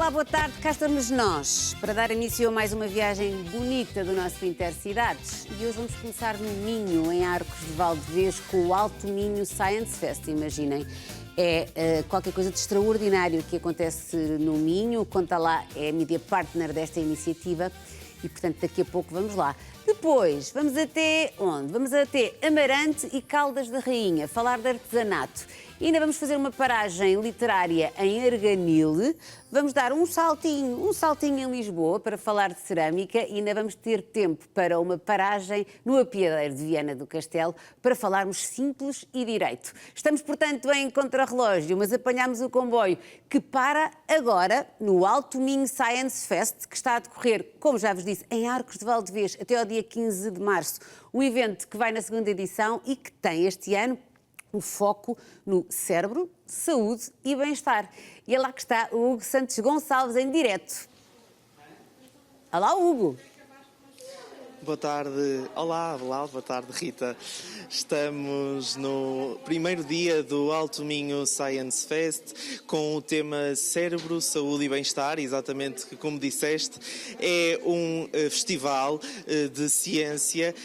Olá, boa tarde, cá estamos nós para dar início a mais uma viagem bonita do nosso Intercidades. E hoje vamos começar no Minho, em Arcos de Valdevez, com o Alto Minho Science Fest. Imaginem, é qualquer coisa de extraordinário que acontece no Minho. Conta lá, é a media partner desta iniciativa e, portanto, daqui a pouco vamos lá. Depois, vamos até onde? Vamos até Amarante e Caldas da Rainha, falar de artesanato. E ainda vamos fazer uma paragem literária em Arganil. Vamos dar um saltinho em Lisboa para falar de cerâmica e ainda vamos ter tempo para uma paragem no Apiadeiro de Viana do Castelo para falarmos simples e direito. Estamos, portanto, em contrarrelógio, mas apanhámos o comboio que para agora no Alto Minho Science Fest, que está a decorrer, como já vos disse, em Arcos de Valdevez até ao dia 15 de março. Um evento que vai na segunda edição e que tem este ano o foco no cérebro, saúde e bem-estar. E é lá que está o Hugo Santos Gonçalves em direto. Olá, Hugo! Boa tarde. Olá, boa tarde, Rita. Estamos no primeiro dia do Alto Minho Science Fest com o tema Cérebro, Saúde e Bem-Estar, exatamente como disseste. É um festival de ciência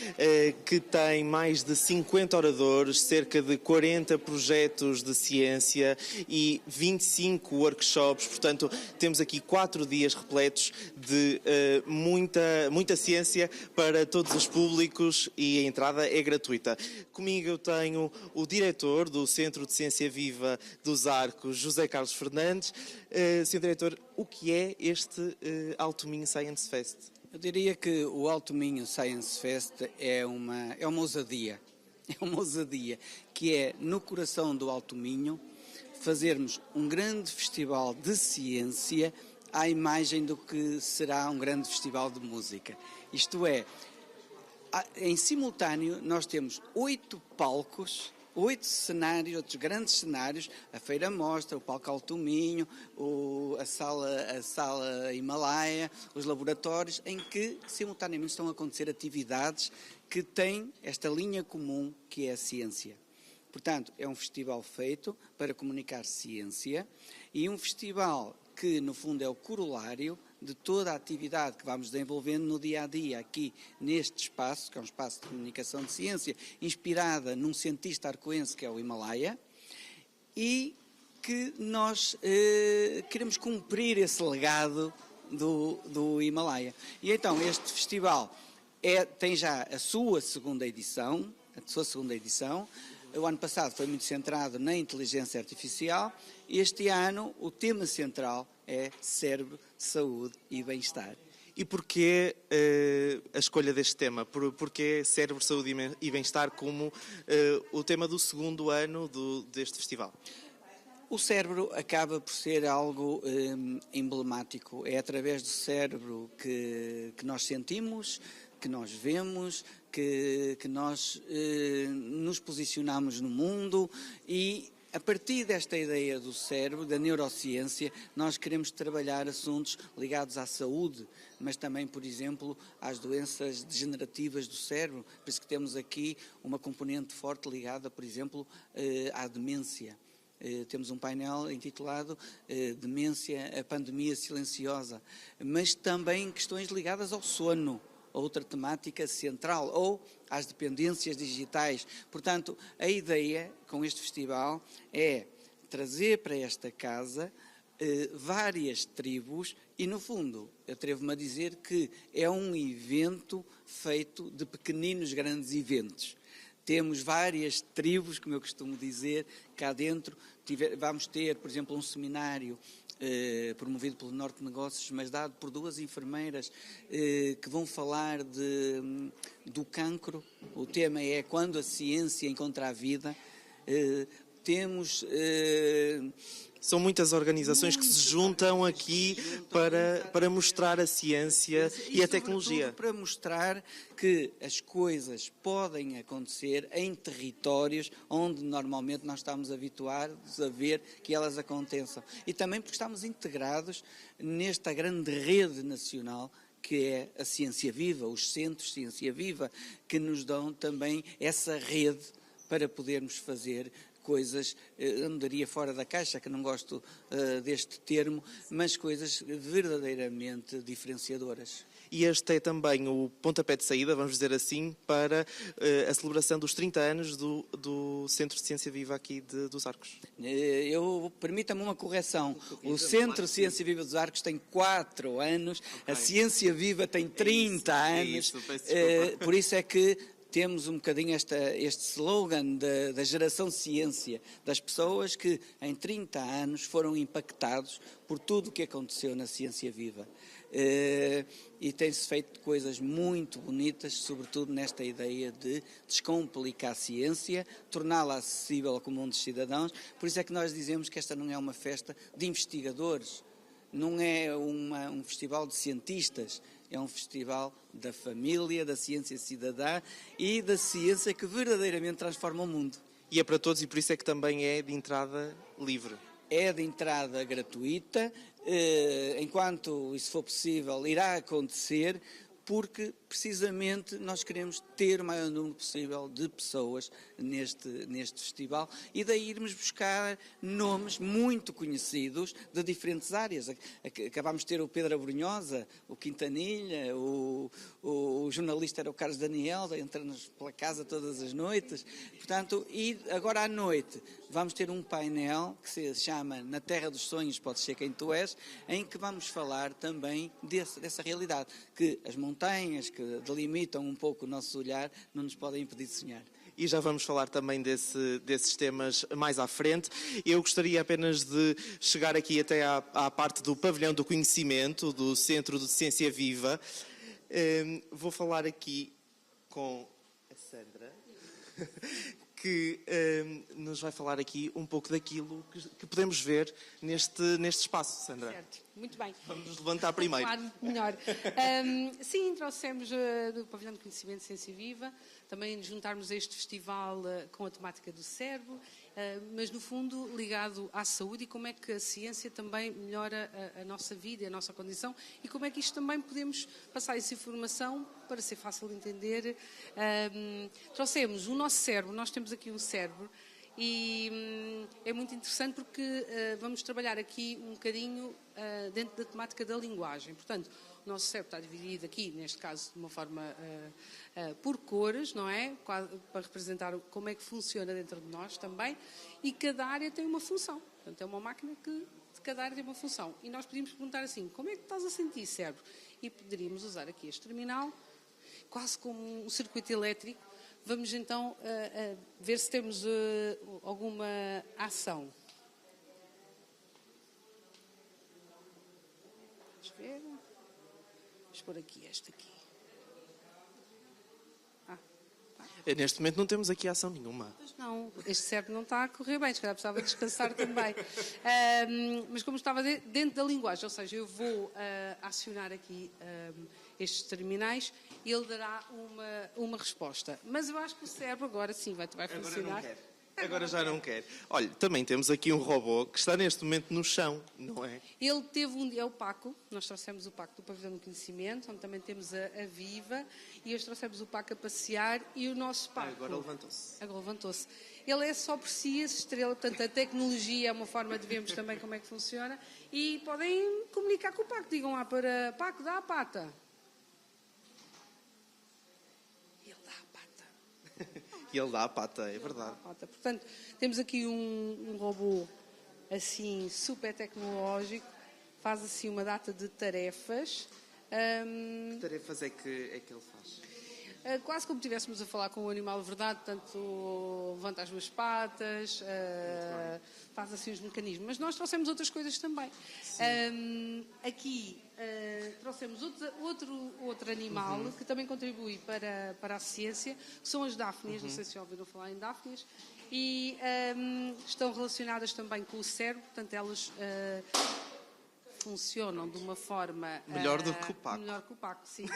que tem mais de 50 oradores, cerca de 40 projetos de ciência e 25 workshops. Portanto, temos aqui 4 dias repletos de muita ciência para todos os públicos e a entrada é gratuita. Comigo eu tenho o diretor do Centro de Ciência Viva dos Arcos, José Carlos Fernandes. Sr. Diretor, o que é este Alto Minho Science Fest? Eu diria que o Alto Minho Science Fest é uma ousadia. É uma ousadia que é, no coração do Alto Minho, fazermos um grande festival de ciência à imagem do que será um grande festival de música. Isto é, em simultâneo nós temos 8 palcos, 8 cenários, outros grandes cenários, a Feira Mostra, o Palco Alto Minho, a sala Himalaia, os laboratórios, em que simultaneamente estão a acontecer atividades que têm esta linha comum que é a ciência. Portanto, é um festival feito para comunicar ciência e um festival que, no fundo, é o corolário de toda a atividade que vamos desenvolvendo no dia-a-dia aqui neste espaço, que é um espaço de comunicação de ciência, inspirada num cientista arcoense que é o Himalaia, e que nós queremos cumprir esse legado do Himalaia. E então este festival tem já a sua segunda edição. O ano passado foi muito centrado na inteligência artificial. Este ano o tema central é cérebro, saúde e bem-estar. E porquê a escolha deste tema? Porquê cérebro, saúde e bem-estar como o tema do segundo ano deste festival? O cérebro acaba por ser algo emblemático. É através do cérebro que nós sentimos, que nós vemos, que nós nos posicionamos no mundo e a partir desta ideia do cérebro, da neurociência, nós queremos trabalhar assuntos ligados à saúde, mas também, por exemplo, às doenças degenerativas do cérebro. Por isso que temos aqui uma componente forte ligada, por exemplo, à demência. Temos um painel intitulado Demência, a pandemia silenciosa, mas também questões ligadas ao sono, outra temática central, ou às dependências digitais. Portanto, a ideia com este festival é trazer para esta casa várias tribos e, no fundo, atrevo-me a dizer que é um evento feito de pequeninos grandes eventos. Temos várias tribos, como eu costumo dizer, cá dentro. Vamos ter, por exemplo, um seminário promovido pelo Norte Negócios, mas dado por 2 enfermeiras que vão falar do cancro. O tema é quando a ciência encontra a vida. Temos... São muitas organizações que se juntam aqui para mostrar a ciência e a tecnologia. Para mostrar que as coisas podem acontecer em territórios onde normalmente nós estamos habituados a ver que elas aconteçam. E também porque estamos integrados nesta grande rede nacional que é a Ciência Viva, os centros Ciência Viva, que nos dão também essa rede para podermos fazer coisas, andaria fora da caixa, que não gosto deste termo, mas coisas verdadeiramente diferenciadoras. E este é também o pontapé de saída, vamos dizer assim, para a celebração dos 30 anos do Centro de Ciência Viva aqui dos Arcos. Permita-me uma correção. O Centro de Ciência Viva dos Arcos tem 4 anos, a Ciência Viva tem 30 anos. Por isso é que temos um bocadinho este slogan da geração ciência, das pessoas que em 30 anos foram impactados por tudo o que aconteceu na Ciência Viva. E tem-se feito coisas muito bonitas, sobretudo nesta ideia de descomplicar a ciência, torná-la acessível ao comum dos cidadãos. Por isso é que nós dizemos que esta não é uma festa de investigadores, não é um festival de cientistas, é um festival da família, da ciência cidadã e da ciência que verdadeiramente transforma o mundo. E é para todos, e por isso é que também é de entrada livre. É de entrada gratuita, enquanto isso for possível, irá acontecer, porque precisamente nós queremos ter o maior número possível de pessoas neste festival e daí irmos buscar nomes muito conhecidos de diferentes áreas. Acabámos de ter o Pedro Abrunhosa, o Quintanilha, o jornalista era o Carlos Daniel, entra-nos pela casa todas as noites. Portanto, e agora à noite vamos ter um painel que se chama Na Terra dos Sonhos Podes Ser Quem Tu És, em que vamos falar também dessa realidade, que as montanhas que delimitam um pouco o nosso olhar não nos podem impedir de sonhar. E já vamos falar também desses temas mais à frente. Eu gostaria apenas de chegar aqui até à parte do pavilhão do conhecimento, do Centro de Ciência Viva. Vou falar aqui com a Sandra, que nos vai falar aqui um pouco daquilo que podemos ver neste espaço, Sandra. Certo, muito bem. Vamos nos levantar primeiro. Claro, melhor. Sim, trouxemos do Pavilhão de Conhecimento Ciência Viva, também juntarmos a este festival com a temática do cérebro, mas no fundo ligado à saúde e como é que a ciência também melhora a nossa vida e a nossa condição e como é que isto também podemos passar essa informação para ser fácil de entender. Trouxemos o nosso cérebro, nós temos aqui um cérebro e é muito interessante porque vamos trabalhar aqui um bocadinho dentro da temática da linguagem. Portanto, o nosso cérebro está dividido aqui, neste caso, de uma forma por cores, não é? Para representar como é que funciona dentro de nós também. E cada área tem uma função. Portanto, é uma máquina que cada área tem uma função. E nós podíamos perguntar assim, como é que estás a sentir, cérebro? E poderíamos usar aqui este terminal, quase como um circuito elétrico. Vamos então ver se temos alguma ação. Vamos ver. Vamos pôr aqui este aqui. Neste momento não temos aqui ação nenhuma. Pois não, este cérebro não está a correr bem, se calhar precisava descansar também. Mas como estava dentro da linguagem, ou seja, eu vou acionar aqui estes terminais e ele dará uma resposta. Mas eu acho que o cérebro agora sim vai funcionar. Agora já não quer. Olha, também temos aqui um robô que está neste momento no chão, não é? Ele teve é o Paco, nós trouxemos o Paco do Pavilhão do Conhecimento, onde também temos a Viva, e hoje trouxemos o Paco a passear e o nosso Paco... Agora levantou-se. Agora levantou-se. Ele é só por si essa estrela, portanto a tecnologia é uma forma de vermos também como é que funciona e podem comunicar com o Paco, digam lá para Paco, dá a pata. E ele dá a pata, é verdade. Portanto, temos aqui um robô assim super tecnológico, faz assim uma data de tarefas. Que tarefas é que ele faz? Quase como estivéssemos a falar com o animal de verdade, portanto, levanta as duas patas, faz assim os mecanismos. Mas nós trouxemos outras coisas também. Aqui trouxemos outro animal que também contribui para a ciência, que são as dáfnias, não sei se já ouviram falar em dáfnias, e estão relacionadas também com o cérebro, portanto elas funcionam de uma forma... Melhor do que o Paco. Melhor que o Paco, sim.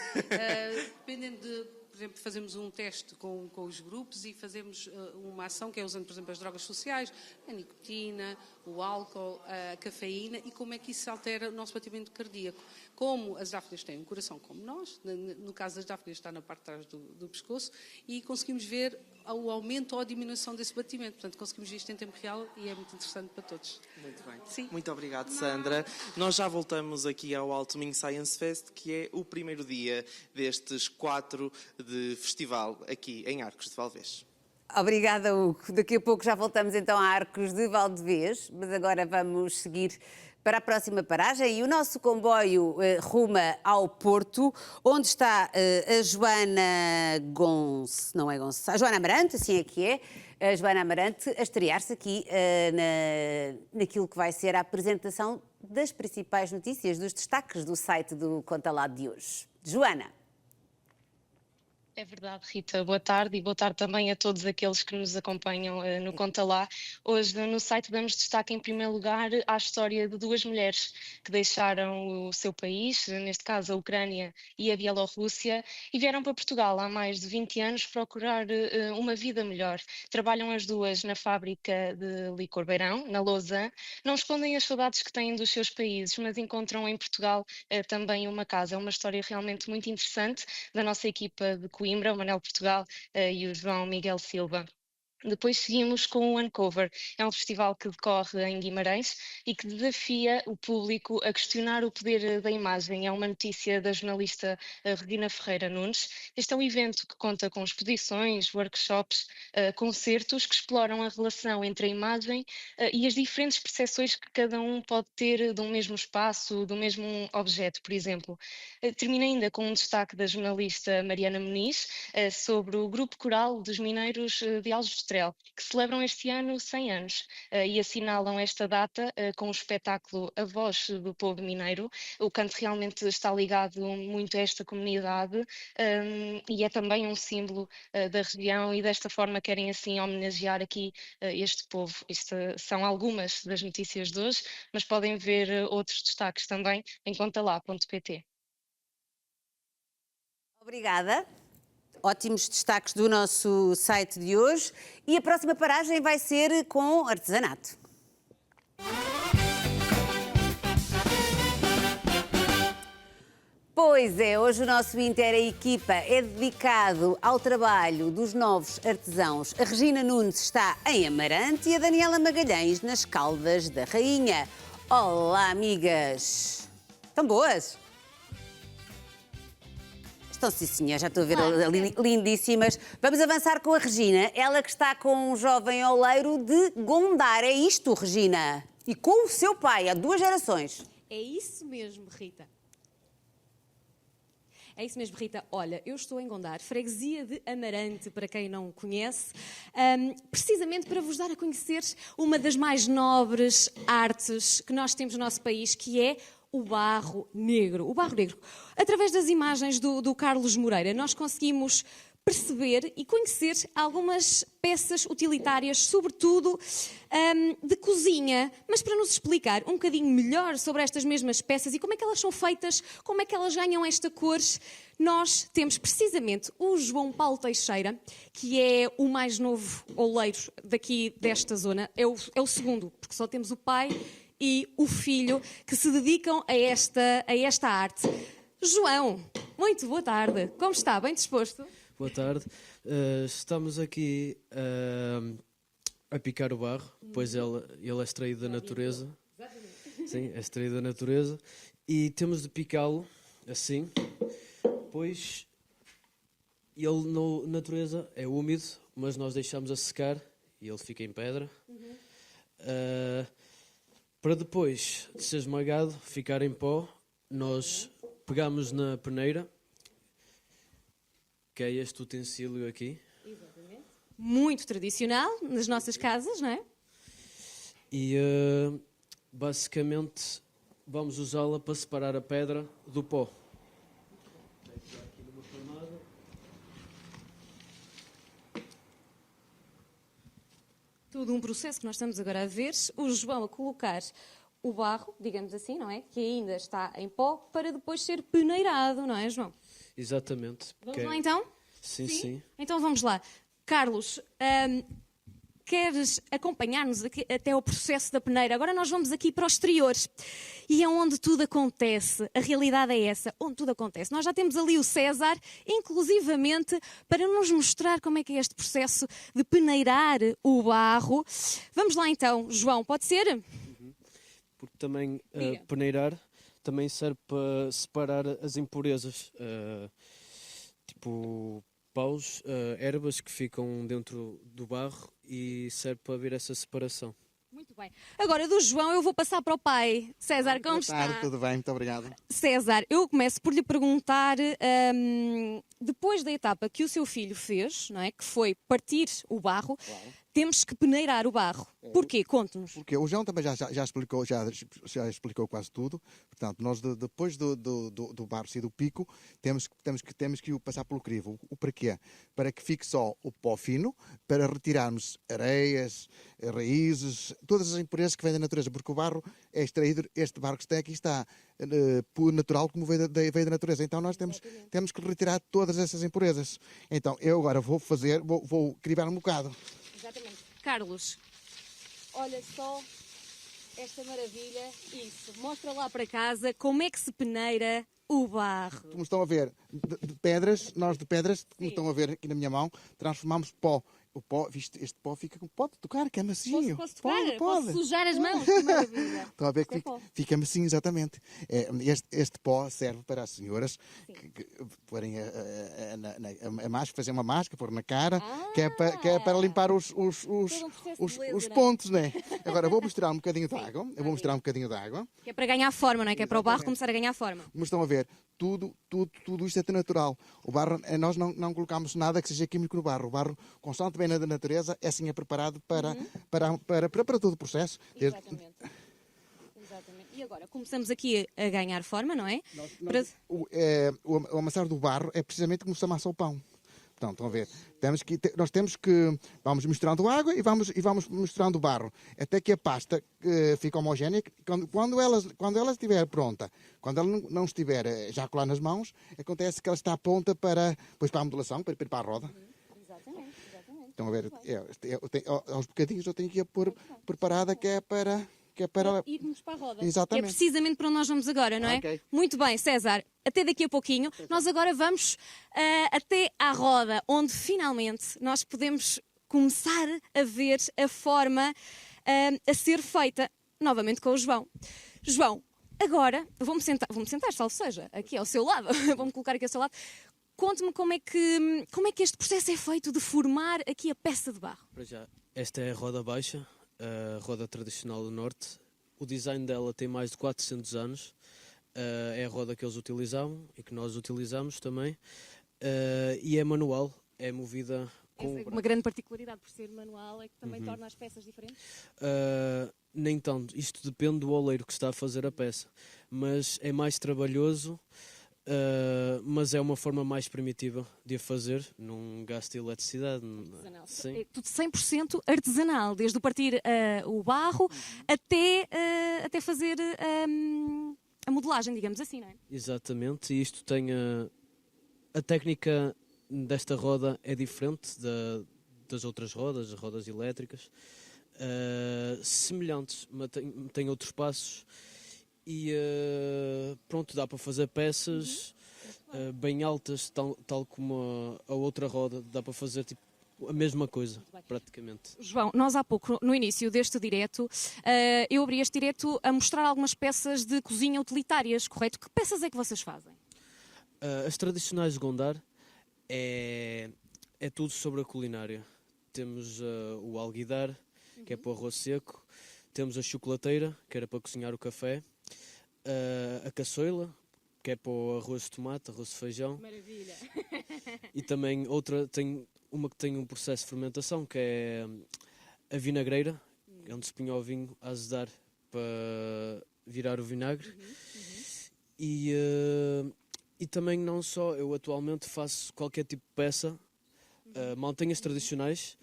Dependendo de por exemplo, fazemos um teste com os grupos e fazemos uma ação que é usando, por exemplo, as drogas sociais, a nicotina, o álcool, a cafeína e como é que isso altera o nosso batimento cardíaco. Como as dáfnias têm um coração como nós, no caso das dáfnias está na parte de trás do pescoço, e conseguimos ver o aumento ou a diminuição desse batimento. Portanto, conseguimos ver isto em tempo real e é muito interessante para todos. Muito bem. Sim. Muito obrigado, Sandra. Nós já voltamos aqui ao Alto Minho Science Fest, que é o primeiro dia destes 4 de festival aqui em Arcos de Valdevez. Obrigada, Hugo. Daqui a pouco já voltamos então a Arcos de Valdevez, mas agora vamos seguir para a próxima paragem e o nosso comboio ruma ao Porto, onde está a Joana a Joana Amarante, assim é que é, a Joana Amarante a estrear-se aqui naquilo que vai ser a apresentação das principais notícias, dos destaques do site do Conta Lá de hoje. Joana. É verdade, Rita. Boa tarde e boa tarde também a todos aqueles que nos acompanham no Conta Lá. Hoje no site damos destaque em primeiro lugar à história de 2 mulheres que deixaram o seu país, neste caso a Ucrânia e a Bielorrússia, e vieram para Portugal há mais de 20 anos procurar uma vida melhor. Trabalham as duas na fábrica de licor Beirão, na Lausanne. Não escondem as saudades que têm dos seus países, mas encontram em Portugal também uma casa. É uma história realmente muito interessante da nossa equipa de Coimbra, o Manel Portugal e o João Miguel Silva. Depois seguimos com o Uncover. É um festival que decorre em Guimarães e que desafia o público a questionar o poder da imagem. É uma notícia da jornalista Regina Ferreira Nunes. Este é um evento que conta com exposições, workshops, concertos que exploram a relação entre a imagem e as diferentes percepções que cada um pode ter de um mesmo espaço, do mesmo objeto, por exemplo. Termino ainda com um destaque da jornalista Mariana Muniz sobre o grupo coral dos mineiros de Aljustrel, que celebram este ano 100 anos e assinalam esta data com o espetáculo A Voz do Povo Mineiro. O canto realmente está ligado muito a esta comunidade e é também um símbolo da região, e desta forma querem assim homenagear aqui este povo. Estas são algumas das notícias de hoje, mas podem ver outros destaques também em contalá.pt. Obrigada. Ótimos destaques do nosso site de hoje. E a próxima paragem vai ser com artesanato. Pois é, hoje o nosso Inter, a equipa, é dedicado ao trabalho dos novos artesãos. A Regina Nunes está em Amarante e a Daniela Magalhães nas Caldas da Rainha. Olá, amigas! Estão boas? Estão, sim, senhor, já estou a ver lindíssimas. Vamos avançar com a Regina, ela que está com um jovem oleiro de Gondar. É isto, Regina? E com o seu pai, há 2 gerações. É isso mesmo, Rita. É isso mesmo, Rita. Olha, eu estou em Gondar, freguesia de Amarante, para quem não conhece, precisamente para vos dar a conhecer uma das mais nobres artes que nós temos no nosso país, que é o barro negro. O barro negro. Através das imagens do Carlos Moreira, nós conseguimos perceber e conhecer algumas peças utilitárias, sobretudo de cozinha. Mas para nos explicar um bocadinho melhor sobre estas mesmas peças e como é que elas são feitas, como é que elas ganham esta cor, nós temos precisamente o João Paulo Teixeira, que é o mais novo oleiro daqui desta zona. É o segundo, porque só temos o pai e o filho que se dedicam a esta arte. João, muito boa tarde. Como está? Bem disposto? Boa tarde. Estamos aqui a picar o barro, pois ele é extraído da natureza. Sim, é extraído da natureza. E temos de picá-lo assim, pois ele na natureza é úmido, mas nós deixamos a secar e ele fica em pedra. Para depois de ser esmagado, ficar em pó, nós pegamos na peneira, que é este utensílio aqui. Exatamente. Muito tradicional nas nossas casas, não é? E basicamente vamos usá-la para separar a pedra do pó. Tudo um processo que nós estamos agora a ver. O João a colocar o barro, digamos assim, não é? Que ainda está em pó, para depois ser peneirado, não é, João? Exatamente. Vamos lá então? Sim, sim. Então vamos lá. Carlos, queres acompanhar-nos até ao processo da peneira? Agora nós vamos aqui para os exteriores e é onde tudo acontece. A realidade é essa, onde tudo acontece. Nós já temos ali o César, inclusivamente, para nos mostrar como é que é este processo de peneirar o barro. Vamos lá então, João, pode ser? Porque também Diga. peneirar também serve para separar as impurezas, tipo paus, ervas que ficam dentro do barro e serve para haver essa separação. Muito bem. Agora, do João, eu vou passar para o pai. César, como Boa tarde, está? tudo bem, muito obrigado. César, eu começo por lhe perguntar, depois da etapa que o seu filho fez, não é, que foi partir o barro, temos que peneirar o barro. Porquê? Conte-nos. Porque o João também já explicou quase tudo. Portanto, nós depois do barro e do pico, temos que o passar pelo crivo. O para quê? Para que fique só o pó fino, para retirarmos areias, raízes, todas as impurezas que vêm da natureza, porque o barro é extraído, este barro que está aqui está puro, natural, como veio da natureza. Então nós temos que retirar todas essas impurezas. Então eu agora vou crivar um bocado. Exatamente. Carlos, olha só esta maravilha. Isso, mostra lá para casa como é que se peneira o barro. Como estão a ver, de pedras, como estão a ver aqui na minha mão, transformamos pó. O pó, este pó pode tocar, que é macio. Posso tocar? Pode. Posso sujar as mãos? Que maravilha. Estão a ver que Isto é pó. fica macio, exatamente. Este pó serve para as senhoras que porem a máscara, fazer uma máscara, pôr na cara, que é para limpar os beleza, não é? pontos, né? Agora vou misturar um bocadinho de água. Eu vou misturar um bocadinho de água. Que é para ganhar forma, não é? Que é para o barro começar a ganhar forma. Como estão a ver, tudo isto é natural. O barro, nós não colocamos nada que seja químico no barro. O barro, constante bem na natureza, é assim preparado para todo o processo. Exatamente. E agora, começamos aqui a ganhar forma, não é? O amassar do barro é precisamente como se amassa o pão. Portanto, estão a ver? Nós temos que... Vamos misturando água e vamos misturando barro. Até que a pasta fique homogénea. Quando ela estiver pronta, quando ela não estiver já a colar nas mãos, acontece que ela está pronta para a modulação, para ir para a roda. Exatamente. Estão a ver? Aos bocadinhos eu tenho que a pôr preparada, que é para irmos para a roda. Exatamente. Que é precisamente para onde nós vamos agora, não é? Ok. Muito bem, César. Até daqui a pouquinho. Nós agora vamos até à roda, onde finalmente nós podemos começar a ver a forma a ser feita novamente com o João. João, agora vou-me sentar, salvo seja, aqui ao seu lado. Vou-me colocar aqui ao seu lado. Conte-me como é que este processo é feito de formar aqui a peça de barro. Para já, esta é a roda baixa, a roda tradicional do Norte. O design dela tem mais de 400 anos. É a roda que eles utilizavam e que nós utilizamos também. E é manual, é movida com... Essa é uma grande particularidade por ser manual, é que também torna as peças diferentes? Nem tanto, isto depende do oleiro que está a fazer a peça. Mas é mais trabalhoso, mas é uma forma mais primitiva de a fazer, não gasta eletricidade. Artesanal. Sim. É tudo 100% artesanal, desde o partir o barro até fazer a modelagem, digamos assim, não é? Exatamente, e isto tem a técnica desta roda é diferente das outras rodas, as rodas elétricas, semelhantes, mas tem outros passos e pronto, dá para fazer peças bem altas, tal como a outra roda, dá para fazer tipo a mesma coisa, praticamente. João, nós há pouco, no início deste direto, eu abri este direto a mostrar algumas peças de cozinha utilitárias, correto? Que peças é que vocês fazem? As tradicionais de Gondar é tudo sobre a culinária. Temos o alguidar, que é para o arroz seco. Temos a chocolateira, que era para cozinhar o café. A caçoila, que é para o arroz de tomate, arroz de feijão. Maravilha! E também tem uma que tem um processo de fermentação, que é a vinagreira, onde se punha o vinho a azedar para virar o vinagre. E também não só, eu atualmente faço qualquer tipo de peça, mantenho as tradicionais,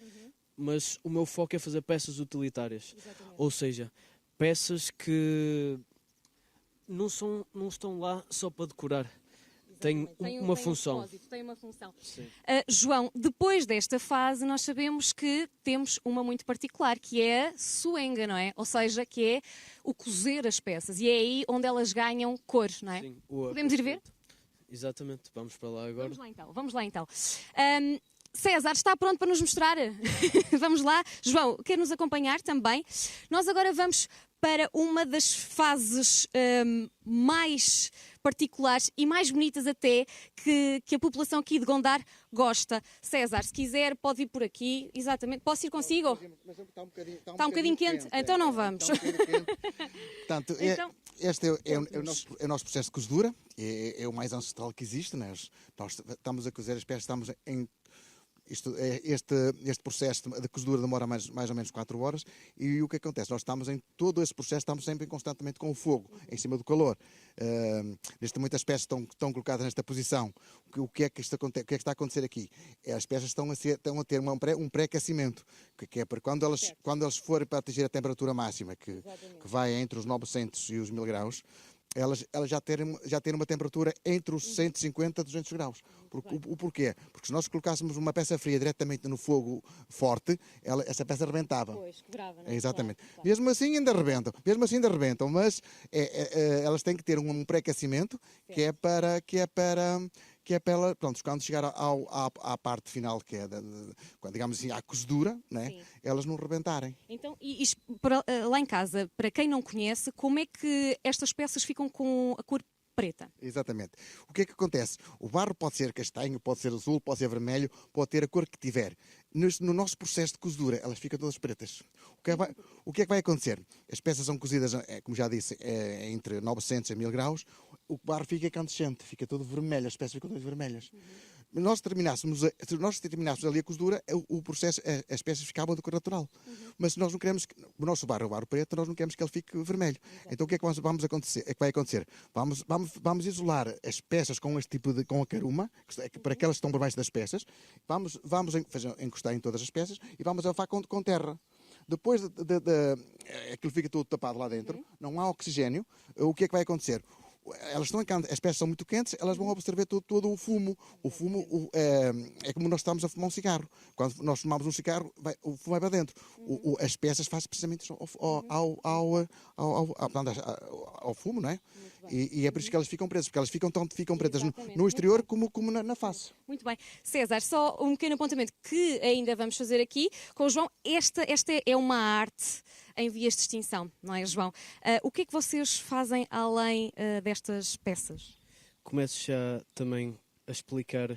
mas o meu foco é fazer peças utilitárias. Exatamente. Ou seja, peças que não estão lá só para decorar. tem uma função. propósito, tem uma função. João, depois desta fase, nós sabemos que temos uma muito particular, que é a suenga, não é? Ou seja, que é o cozer as peças. E é aí onde elas ganham cor, não é? Sim, Podemos ir ver? Exatamente, vamos para lá agora. Vamos lá então. César, está pronto para nos mostrar? Vamos lá. João, quer nos acompanhar também? Nós agora vamos para uma das fases mais particulares e mais bonitas até que a população aqui de Gondar gosta. César, se quiser, pode vir por aqui. Exatamente. Posso ir consigo? Mas está Está um bocadinho quente? Então não vamos. Portanto, Então- este é o nosso processo de cozedura, é o mais ancestral que existe. Nós estamos a cozer as peças, estamos em... Este processo de cozedura demora mais ou menos 4 horas e o que acontece? Nós estamos em todo esse processo, estamos sempre constantemente com o fogo, em cima do calor. Neste momento as peças estão colocadas nesta posição. O que é que está a acontecer aqui? As peças estão a ter um pré-aquecimento, que é para quando elas forem para atingir a temperatura máxima, que vai entre os 900 e os 1000 graus, elas já terem uma temperatura entre os 150 e 200 graus. O porquê? Porque se nós colocássemos uma peça fria diretamente no fogo forte, essa peça rebentava. Pois, quebrava, não é? Exatamente. Claro. Mesmo assim ainda rebentam, mas elas têm que ter um pré-aquecimento que é para pronto, quando chegar à parte final, que é, digamos assim, à cozedura, né, elas não rebentarem. Então, lá em casa, para quem não conhece, como é que estas peças ficam com a cor preta? Exatamente. O que é que acontece? O barro pode ser castanho, pode ser azul, pode ser vermelho, pode ter a cor que tiver. No nosso processo de cozedura, elas ficam todas pretas. O que é que vai acontecer? As peças são cozidas, como já disse, entre 900 a 1000 graus. O barro fica incandescente, fica todo vermelho, as peças ficam todas vermelhas. Se nós terminássemos ali a cozedura, o processo, as peças ficavam de cor natural. Mas nós não queremos, o nosso barro é o barro preto, nós não queremos que ele fique vermelho. Então o que é que vai acontecer? Vamos isolar as peças com este tipo com a caruma, para que elas estão por baixo das peças. Vamos encostar em todas as peças e vamos abafar com terra. Depois aquilo fica todo tapado lá dentro, não há oxigênio, o que é que vai acontecer? As peças são muito quentes, elas vão absorver todo o fumo. O fumo é como nós estamos a fumar um cigarro. Quando nós fumamos um cigarro, o fumo vai para dentro. As peças fazem precisamente ao fumo, não é? E é por isso que elas ficam pretas, porque elas ficam pretas no exterior como na face. Muito bem. César, só um pequeno apontamento que ainda vamos fazer aqui com o João. Esta é uma arte em vias de extinção, não é, João? O que é que vocês fazem além destas peças? Começo já também a explicar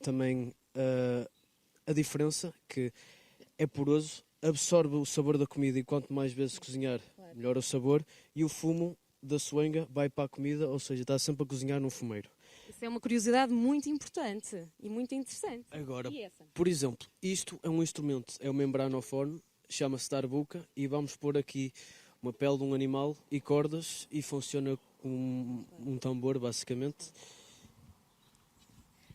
também a diferença, que é poroso, absorve o sabor da comida e quanto mais vezes cozinhar, melhor o sabor, e o fumo da suenga vai para a comida, ou seja, está sempre a cozinhar num fumeiro. Isso é uma curiosidade muito importante e muito interessante. Agora, E essa? por exemplo, isto é um instrumento, é um membranofone, chama-se darbuka, e vamos pôr aqui uma pele de um animal e cordas, e funciona como um tambor, basicamente.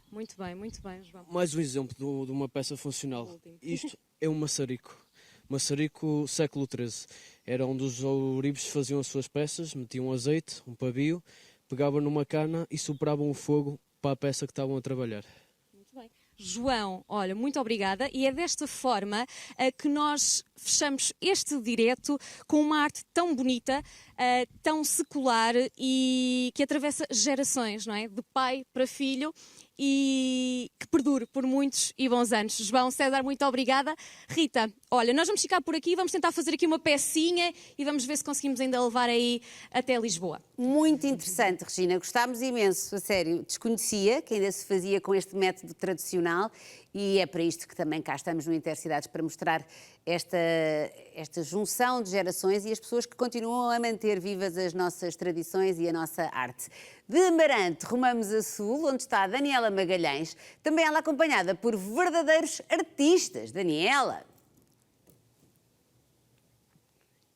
Muito bem, João. Mais um exemplo de uma peça funcional. Isto é um maçarico. Maçarico século XIII. Era onde os ouribes faziam as suas peças, metiam azeite, um pavio, pegavam numa cana e sopravam o fogo para a peça que estavam a trabalhar. Muito bem. João, olha, muito obrigada. E é desta forma que nós fechamos este direto com uma arte tão bonita, tão secular e que atravessa gerações, não é? De pai para filho e que perdure por muitos e bons anos. João, César, muito obrigada. Rita, olha, nós vamos ficar por aqui, vamos tentar fazer aqui uma pecinha e vamos ver se conseguimos ainda levar aí até Lisboa. Muito interessante, Regina. Gostámos imenso, a sério. Desconhecia que ainda se fazia com este método tradicional e é para isto que também cá estamos no Intercidades, para mostrar esta junção de gerações e as pessoas que continuam a manter vivas as nossas tradições e a nossa arte. De Amarante, rumamos a Sul, onde está a Daniela Magalhães, também ela acompanhada por verdadeiros artistas. Daniela.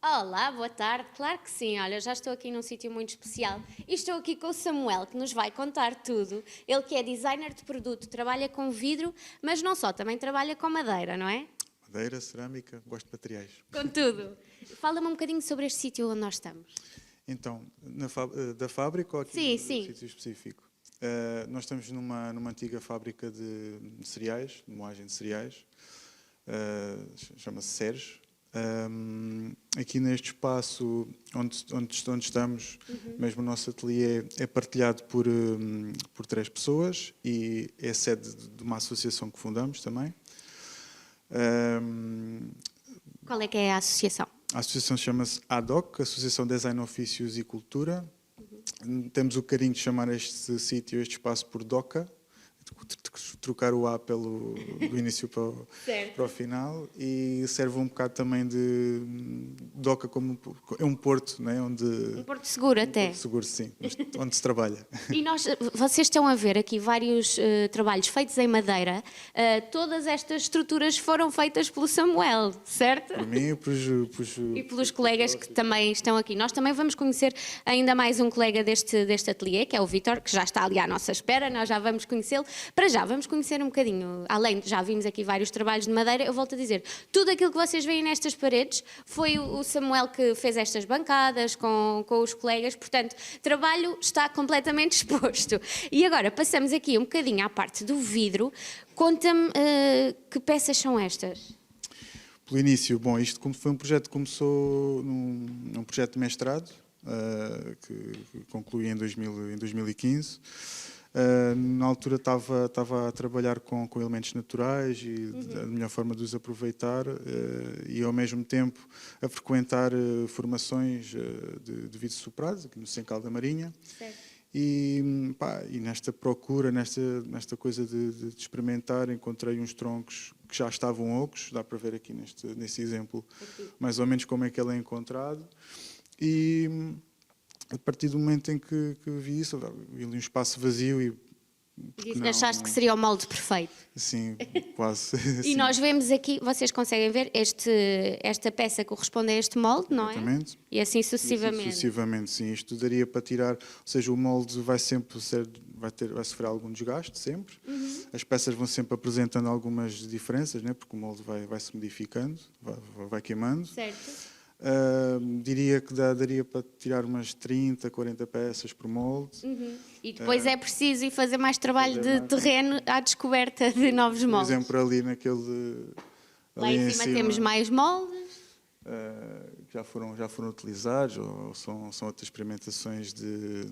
Olá, boa tarde. Claro que sim, olha, já estou aqui num sítio muito especial e estou aqui com o Samuel, que nos vai contar tudo. Ele que é designer de produto, trabalha com vidro, mas não só, também trabalha com madeira, não é? Madeira, cerâmica, gosto de materiais. Com tudo. Fala-me um bocadinho sobre este sítio onde nós estamos. Então, da fábrica ou aqui Sim, no sim. sítio específico? Nós estamos numa antiga fábrica de cereais, de moagem de cereais, chama-se Serge. Aqui neste espaço onde estamos, mesmo o nosso ateliê é partilhado por 3 pessoas e é sede de uma associação que fundamos também. Qual é que é a associação? A associação chama-se ADOC, Associação Design Ofícios e Cultura. Temos o carinho de chamar este sítio, este espaço, por DOCA, trocar o A do início para o final, e serve um bocado também de DOCA como é um porto, não é? Um porto seguro até. Porto seguro, sim, onde se trabalha. E vocês estão a ver aqui vários trabalhos feitos em madeira. Todas estas estruturas foram feitas pelo Samuel, certo? Por mim E pelos colegas que também estão aqui. Nós também vamos conhecer ainda mais um colega deste ateliê, que é o Vítor, que já está ali à nossa espera. Nós já vamos conhecê-lo. Para já, vamos conhecer um bocadinho. Além, já vimos aqui vários trabalhos de madeira. Eu volto a dizer, tudo aquilo que vocês veem nestas paredes foi o Samuel que fez estas bancadas com os colegas. Portanto, trabalho está completamente exposto. E agora, passamos aqui um bocadinho à parte do vidro. Conta-me que peças são estas? Pelo início, bom, isto foi um projeto que começou num projeto de mestrado, que concluí em 2015. Na altura estava a trabalhar com elementos naturais e a melhor forma de os aproveitar, e ao mesmo tempo a frequentar formações de vidro soprado aqui no Sencal da Marinha. Certo. E nesta procura, nesta coisa de experimentar, encontrei uns troncos que já estavam ocos, dá para ver aqui nesse exemplo mais ou menos como é que ele é encontrado. E a partir do momento em que vi isso, vi ali um espaço vazio e achaste que seria o molde perfeito? Sim, quase. E nós vemos aqui, vocês conseguem ver, esta peça corresponde a este molde, não é? Exatamente. E assim sucessivamente. E assim sucessivamente, sim. Isto daria para tirar, ou seja, o molde vai sempre vai sofrer algum desgaste, sempre. As peças vão sempre apresentando algumas diferenças, né? Porque o molde vai se modificando, vai queimando. Certo. Diria que daria para tirar umas 30, 40 peças por molde. E depois é preciso ir fazer mais trabalho de terreno à descoberta de novos moldes. Por exemplo, ali naquele... Lá em cima temos mais moldes. Que já foram utilizados, ou são outras experimentações de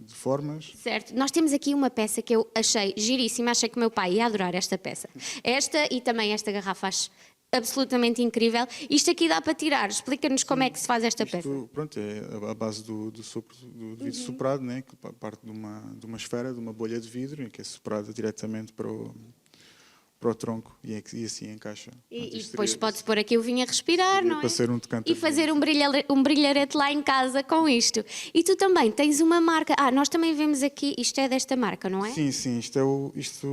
formas. Certo. Nós temos aqui uma peça que eu achei giríssima, achei que o meu pai ia adorar esta peça. Esta e também esta garrafa acho absolutamente incrível. Isto aqui dá para tirar. Explica-nos como é que se faz esta peça. Pronto, é a base do vidro soprado, né? Que parte de uma esfera, de uma bolha de vidro, em que é soprada diretamente para o tronco e assim encaixa. E depois pode-se pôr aqui o vinho a respirar, não é? Para ser um E fazer um brilharete lá em casa com isto. E tu também tens uma marca. Nós também vemos aqui, isto é desta marca, não é? Sim,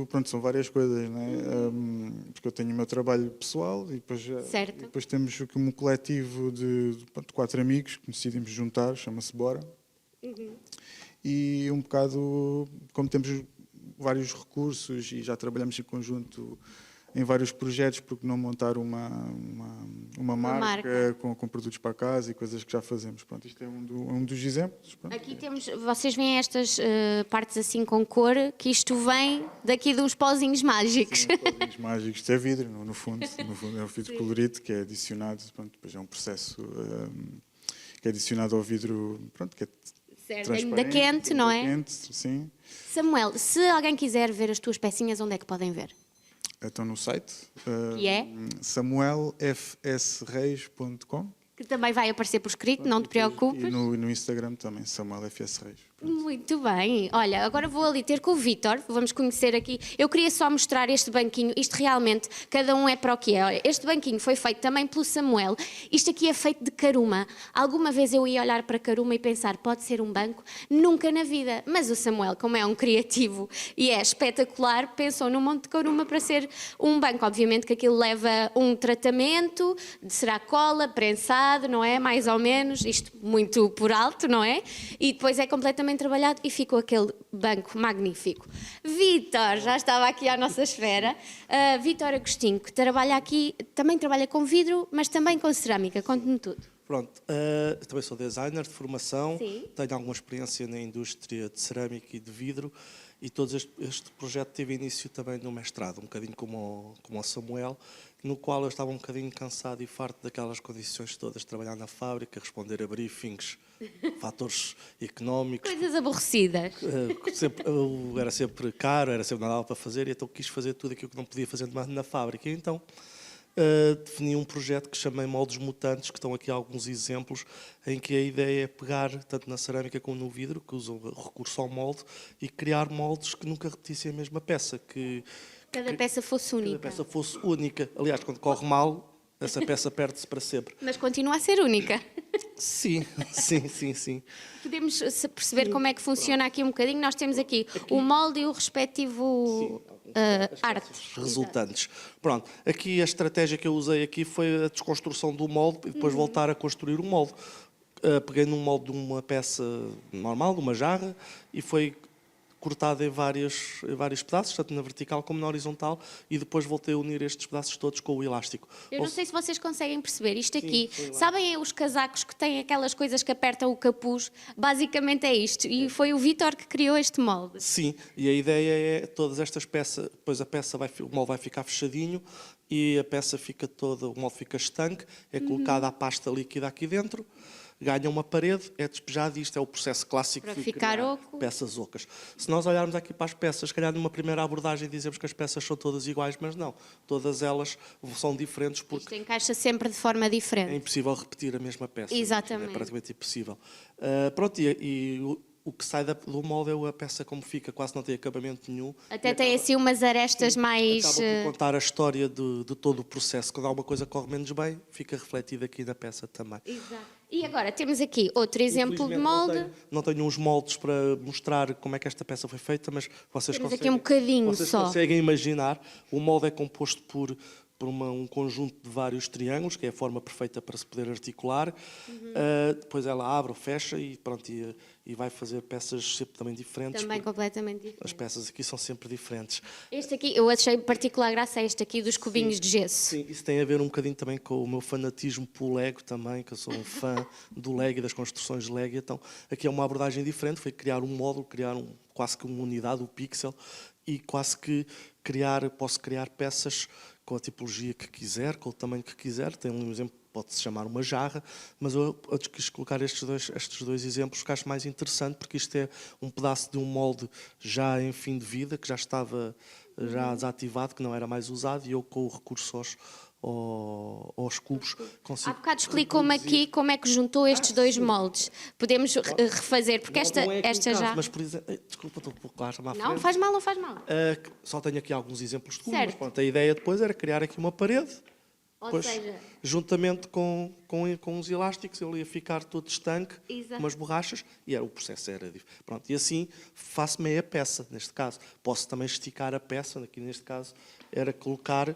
pronto, são várias coisas, não é? Porque eu tenho o meu trabalho pessoal e depois temos aqui um coletivo de 4 amigos que decidimos juntar, chama-se Bora. E um bocado, como temos vários recursos e já trabalhamos em conjunto em vários projetos, porque não montar uma marca com produtos para casa e coisas que já fazemos. Pronto, isto é um dos exemplos. Pronto. Aqui vocês veem estas partes assim com cor, que isto vem daqui dos pozinhos mágicos. Sim, pozinhos mágicos. Isto é vidro, no fundo é o vidro colorido que é adicionado, pronto, depois é um processo que é adicionado ao vidro, pronto, que é certo, ainda quente, não é? Quente, sim. Samuel, se alguém quiser ver as tuas pecinhas, onde é que podem ver? Estão no site. Que é? samuelfsreis.com. Que também vai aparecer por escrito, não te preocupes. E no Instagram também, samuelfsreis. Muito bem. Olha, agora vou ali ter com o Vítor, vamos conhecer aqui. Eu queria só mostrar este banquinho, isto realmente, cada um é para o que é. Olha, este banquinho foi feito também pelo Samuel. Isto aqui é feito de caruma. Alguma vez eu ia olhar para caruma e pensar, pode ser um banco? Nunca na vida. Mas o Samuel, como é um criativo e é espetacular, pensou num monte de caruma para ser um banco. Obviamente que aquilo leva um tratamento, será cola, prensado, não é? Mais ou menos, isto muito por alto, não é? E depois é completamente trabalhado e ficou aquele banco magnífico. Vítor, já estava aqui à nossa esfera. Vítor Agostinho, que trabalha aqui, também trabalha com vidro, mas também com cerâmica. Conte-me tudo. Pronto, também sou designer de formação, Sim. tenho alguma experiência na indústria de cerâmica e de vidro e todo este projeto teve início também no mestrado, um bocadinho como o Samuel, no qual eu estava um bocadinho cansado e farto daquelas condições todas, trabalhar na fábrica, responder a briefings, fatores económicos. Coisas aborrecidas. Eu era sempre caro, era sempre nada para fazer, e então quis fazer tudo aquilo que não podia fazer na fábrica. E então defini um projeto que chamei Moldes Mutantes, que estão aqui alguns exemplos, em que a ideia é pegar, tanto na cerâmica como no vidro, que usam recurso ao molde, e criar moldes que nunca repetissem a mesma peça, que Cada peça fosse única. cada peça fosse única. Aliás, quando corre mal, essa peça perde-se para sempre. Mas continua a ser única. Sim, sim, sim, sim. Podemos perceber como é que funciona aqui um bocadinho. Nós temos aqui o molde e o respectivo arte. Resultantes. Pronto, aqui a estratégia que eu usei aqui foi a desconstrução do molde e depois voltar a construir o molde. Peguei num molde de uma peça normal, de uma jarra, e foi cortado em vários pedaços, tanto na vertical como na horizontal, e depois voltei a unir estes pedaços todos com o elástico. Eu não sei se vocês conseguem perceber isto aqui. Sabem os casacos que têm aquelas coisas que apertam o capuz? Basicamente é isto. E foi o Vítor que criou este molde. Sim, e a ideia é todas estas peças, depois o molde vai ficar fechadinho e a peça fica toda, o molde fica estanque, é colocada a pasta líquida aqui dentro, ganha uma parede, é despejado, e isto é o processo clássico Para de ficar criar oco. peças ocas. Se nós olharmos aqui para as peças, se calhar numa primeira abordagem dizemos que as peças são todas iguais, mas não, todas elas são diferentes Isto porque encaixa sempre de forma é diferente. impossível repetir a mesma peça. Exatamente. É praticamente impossível. Pronto, e o que sai do molde é a peça como fica, quase não tem acabamento nenhum. Até tem assim umas arestas mais... Acaba por contar a história de todo o processo. Quando alguma coisa corre menos bem, fica refletido aqui na peça também. Exato. E agora temos aqui outro exemplo de molde. Não tenho uns moldes para mostrar como é que esta peça foi feita, mas vocês Temos conseguem, aqui um bocadinho vocês só. conseguem imaginar. O molde é composto por um conjunto de vários triângulos, que é a forma perfeita para se poder articular. Depois ela abre ou fecha e, pronto, e vai fazer peças sempre também diferentes. Também completamente diferente. As peças aqui são sempre diferentes. Este aqui, eu achei particular graça a este aqui dos cubinhos de gesso. Sim, isso tem a ver um bocadinho também com o meu fanatismo pelo Lego também, que eu sou um fã do Lego e das construções de Lego. Então, aqui é uma abordagem diferente, foi criar um módulo, quase que uma unidade, o pixel, e quase que posso criar peças com a tipologia que quiser, com o tamanho que quiser. Tem um exemplo, pode-se chamar uma jarra, mas eu quis colocar estes dois exemplos que acho mais interessante, porque isto é um pedaço de um molde já em fim de vida, que já estava desativado, que não era mais usado, e eu com o recurso aos cubos consigo... Há bocado explicou-me aqui como é que juntou estes dois moldes. Podemos refazer, porque esta já... Mas, por exemplo, desculpa, estou um pouco lá à frente. Não faz mal, não faz mal. Só tenho aqui alguns exemplos de cubos, Certo. mas pronto, a ideia depois era criar aqui uma parede. Ou Depois, seja... juntamente com os elásticos, ele ia ficar todo estanque, Exato. umas borrachas, e o processo era diferente. Pronto, e assim faço meia peça, neste caso. Posso também esticar a peça, aqui neste caso era colocar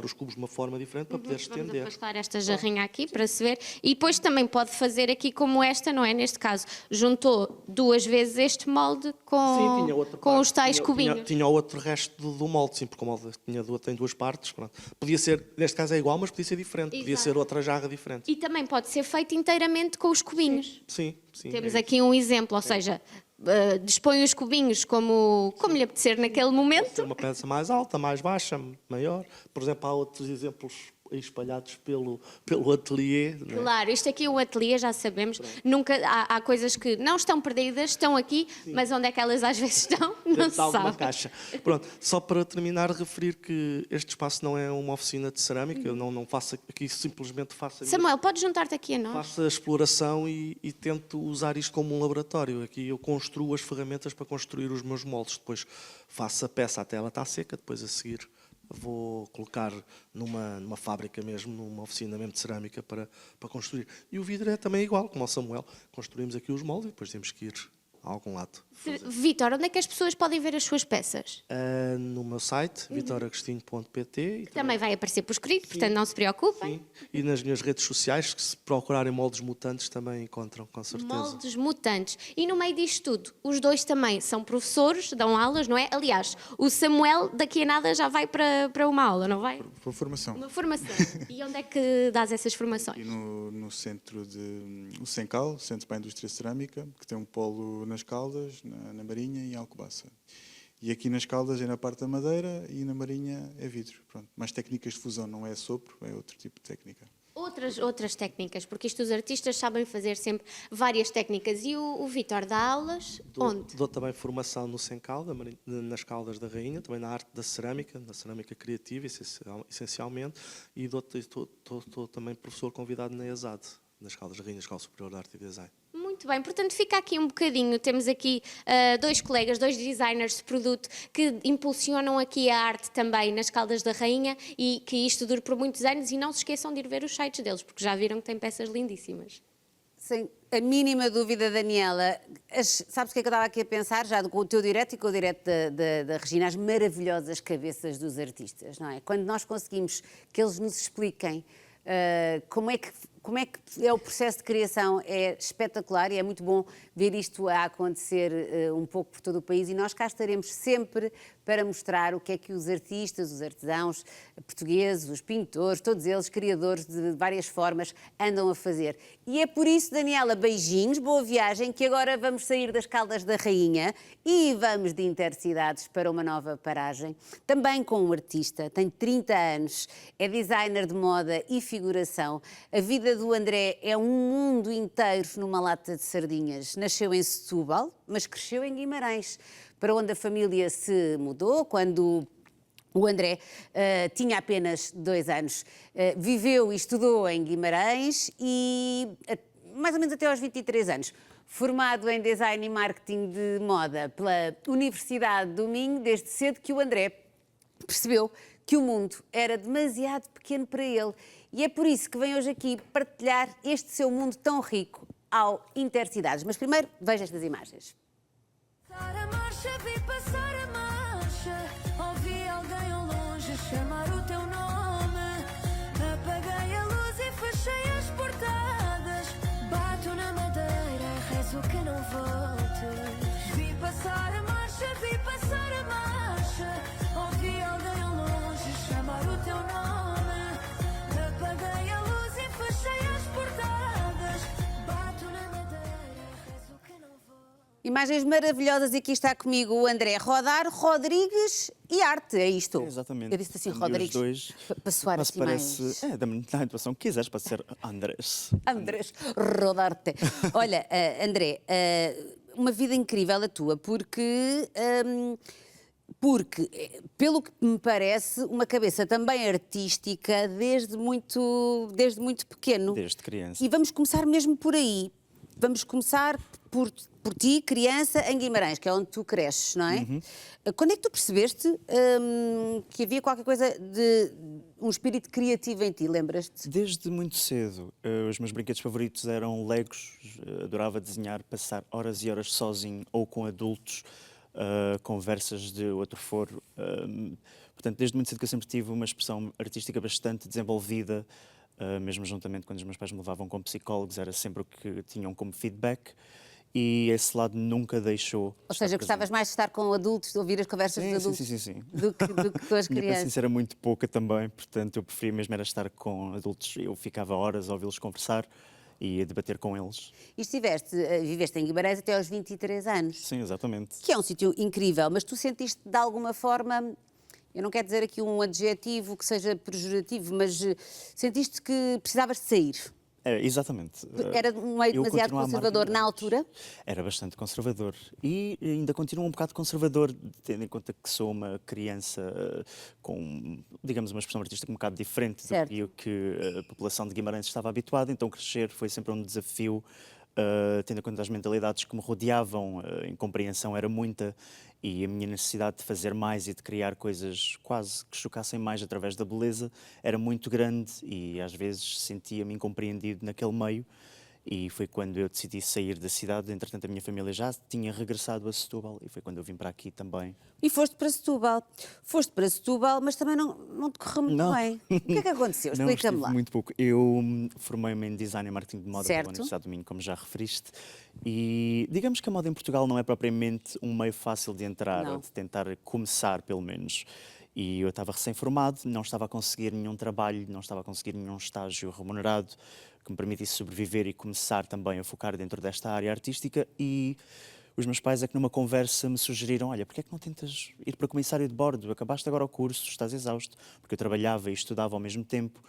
os cubos de uma forma diferente para poder estender. Vamos afastar esta jarrinha aqui para se ver. E depois também pode fazer aqui como esta, não é? Neste caso, juntou duas vezes este molde com, Sim, tinha outra com parte. os tais cubinhos. Tinha o outro resto do molde, sim, porque o molde tem duas partes. Pronto. Podia ser, neste caso é igual, mas podia ser diferente. Exato. Podia ser outra jarra diferente. E também pode ser feito inteiramente com os cubinhos. Sim. Temos é aqui um exemplo, ou seja, dispõe os cubinhos como lhe apetecer naquele momento. Uma peça mais alta, mais baixa, maior. Por exemplo, há outros exemplos aí espalhados pelo ateliê. Não é? Claro, isto aqui é um ateliê, já sabemos. Nunca, há coisas que não estão perdidas, estão aqui, mas onde é que elas às vezes estão, não se alguma sabe. caixa. Pronto, só para terminar, referir que este espaço não é uma oficina de cerâmica, eu não faço aqui, simplesmente faço Samuel, podes juntar-te aqui a nós? faço a exploração e tento usar isto como um laboratório. Aqui eu construo as ferramentas para construir os meus moldes, depois faço a peça até ela estar seca, depois a seguir vou colocar numa fábrica mesmo, numa oficina mesmo de cerâmica para construir. E o vidro é também igual, como o Samuel. Construímos aqui os moldes e depois temos que ir algum lado. Vítor, onde é que as pessoas podem ver as suas peças? No meu site, vitoragostinho.pt. Também vai aparecer por escrito, portanto não se preocupem. Sim. E nas minhas redes sociais, que se procurarem moldes mutantes também encontram, com certeza. Moldes mutantes. E no meio disto tudo, os dois também são professores, dão aulas, não é? Aliás, o Samuel daqui a nada já vai para uma aula, não vai? Por formação. Uma formação. E onde é que dás essas formações? E no centro de o Sencal, Centro para a Indústria Cerâmica, que tem um polo nas Caldas, na Marinha e em Alcobaça. E aqui nas Caldas é na parte da madeira e na Marinha é vidro. Pronto. Mais técnicas de fusão, não é sopro, é outro tipo de técnica. Outras técnicas, porque isto os artistas sabem fazer sempre várias técnicas. E o Vítor dá aulas onde? Dou também formação no Sencal, nas Caldas da Rainha, também na arte da cerâmica, na cerâmica criativa, essencialmente, e estou também professor convidado na ESAD, nas Caldas da Rainha, Escola Superior de Arte e Design. Muito bem, portanto fica aqui um bocadinho, temos aqui dois colegas, dois designers de produto que impulsionam aqui a arte também nas Caldas da Rainha e que isto dure por muitos anos e não se esqueçam de ir ver os sites deles, porque já viram que tem peças lindíssimas. Sem a mínima dúvida, Daniela, sabes o que é que eu estava aqui a pensar, já com o teu direto e com o direto da Regina, as maravilhosas cabeças dos artistas, não é? Quando nós conseguimos que eles nos expliquem como é que é o processo de criação, é espetacular e é muito bom ver isto a acontecer um pouco por todo o país e nós cá estaremos sempre para mostrar o que é que os artistas, os artesãos portugueses, os pintores, todos eles, criadores de várias formas, andam a fazer. E é por isso, Daniela, beijinhos, boa viagem, que agora vamos sair das Caldas da Rainha e vamos de Intercidades para uma nova paragem, também com um artista, tem 30 anos, é designer de moda e figuração. A vida do André é um mundo inteiro numa lata de sardinhas. Nasceu em Setúbal, mas cresceu em Guimarães, para onde a família se mudou quando o André tinha apenas 2 anos. Viveu e estudou em Guimarães e mais ou menos até aos 23 anos. Formado em Design e Marketing de Moda pela Universidade do Minho, desde cedo que o André percebeu que o mundo era demasiado pequeno para ele. E é por isso que vem hoje aqui partilhar este seu mundo tão rico ao Intercidades. Mas primeiro, veja estas imagens. Passar a marcha, vi passar a marcha. Ouvi alguém ao longe chamar o teu nome. Apaguei a luz e fechei as portadas. Bato na madeira, rezo que não voltes. Vi passar a marcha, vi passar a marcha. Ouvi alguém ao longe chamar o teu nome. Apaguei a luz e fechei as portadas. Bato na madeira, rezo que não voltes. Imagens maravilhosas e aqui está comigo o André Rodrigues e arte, é isto? Exatamente. Eu disse assim, Rodrigues, dois, para soar assim parece, mais... dá-me a intuação que quiseres, pode ser Andrés. Andrés Rodarte. Olha, André, uma vida incrível a tua, porque, pelo que me parece, uma cabeça também artística desde muito pequeno. Desde criança. E vamos começar mesmo por aí. Vamos começar por ti, criança, em Guimarães, que é onde tu cresces, não é? Uhum. Quando é que tu percebeste que havia qualquer coisa de um espírito criativo em ti, lembras-te? Desde muito cedo. Os meus brinquedos favoritos eram Legos. Adorava desenhar, passar horas e horas sozinho ou com adultos, conversas de outro foro. Portanto, desde muito cedo que eu sempre tive uma expressão artística bastante desenvolvida, mesmo juntamente quando os meus pais me levavam como psicólogos, era sempre o que tinham como feedback. E esse lado nunca deixou. Ou seja, gostavas mais de estar com adultos, de ouvir as conversas dos adultos sim. do que com as A minha crianças? paciência era muito pouca também, portanto eu preferia mesmo era estar com adultos. Eu ficava horas a ouvi-los conversar e a debater com eles. E viveste em Guimarães até aos 23 anos. Sim, exatamente. Que é um sítio incrível, mas tu sentiste de alguma forma, eu não quero dizer aqui um adjetivo que seja pejorativo, mas sentiste que precisavas de sair? Exatamente. Era um meio demasiado conservador na altura? Era bastante conservador. E ainda continua um bocado conservador, tendo em conta que sou uma criança com, digamos, uma expressão artística um bocado diferente do que a população de Guimarães estava habituada. Então crescer foi sempre um desafio, tendo em conta as mentalidades que me rodeavam. A incompreensão era muita e a minha necessidade de fazer mais e de criar coisas quase que chocassem mais através da beleza era muito grande e às vezes sentia-me incompreendido naquele meio E foi quando eu decidi sair da cidade. Entretanto, a minha família já tinha regressado a Setúbal e foi quando eu vim para aqui também. E foste para Setúbal. Foste para Setúbal, mas também não te correu muito bem. O que é que aconteceu? Não, Explica-me estive lá. muito pouco. Eu formei-me em Design e Marketing de Moda pela Certo. Universidade do Minho, como já referiste, e digamos que a moda em Portugal não é propriamente um meio fácil de entrar, Não. ou de tentar começar, pelo menos. E eu estava recém-formado, não estava a conseguir nenhum trabalho, não estava a conseguir nenhum estágio remunerado que me permitisse sobreviver e começar também a focar dentro desta área artística. E os meus pais é que numa conversa me sugeriram: olha, porque é que não tentas ir para comissário de bordo? Acabaste agora o curso, estás exausto. Porque eu trabalhava e estudava ao mesmo tempo,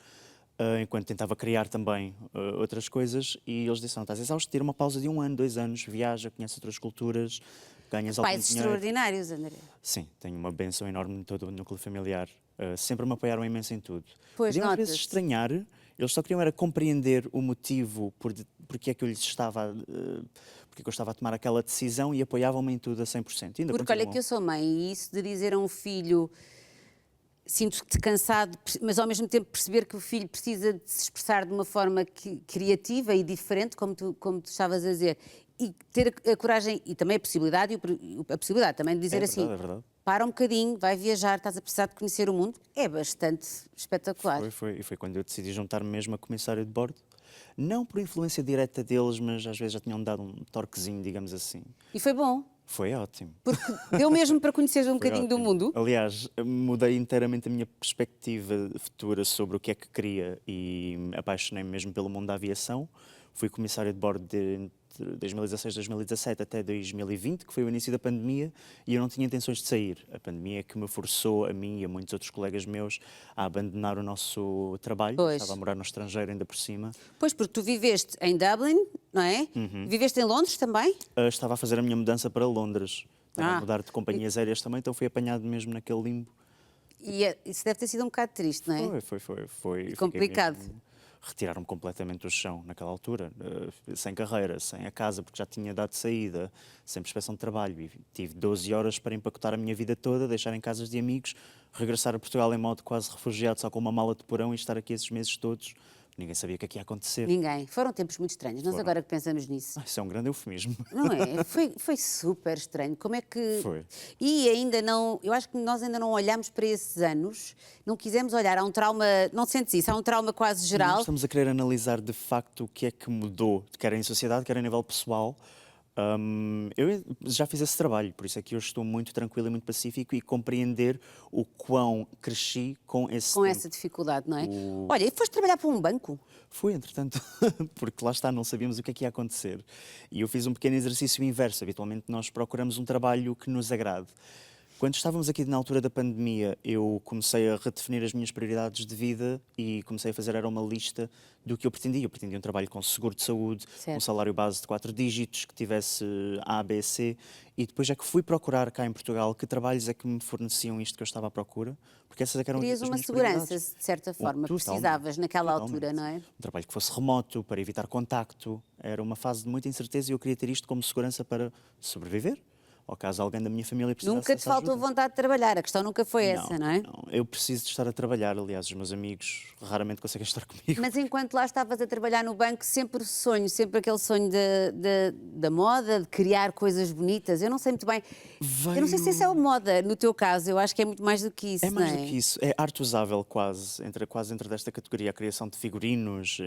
enquanto tentava criar também outras coisas. E eles disseram: estás exausto, tira uma pausa de 1 ano, 2 anos, viaja, conhece outras culturas, ganhas algum Pais dinheiro. extraordinários, André. Sim, tenho uma bênção enorme em todo o núcleo familiar. Sempre me apoiaram imenso em tudo. Pois, Podiam às vezes nota-se. estranhar, eles só queriam era compreender o motivo porque é que eu lhes estava, porque é que eu estava a tomar aquela decisão, e apoiavam-me em tudo a 100%. Ainda Porque olha continuam. que eu sou mãe e isso de dizer a um filho sinto-te cansado, mas ao mesmo tempo perceber que o filho precisa de se expressar de uma forma criativa e diferente, como tu estavas a dizer, e ter a coragem e também a possibilidade também de dizer assim, É verdade. para um bocadinho, vai viajar, estás a precisar de conhecer o mundo, é bastante espetacular. E foi quando eu decidi juntar-me mesmo a comissário de bordo. Não por influência direta deles, mas às vezes já tinham dado um torquezinho, digamos assim. E foi bom, Foi ótimo. porque deu mesmo para conhecer um Foi bocadinho do ótimo. mundo. Aliás, mudei inteiramente a minha perspectiva futura sobre o que é que queria e apaixonei-me mesmo pelo mundo da aviação. Fui comissário de bordo entre 2016 e 2017 até 2020, que foi o início da pandemia, e eu não tinha intenções de sair. A pandemia é que me forçou, a mim e a muitos outros colegas meus, a abandonar o nosso trabalho. Pois. Estava a morar no estrangeiro ainda por cima. Pois, porque tu viveste em Dublin, não é? Viveste em Londres também? Estava a fazer a minha mudança para Londres. Estava a Ah. mudar de companhias aéreas também, então fui apanhado mesmo naquele limbo. E isso deve ter sido um bocado triste, não é? Foi. Fiquei Complicado. mesmo- Retiraram-me completamente do chão naquela altura, sem carreira, sem a casa, porque já tinha dado saída, sem prospeção de trabalho. E tive 12 horas para empacotar a minha vida toda, deixar em casas de amigos, regressar a Portugal em modo quase refugiado, só com uma mala de porão, e estar aqui esses meses todos. Ninguém sabia o que é que ia acontecer. Ninguém. Foram tempos muito estranhos. Nós Foram. agora que pensamos nisso. Isso é um grande eufemismo. Não é? Foi super estranho. Como é que... Foi. E ainda não... Eu acho que nós ainda não olhamos para esses anos, não quisemos olhar. Há um trauma... Não sentes isso? Há um trauma quase Nós geral. estamos a querer analisar de facto o que é que mudou, quer em sociedade, quer a nível pessoal. Eu já fiz esse trabalho, por isso é que eu estou muito tranquilo e muito pacífico, e compreender o quão cresci com esse Com tempo. essa dificuldade, não é? Olha, e foste trabalhar para um banco? Fui, entretanto, porque lá está, não sabíamos o que é que ia acontecer. E eu fiz um pequeno exercício inverso. Habitualmente nós procuramos um trabalho que nos agrade. Quando estávamos aqui na altura da pandemia, eu comecei a redefinir as minhas prioridades de vida e comecei a fazer era uma lista do que eu pretendia. Eu pretendia um trabalho com seguro de saúde, Certo. um salário base de 4 dígitos, que tivesse A, B, C. E depois é que fui procurar cá em Portugal que trabalhos é que me forneciam isto que eu estava à procura, porque essas é que eram Querias as uma minhas segurança, prioridades. de certa forma. Totalmente, Precisavas naquela totalmente. altura, não é? Um trabalho que fosse remoto, para evitar contacto. Era uma fase de muita incerteza e eu queria ter isto como segurança para sobreviver. Ou caso alguém da minha família precisasse Nunca te dessa faltou ajuda. vontade de trabalhar. A questão nunca foi essa, não é? Não, eu preciso de estar a trabalhar. Aliás, os meus amigos raramente conseguem estar comigo. Mas enquanto lá estavas a trabalhar no banco, sempre o sonho, sempre aquele sonho da moda, de criar coisas bonitas. Eu não sei muito bem. Eu não sei se isso é a moda, no teu caso. Eu acho que é muito mais do que isso, É mais não do que isso. É arte usável quase. Quase dentro desta categoria. A criação de figurinos,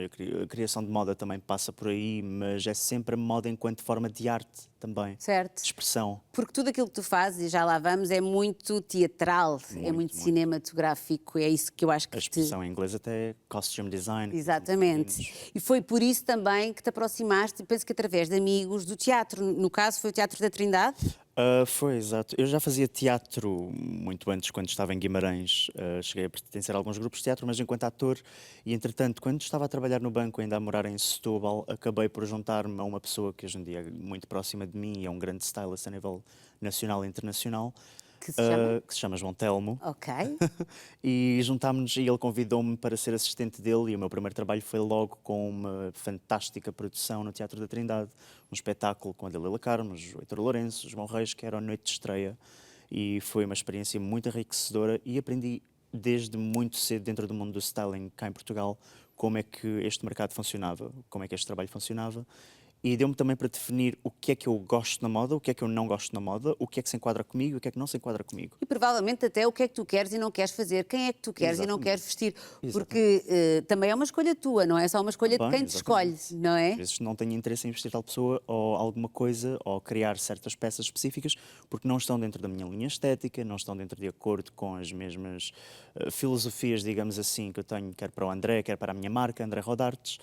a criação de moda também passa por aí, mas é sempre a moda enquanto forma de arte também. Certo. De expressão. Porque tudo aquilo que tu fazes, e já lá vamos, é muito teatral, é muito cinematográfico. É isso que eu acho que A expressão em inglês até é costume design. Exatamente. E foi por isso também que te aproximaste, penso que através de amigos, do teatro. No caso, foi o Teatro da Trindade? Foi, exato. Eu já fazia teatro muito antes, quando estava em Guimarães. Cheguei a pertencer a alguns grupos de teatro, mas enquanto ator. E, entretanto, quando estava a trabalhar no banco, ainda a morar em Setúbal, acabei por juntar-me a uma pessoa que hoje em dia é muito próxima de mim e é um grande stylist a nível nacional e internacional. Que se chama? Que se chama João Telmo. Ok. E juntámos-nos e ele convidou-me para ser assistente dele, e o meu primeiro trabalho foi logo com uma fantástica produção no Teatro da Trindade, um espetáculo com a Dalila Carmos, o Heitor Lourenço, o João Reis, que era a noite de estreia, e foi uma experiência muito enriquecedora e aprendi desde muito cedo dentro do mundo do styling cá em Portugal como é que este mercado funcionava, como é que este trabalho funcionava, e deu-me também para definir o que é que eu gosto na moda, o que é que eu não gosto na moda, o que é que se enquadra comigo e o que é que não se enquadra comigo. E provavelmente até o que é que tu queres e não queres fazer, quem é que tu queres e não queres vestir, porque também é uma escolha tua, não é só uma escolha de quem te escolhe, não é? Às vezes não tenho interesse em vestir tal pessoa ou alguma coisa, ou criar certas peças específicas, porque não estão dentro da minha linha estética, não estão dentro de acordo com as mesmas filosofias, digamos assim, que eu tenho, quer para o André, quer para a minha marca, André Rodartes.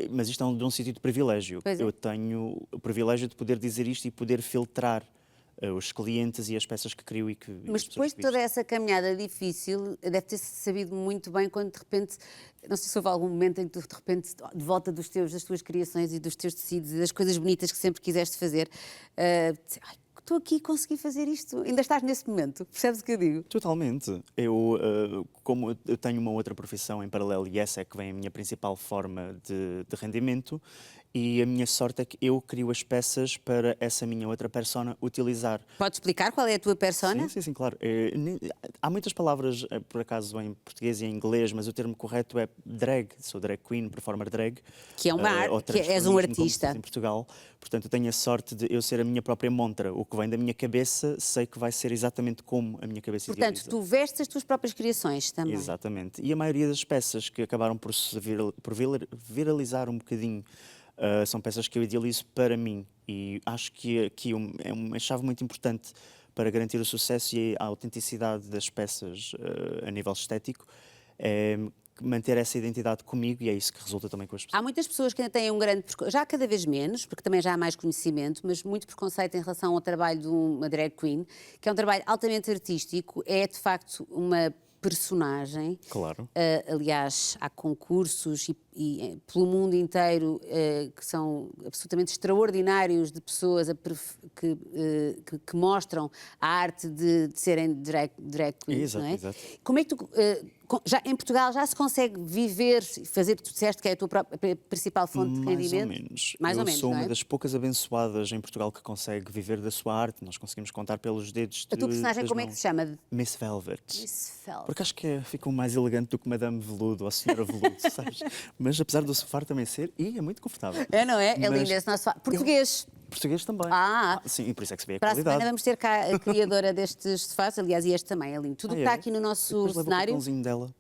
Mas isto é de um sítio de privilégio. Eu tenho o privilégio de poder dizer isto e poder filtrar os clientes e as peças que crio e que... Mas depois de toda essa caminhada difícil, deve ter sabido muito bem quando de repente, não sei se houve algum momento em que tu de repente, de volta das tuas criações e dos teus tecidos e das coisas bonitas que sempre quiseste fazer, estou aqui e consegui fazer isto. Ainda estás nesse momento, percebes o que eu digo? Totalmente. Como eu tenho uma outra profissão em paralelo e essa é que vem a minha principal forma de rendimento, e a minha sorte é que eu crio as peças para essa minha outra persona utilizar. Podes explicar qual é a tua persona? Sim, claro. Há muitas palavras, por acaso, em português e em inglês, mas o termo correto é drag. Sou drag queen, performer drag. Que é uma arte, que és um artista. Em Portugal. Portanto, eu tenho a sorte de eu ser a minha própria montra. O que vem da minha cabeça, sei que vai ser exatamente como a minha cabeça idealiza. Portanto, tu vestes as tuas próprias criações também. Exatamente. E a maioria das peças que acabaram por se viralizar um bocadinho são peças que eu idealizo para mim, e acho que aqui é uma chave muito importante para garantir o sucesso e a autenticidade das peças a nível estético, é manter essa identidade comigo, e é isso que resulta também com as pessoas. Há muitas pessoas que ainda têm um grande preconceito, já cada vez menos, porque também já há mais conhecimento, mas muito preconceito em relação ao trabalho de uma drag queen, que é um trabalho altamente artístico, é de facto uma personagem. Claro. Aliás, há concursos e pelo mundo inteiro que são absolutamente extraordinários de pessoas que mostram a arte de serem drag queens. Exato, não é? exato. Como é que tu, em Portugal já se consegue viver, fazer, tu disseste que é a tua principal fonte de rendimento? Mais ou menos. Eu sou não é? uma das poucas abençoadas em Portugal que consegue viver da sua arte. Nós conseguimos contar pelos dedos A tua personagem como é que se chama? Miss Velvet. Miss Velvet. Porque acho que ficou mais elegante do que Madame Veludo ou Senhora Veludo, sabes? Mas apesar do sofá também ser, é muito confortável. É, não é? É lindo esse nosso sofá. Português. Português também. Sim, e por isso é que se vê a para qualidade. a semana vamos ter cá a criadora destes sofás, aliás, e este também é lindo. Tudo o que está aqui no nosso cenário. Dela.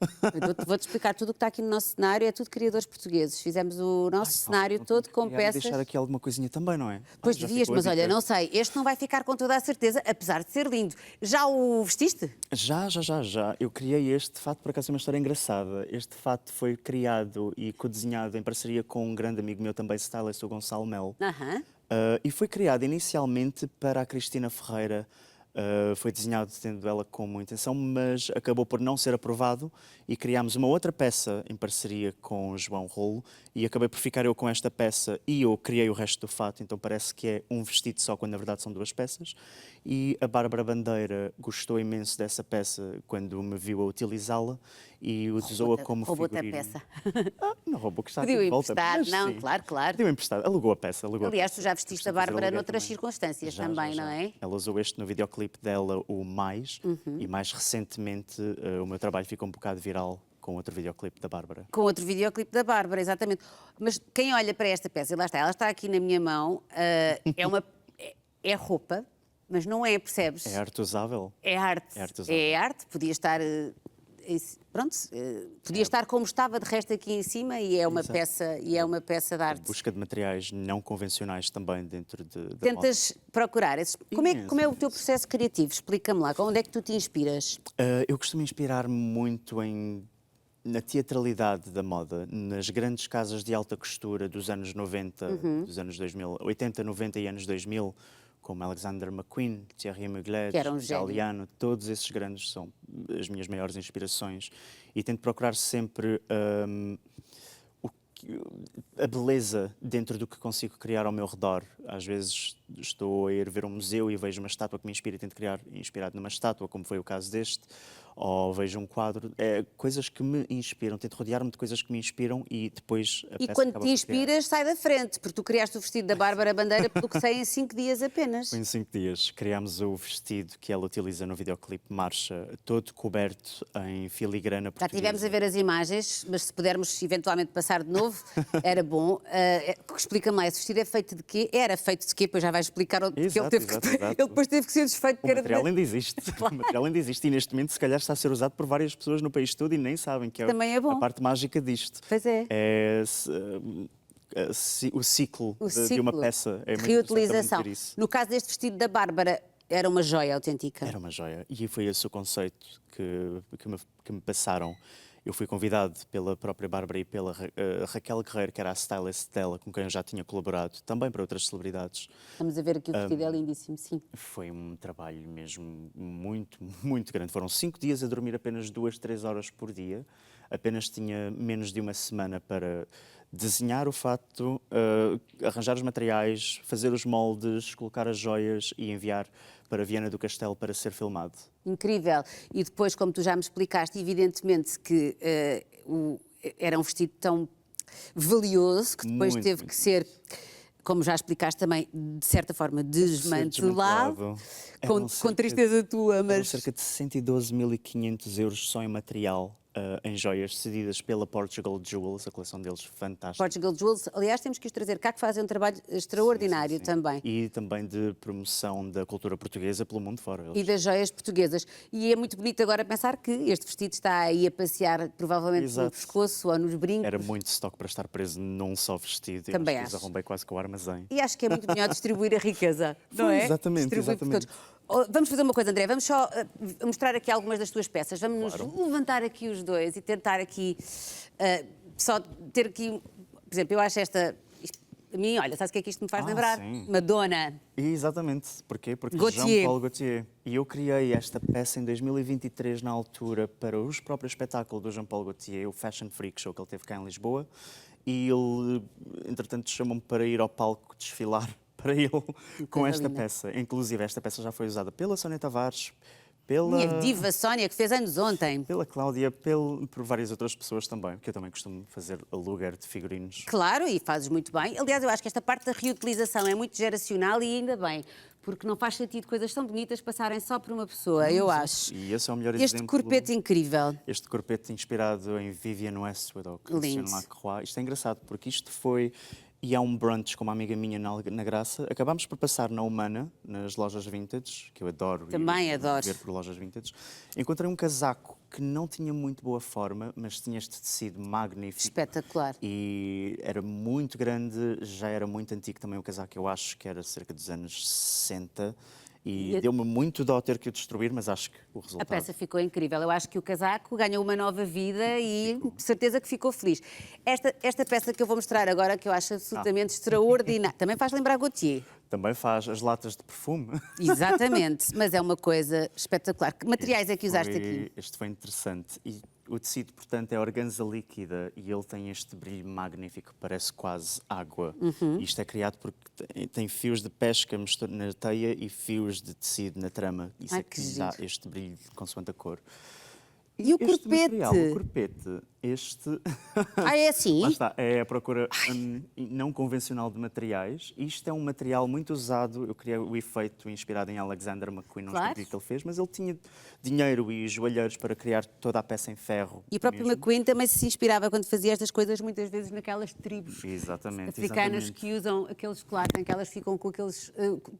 Vou-te explicar tudo o que está aqui no nosso cenário, é tudo criadores portugueses. Fizemos o nosso cenário todo com peças. deixar aqui alguma coisinha também, não é? Pois devias, mas olha, não sei, este não vai ficar com toda a certeza, apesar de ser lindo. Já o vestiste? Já. Eu criei este fato, por acaso é uma história engraçada. Este fato foi criado e codesenhado em parceria com um grande amigo meu também, stylist, o Gonçalo Melo. E foi criado inicialmente para a Cristina Ferreira. Foi desenhado tendo ela como intenção, mas acabou por não ser aprovado, e criámos uma outra peça em parceria com o João Rolo, e acabei por ficar eu com esta peça e eu criei o resto do fato, então parece que é um vestido só, quando na verdade são duas peças. E a Bárbara Bandeira gostou imenso dessa peça quando me viu a utilizá-la e usou-a como roubou-te figurino. a peça. Não roubou, que está Pediu aqui de volta. emprestado, Mas não, sim. claro. Deu emprestado, alugou a peça. Aliás, tu já vestiste a Bárbara noutras circunstâncias também, não é? Ela usou este no videoclipe dela, o Mais, e mais recentemente o meu trabalho ficou um bocado viral com outro videoclipe da Bárbara. Com outro videoclipe da Bárbara, exatamente. Mas quem olha para esta peça, e lá está, ela está aqui na minha mão, é roupa, mas não é, percebes? É arte usável. É arte. É arte usável. É arte, podia estar... podia estar como estava de resto aqui em cima, e é uma peça de arte. Busca de materiais não convencionais também dentro de Tentas procurar esses. Como é o teu processo criativo? Explica-me lá, onde é que tu te inspiras? Eu costumo inspirar-me muito na teatralidade da moda, nas grandes casas de alta costura dos anos 90, dos anos 2000, 80, 90 e anos 2000, como Alexander McQueen, Thierry Mugler, Galliano, todos esses grandes são as minhas maiores inspirações, e tento procurar sempre a beleza dentro do que consigo criar ao meu redor. Às vezes estou a ir ver um museu e vejo uma estátua que me inspira e tento criar inspirado numa estátua, como foi o caso deste, ou vejo um quadro, coisas que me inspiram, tento rodear-me de coisas que me inspiram e depois a E peça quando acaba te por inspiras, sai da frente, porque tu criaste o vestido da Bárbara Bandeira, pelo que sei, em 5 dias apenas. Foi em 5 dias. Criámos o vestido que ela utiliza no videoclipe Marcha, todo coberto em filigrana Já portuguesa. tivemos a ver as imagens, mas se pudermos eventualmente passar de novo, era bom. Explica-me lá, esse vestido é feito de quê? Era feito de quê? Pois já vais explicar porque Exato, ele, teve exato, que... exato. ele depois teve que ser desfeito. O material ainda existe. O material ainda existe e neste momento se calhar está a ser usado por várias pessoas no país todo e nem sabem que Também é bom. a parte mágica disto. Pois é. O ciclo O de uma ciclo. peça. É muito Reutilização. interessante ver isso. No caso deste vestido da Bárbara, era uma joia autêntica. Era uma joia. E foi esse o conceito que me passaram. Eu fui convidado pela própria Bárbara e pela Raquel Guerreiro, que era a stylist dela, com quem eu já tinha colaborado, também para outras celebridades. Vamos a ver aqui o vestido, é lindíssimo, sim. Foi um trabalho mesmo muito, muito grande. Foram 5 dias a dormir apenas 2, 3 horas por dia. Apenas tinha menos de uma semana para desenhar o fato, arranjar os materiais, fazer os moldes, colocar as joias e enviar para Viana do Castelo para ser filmado. Incrível. E depois, como tu já me explicaste, evidentemente que era um vestido tão valioso que depois Muito, teve muito, que ser, como já explicaste também, de certa forma, desmantelado. Com tristeza tua, mas... Cerca de 112.500 euros só em material, em joias cedidas pela Portugal Jewels, a coleção deles fantástica. Portugal Jewels, aliás, temos que os trazer cá, que fazem um trabalho extraordinário Sim. também. E também de promoção da cultura portuguesa pelo mundo fora. E das joias portuguesas. E é muito bonito agora pensar que este vestido está aí a passear, provavelmente no Exato. pescoço ou nos brincos. Era muito stock para estar preso num só vestido. Também e acho. Arrombei quase com o armazém. E acho que é muito melhor distribuir a riqueza, não Foi, é? exatamente, Distribuir por exatamente. todos. Vamos fazer uma coisa, André, vamos só mostrar aqui algumas das tuas peças. Vamos nos levantar aqui os dois e tentar aqui, só ter aqui, por exemplo, eu acho esta, a mim, olha, sabes o que é que isto me faz lembrar? Sim. Madonna. Exatamente. Porquê? Porque Gaultier. Jean-Paul Gaultier. E eu criei esta peça em 2023, na altura, para os próprios espetáculos do Jean-Paul Gaultier, o Fashion Freak Show, que ele teve cá em Lisboa. E ele, entretanto, chamou-me para ir ao palco desfilar para ele com esta peça. Inclusive, esta peça já foi usada pela Sónia Tavares, pela... Minha diva Sónia, que fez anos ontem. Pela Cláudia, por várias outras pessoas também, porque eu também costumo fazer aluguer de figurinos. Claro, e fazes muito bem. Aliás, eu acho que esta parte da reutilização é muito geracional e ainda bem, porque não faz sentido coisas tão bonitas passarem só por uma pessoa, eu acho. E esse é o melhor Este exemplo. corpete incrível. Este corpete inspirado em Vivienne Westwood ou Christian Lindo. Lacroix. Isto é engraçado, porque isto foi... E há um brunch com uma amiga minha na Graça. Acabámos por passar na Humana, nas lojas vintage, que eu adoro. Também adoro. Ver por lojas vintage. Encontrei um casaco que não tinha muito boa forma, mas tinha este tecido magnífico. Espetacular. E era muito grande, já era muito antigo também o casaco. Eu acho que era cerca dos anos 60. E deu-me muito dó ter que o destruir, mas acho que o resultado... A peça ficou incrível. Eu acho que o casaco ganhou uma nova vida e de certeza que ficou feliz. Esta peça que eu vou mostrar agora, que eu acho absolutamente extraordinária, também faz lembrar Gaultier. Também faz as latas de perfume. Exatamente, mas é uma coisa espetacular. Que materiais é que usaste aqui? Este foi interessante. E o tecido, portanto, é organza líquida e ele tem este brilho magnífico, parece quase água. Isto é criado porque tem fios de pesca na teia e fios de tecido na trama. Isso é que dá este brilho consoante a cor. E o corpete? Material, o corpete, este... É assim? Lá está, é a procura não convencional de materiais. Isto é um material muito usado, eu criei o efeito inspirado em Alexander McQueen, não escrevi o que ele fez, mas ele tinha dinheiro e joalheiros para criar toda a peça em ferro. E o próprio McQueen também se inspirava quando fazia estas coisas, muitas vezes naquelas tribos africanas que usam aqueles colares em que elas ficam com aqueles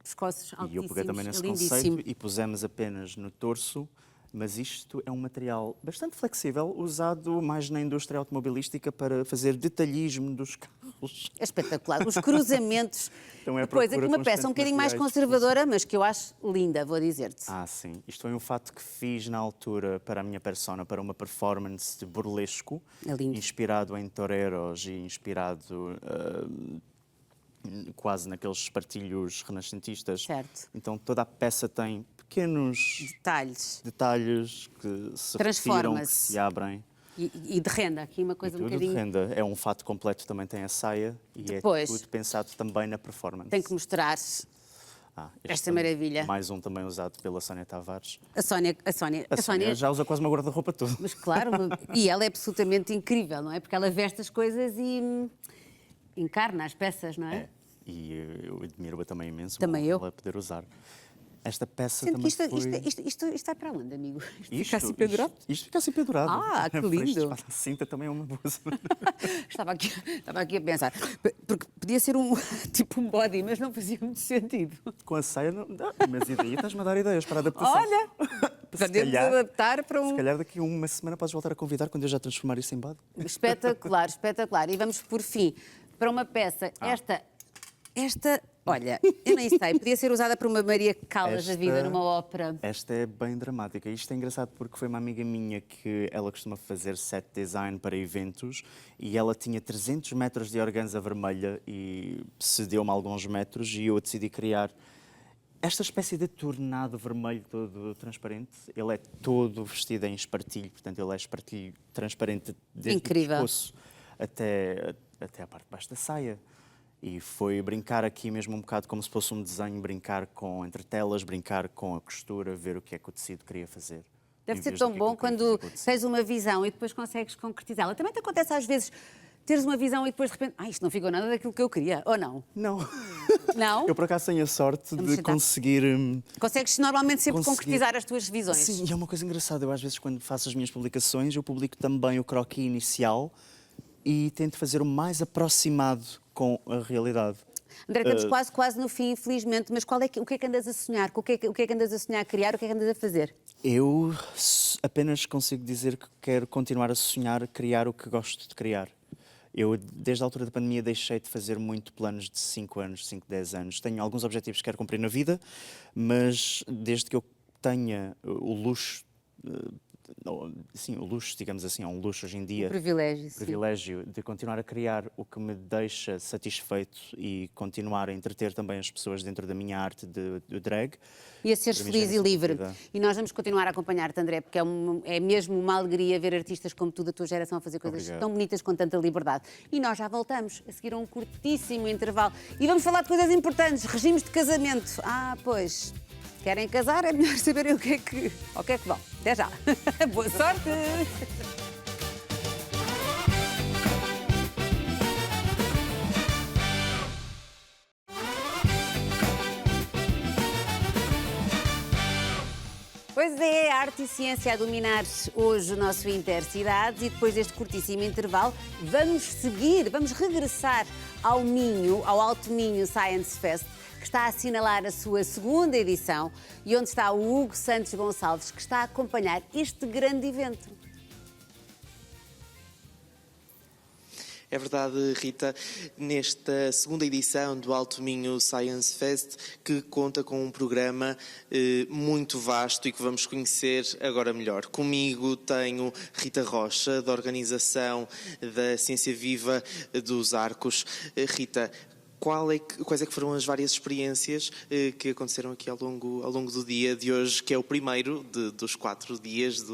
pescoços altíssimos. E eu peguei também nesse Lindíssimo. conceito e pusemos apenas no torso. Mas isto é um material bastante flexível, usado mais na indústria automobilística para fazer detalhismo dos carros. É espetacular. Os cruzamentos. Então é Depois, aqui uma peça um bocadinho mais conservadora, mas que eu acho linda, vou dizer-te. Sim. Isto foi um fato que fiz na altura para a minha persona, para uma performance de burlesco, inspirado em toreros e inspirado... quase naqueles espartilhos renascentistas. Certo. Então toda a peça tem pequenos detalhes que se retiram, que se abrem. E de renda, aqui uma coisa um bocadinho... de renda. É um fato completo, também tem a saia e Depois, é tudo pensado também na performance. Tem que mostrar esta maravilha. Mais um também usado pela Sónia Tavares. A Sónia já usa quase uma guarda-roupa toda. Mas claro, e ela é absolutamente incrível, não é? Porque ela veste as coisas e encarna as peças, não é? E eu admiro-a também imenso. Também eu. Ela poder usar. Esta peça Sendo também que isto está para onde, amigo? Isto fica assim pendurado? Isto fica assim pendurado. Ah, que lindo. A cinta também é uma boa. Estava aqui a pensar. Porque podia ser tipo um body, mas não fazia muito sentido. Com a saia, não dá. Mas e daí estás-me a dar ideias para a adaptação. Olha! Podemos adaptar para Se calhar daqui a uma semana podes voltar a convidar quando eu já transformar isso em body. Espetacular, espetacular. E vamos, por fim, para uma peça. Esta, olha, eu nem sei, podia ser usada por uma Maria Callas da vida numa ópera. Esta é bem dramática. Isto é engraçado porque foi uma amiga minha que ela costuma fazer set design para eventos e ela tinha 300 metros de organza vermelha e cedeu-me alguns metros e eu decidi criar esta espécie de tornado vermelho todo transparente. Ele é todo vestido em espartilho, portanto ele é espartilho transparente desde o pescoço até a parte de baixo da saia. E foi brincar aqui mesmo um bocado como se fosse um desenho, brincar com entretelas, brincar com a costura, ver o que é que o tecido queria fazer. Deve ser tão bom quando tens uma visão e depois consegues concretizá-la. Também te acontece às vezes teres uma visão e depois de repente, isto não ficou nada daquilo que eu queria, ou não? Não. Não? Eu por acaso tenho a sorte de conseguir... Consegues normalmente sempre concretizar as tuas visões. Sim, e é uma coisa engraçada. Eu às vezes quando faço as minhas publicações, eu publico também o croquis inicial e tento fazer o mais aproximado com a realidade. André, estamos quase no fim, infelizmente, mas o que é que andas a sonhar? O que é que andas a sonhar a criar? O que é que andas a fazer? Eu apenas consigo dizer que quero continuar a sonhar, a criar o que gosto de criar. Eu, desde a altura da pandemia, deixei de fazer muito planos de 5 anos, 5, 10 anos. Tenho alguns objetivos que quero cumprir na vida, mas desde que eu tenha o luxo, sim, o luxo, digamos assim, é um luxo hoje em dia. Privilégio de continuar a criar o que me deixa satisfeito e continuar a entreter também as pessoas dentro da minha arte de drag. E a seres feliz e livre. E nós vamos continuar a acompanhar-te, André, porque é mesmo uma alegria ver artistas como tu, da tua geração, a fazer coisas tão bonitas com tanta liberdade. E nós já voltamos a seguir a um curtíssimo intervalo. E vamos falar de coisas importantes, regimes de casamento. Pois... Querem casar? É melhor saberem o que é que vão. Até já. Boa sorte! Pois é, arte e ciência a dominar hoje o nosso Intercidades e depois deste curtíssimo intervalo vamos regressar ao Minho, ao Alto Minho Science Fest, que está a assinalar a sua segunda edição e onde está o Hugo Santos Gonçalves, que está a acompanhar este grande evento. É verdade, Rita, nesta segunda edição do Alto Minho Science Fest, que conta com um programa muito vasto e que vamos conhecer agora melhor. Comigo tenho Rita Rocha, da organização da Ciência Viva dos Arcos. Rita, quais é que foram as várias experiências que aconteceram aqui ao longo do dia de hoje, que é o primeiro dos 4 dias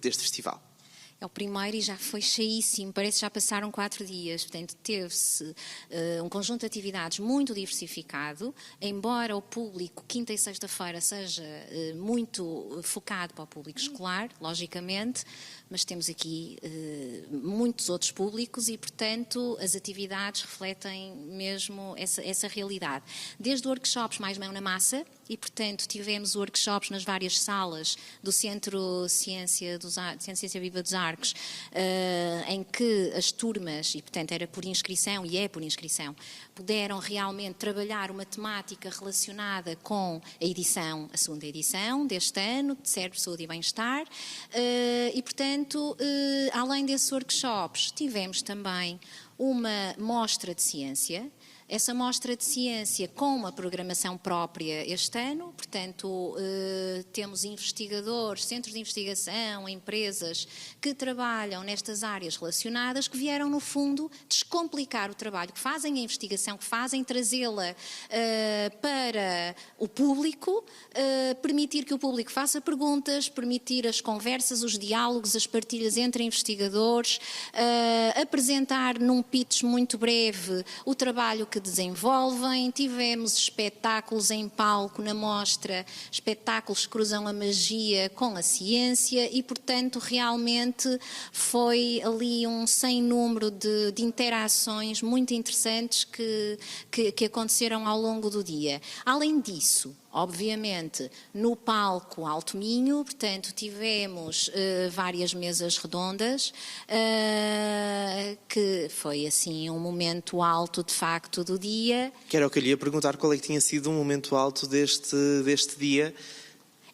deste festival? É o primeiro e já foi cheíssimo, parece que já passaram 4 dias. Portanto, teve-se um conjunto de atividades muito diversificado, embora o público, quinta e sexta-feira, seja muito focado para o público escolar, logicamente, mas temos aqui muitos outros públicos e, portanto, as atividades refletem mesmo essa realidade. Desde workshops mais mão na massa, e, portanto, tivemos workshops nas várias salas do Centro Ciência Viva dos Arcos, em que as turmas, e portanto era por inscrição e é por inscrição, puderam realmente trabalhar uma temática relacionada com a segunda edição deste ano, de Cérebro, Saúde e Bem-Estar, e portanto, além desses workshops, tivemos também uma mostra de ciência. Essa mostra de ciência com uma programação própria este ano, portanto, temos investigadores, centros de investigação, empresas que trabalham nestas áreas relacionadas, que vieram, no fundo, descomplicar o trabalho que fazem, a investigação que fazem, trazê-la para o público, permitir que o público faça perguntas, permitir as conversas, os diálogos, as partilhas entre investigadores, apresentar num pitch muito breve o trabalho que desenvolvem, tivemos espetáculos em palco na mostra, espetáculos que cruzam a magia com a ciência e, portanto, realmente foi ali um sem número de interações muito interessantes que aconteceram ao longo do dia. Além disso, obviamente, no palco Alto Minho, portanto, tivemos várias mesas redondas, que foi assim um momento alto de facto do dia. Que era o que eu lhe ia perguntar, qual é que tinha sido o momento alto deste dia?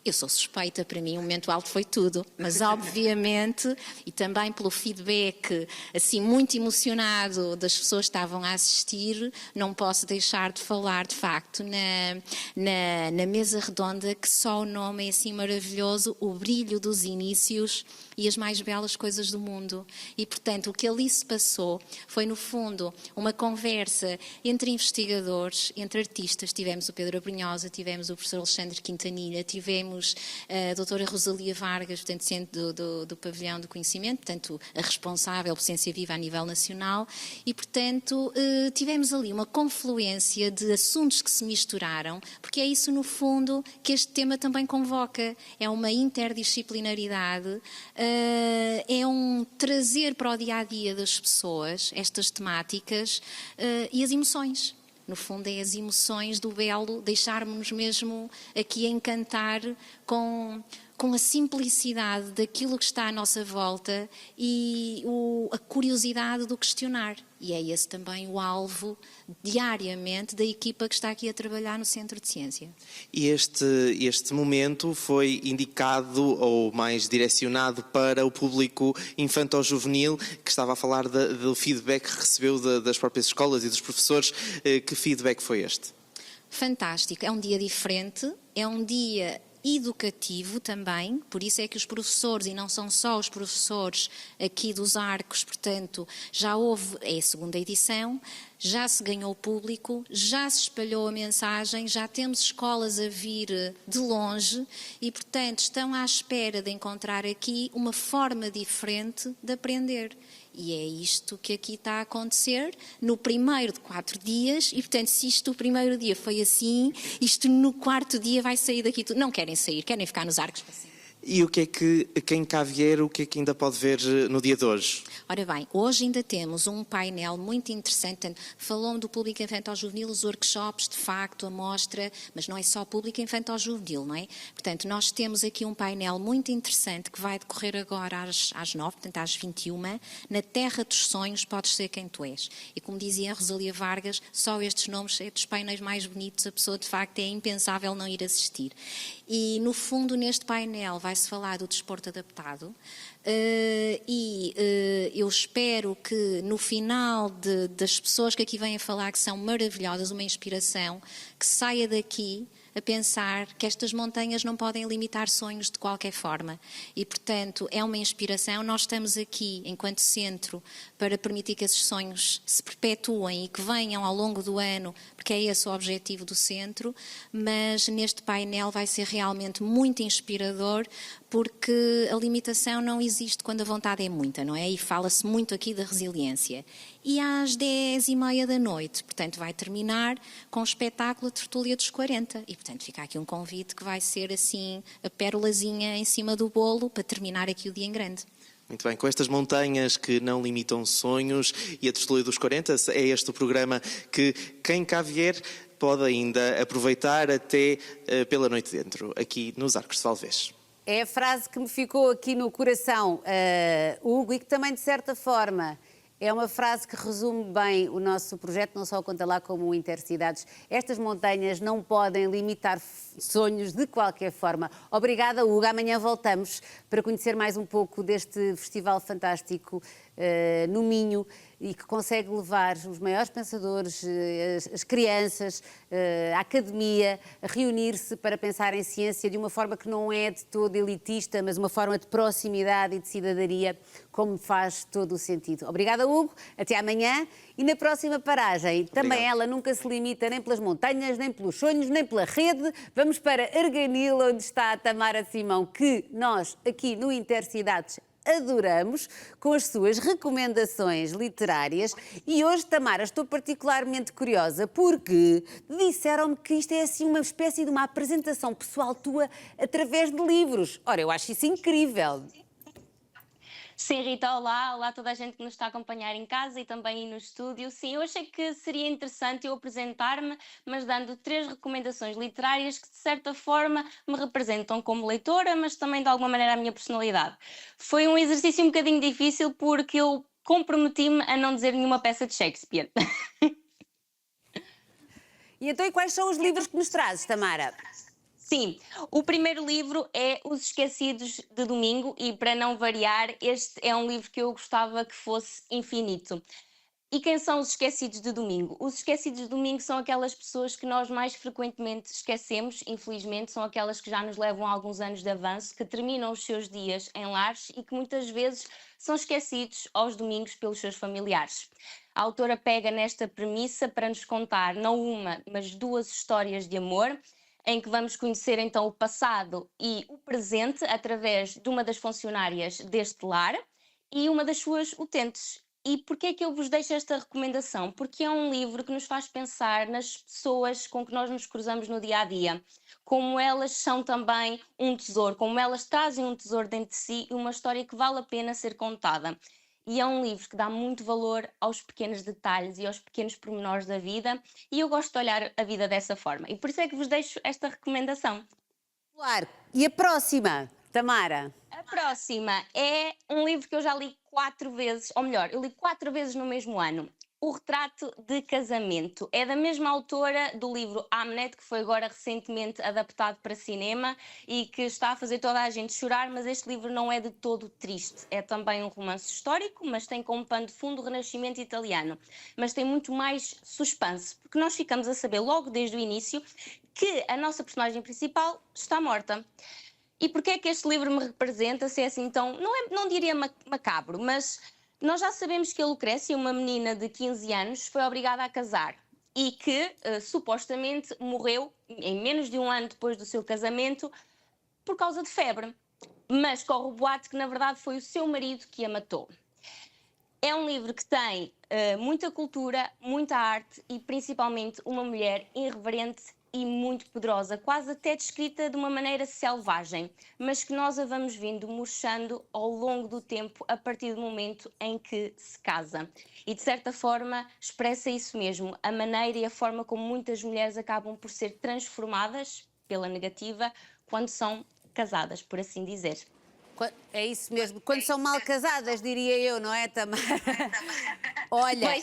Eu sou suspeita, para mim o momento alto foi tudo, mas obviamente, e também pelo feedback assim muito emocionado das pessoas que estavam a assistir, não posso deixar de falar de facto na mesa redonda, que só o nome é assim maravilhoso, o brilho dos inícios e as mais belas coisas do mundo. E portanto o que ali se passou foi no fundo uma conversa entre investigadores, entre artistas. Tivemos o Pedro Abrunhosa, tivemos o professor Alexandre Quintanilha, tivemos a doutora Rosalia Vargas, portanto, centro do Pavilhão do Conhecimento, portanto, a responsável por Ciência Viva a nível nacional, e, portanto, tivemos ali uma confluência de assuntos que se misturaram, porque é isso, no fundo, que este tema também convoca. É uma interdisciplinaridade, é um trazer para o dia-a-dia das pessoas estas temáticas e as emoções. No fundo, é as emoções do belo, deixarmos-nos mesmo aqui encantar com a simplicidade daquilo que está à nossa volta e a curiosidade do questionar. E é esse também o alvo, diariamente, da equipa que está aqui a trabalhar no Centro de Ciência. E este momento foi indicado ou mais direcionado para o público infanto-juvenil, que estava a falar do feedback que recebeu das próprias escolas e dos professores. Que feedback foi este? Fantástico. É um dia diferente, é um dia educativo também, por isso é que os professores, e não são só os professores aqui dos Arcos, portanto, já houve, é a segunda edição, já se ganhou público, já se espalhou a mensagem, já temos escolas a vir de longe e, portanto, estão à espera de encontrar aqui uma forma diferente de aprender. E é isto que aqui está a acontecer no primeiro de 4 dias e, portanto, se isto o primeiro dia foi assim, isto no 4º dia vai sair daqui tudo. Não querem sair, querem ficar nos Arcos para sempre. E o que é que, quem cá vier, o que é que ainda pode ver no dia de hoje? Ora bem, hoje ainda temos um painel muito interessante. Falou do público infantil-juvenil, os workshops, de facto, a mostra, mas não é só público infantil-juvenil, não é? Portanto, nós temos aqui um painel muito interessante que vai decorrer agora às 9, portanto às 21, na Terra dos Sonhos, podes ser quem tu és. E como dizia a Rosalia Vargas, só estes nomes, dos painéis mais bonitos, a pessoa de facto é impensável não ir assistir. E no fundo neste painel vai-se falar do desporto adaptado eu espero que no final das pessoas que aqui vêm a falar, que são maravilhosas, uma inspiração, que saia daqui a pensar que estas montanhas não podem limitar sonhos de qualquer forma. E, portanto, é uma inspiração. Nós estamos aqui, enquanto centro, para permitir que esses sonhos se perpetuem e que venham ao longo do ano, porque é esse o objetivo do centro, mas neste painel vai ser realmente muito inspirador, porque a limitação não existe quando a vontade é muita, não é? E fala-se muito aqui da resiliência. E às 10h30 da noite, portanto, vai terminar com o espetáculo A Tertúlia dos 40. E, portanto, fica aqui um convite que vai ser, assim, a pérolazinha em cima do bolo para terminar aqui o dia em grande. Muito bem, com estas montanhas que não limitam sonhos e a Tertúlia dos 40, é este o programa que quem cá vier pode ainda aproveitar até pela noite dentro, aqui nos Arcos de Valdevez. É a frase que me ficou aqui no coração, Hugo, e que também, de certa forma, é uma frase que resume bem o nosso projeto, não só o Conta Lá como o Intercidades. Estas montanhas não podem limitar sonhos de qualquer forma. Obrigada, Hugo. Amanhã voltamos para conhecer mais um pouco deste festival fantástico no Minho e que consegue levar os maiores pensadores, as crianças, a academia, a reunir-se para pensar em ciência de uma forma que não é de todo elitista, mas uma forma de proximidade e de cidadania, como faz todo o sentido. Obrigada, Hugo. Até amanhã. E na próxima paragem, também ela nunca se limita nem pelas montanhas, nem pelos sonhos, nem pela rede. Vamos para Arganil, onde está a Tamara Simão, que nós, aqui no Intercidades, adoramos, com as suas recomendações literárias. E hoje, Tamara, estou particularmente curiosa porque disseram-me que isto é assim uma espécie de uma apresentação pessoal tua através de livros. Ora, eu acho isso incrível. Sim, Rita, olá a toda a gente que nos está a acompanhar em casa e também aí no estúdio. Sim, eu achei que seria interessante eu apresentar-me, mas dando 3 recomendações literárias que de certa forma me representam como leitora, mas também de alguma maneira a minha personalidade. Foi um exercício um bocadinho difícil porque eu comprometi-me a não dizer nenhuma peça de Shakespeare. E então, e quais são os livros que nos trazes, Tamara? Sim, o primeiro livro é Os Esquecidos de Domingo e, para não variar, este é um livro que eu gostava que fosse infinito. E quem são os esquecidos de domingo? Os esquecidos de domingo são aquelas pessoas que nós mais frequentemente esquecemos, infelizmente, são aquelas que já nos levam a alguns anos de avanço, que terminam os seus dias em lares e que muitas vezes são esquecidos aos domingos pelos seus familiares. A autora pega nesta premissa para nos contar não uma, mas 2 histórias de amor, em que vamos conhecer então o passado e o presente através de uma das funcionárias deste lar e uma das suas utentes. E porquê é que eu vos deixo esta recomendação? Porque é um livro que nos faz pensar nas pessoas com que nós nos cruzamos no dia-a-dia, como elas são também um tesouro, como elas trazem um tesouro dentro de si e uma história que vale a pena ser contada. E é um livro que dá muito valor aos pequenos detalhes e aos pequenos pormenores da vida, e eu gosto de olhar a vida dessa forma. E por isso é que vos deixo esta recomendação. Claro. E a próxima, Tamara? A próxima é um livro que eu já li 4 vezes, ou melhor, eu li 4 vezes no mesmo ano. O Retrato de Casamento. É da mesma autora do livro Hamnet, que foi agora recentemente adaptado para cinema e que está a fazer toda a gente chorar, mas este livro não é de todo triste. É também um romance histórico, mas tem como pano de fundo o Renascimento italiano. Mas tem muito mais suspense, porque nós ficamos a saber logo desde o início que a nossa personagem principal está morta. E porquê é que este livro me representa, se é assim tão, não diria macabro, mas nós já sabemos que a Lucrécia, uma menina de 15 anos, foi obrigada a casar e que, supostamente, morreu em menos de um ano depois do seu casamento por causa de febre. Mas corre o boato que, na verdade, foi o seu marido que a matou. É um livro que tem muita cultura, muita arte e, principalmente, uma mulher irreverente e muito poderosa, quase até descrita de uma maneira selvagem, mas que nós a vamos vindo murchando ao longo do tempo a partir do momento em que se casa. E de certa forma expressa isso mesmo, a maneira e a forma como muitas mulheres acabam por ser transformadas pela negativa quando são casadas, por assim dizer. É isso mesmo, quando são mal casadas, diria eu, não é, Tamara? Olha,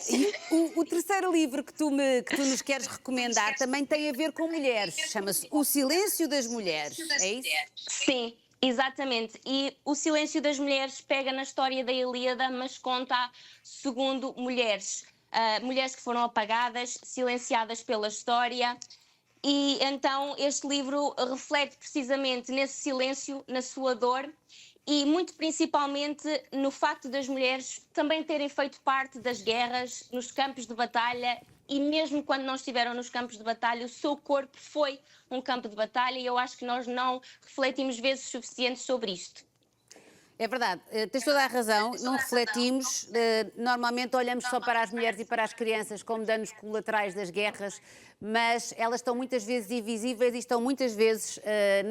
o terceiro livro que tu nos queres recomendar também tem a ver com mulheres, chama-se O Silêncio das Mulheres, é isso? Sim, exatamente. E O Silêncio das Mulheres pega na história da Ilíada, mas conta segundo mulheres. Mulheres que foram apagadas, silenciadas pela história. E então este livro reflete precisamente nesse silêncio, na sua dor e muito principalmente no facto das mulheres também terem feito parte das guerras, nos campos de batalha e mesmo quando não estiveram nos campos de batalha, o seu corpo foi um campo de batalha e eu acho que nós não refletimos vezes suficientes sobre isto. É verdade, tens toda a razão, não refletimos, normalmente olhamos só para as mulheres e para as crianças como danos colaterais das guerras, mas elas estão muitas vezes invisíveis e estão muitas vezes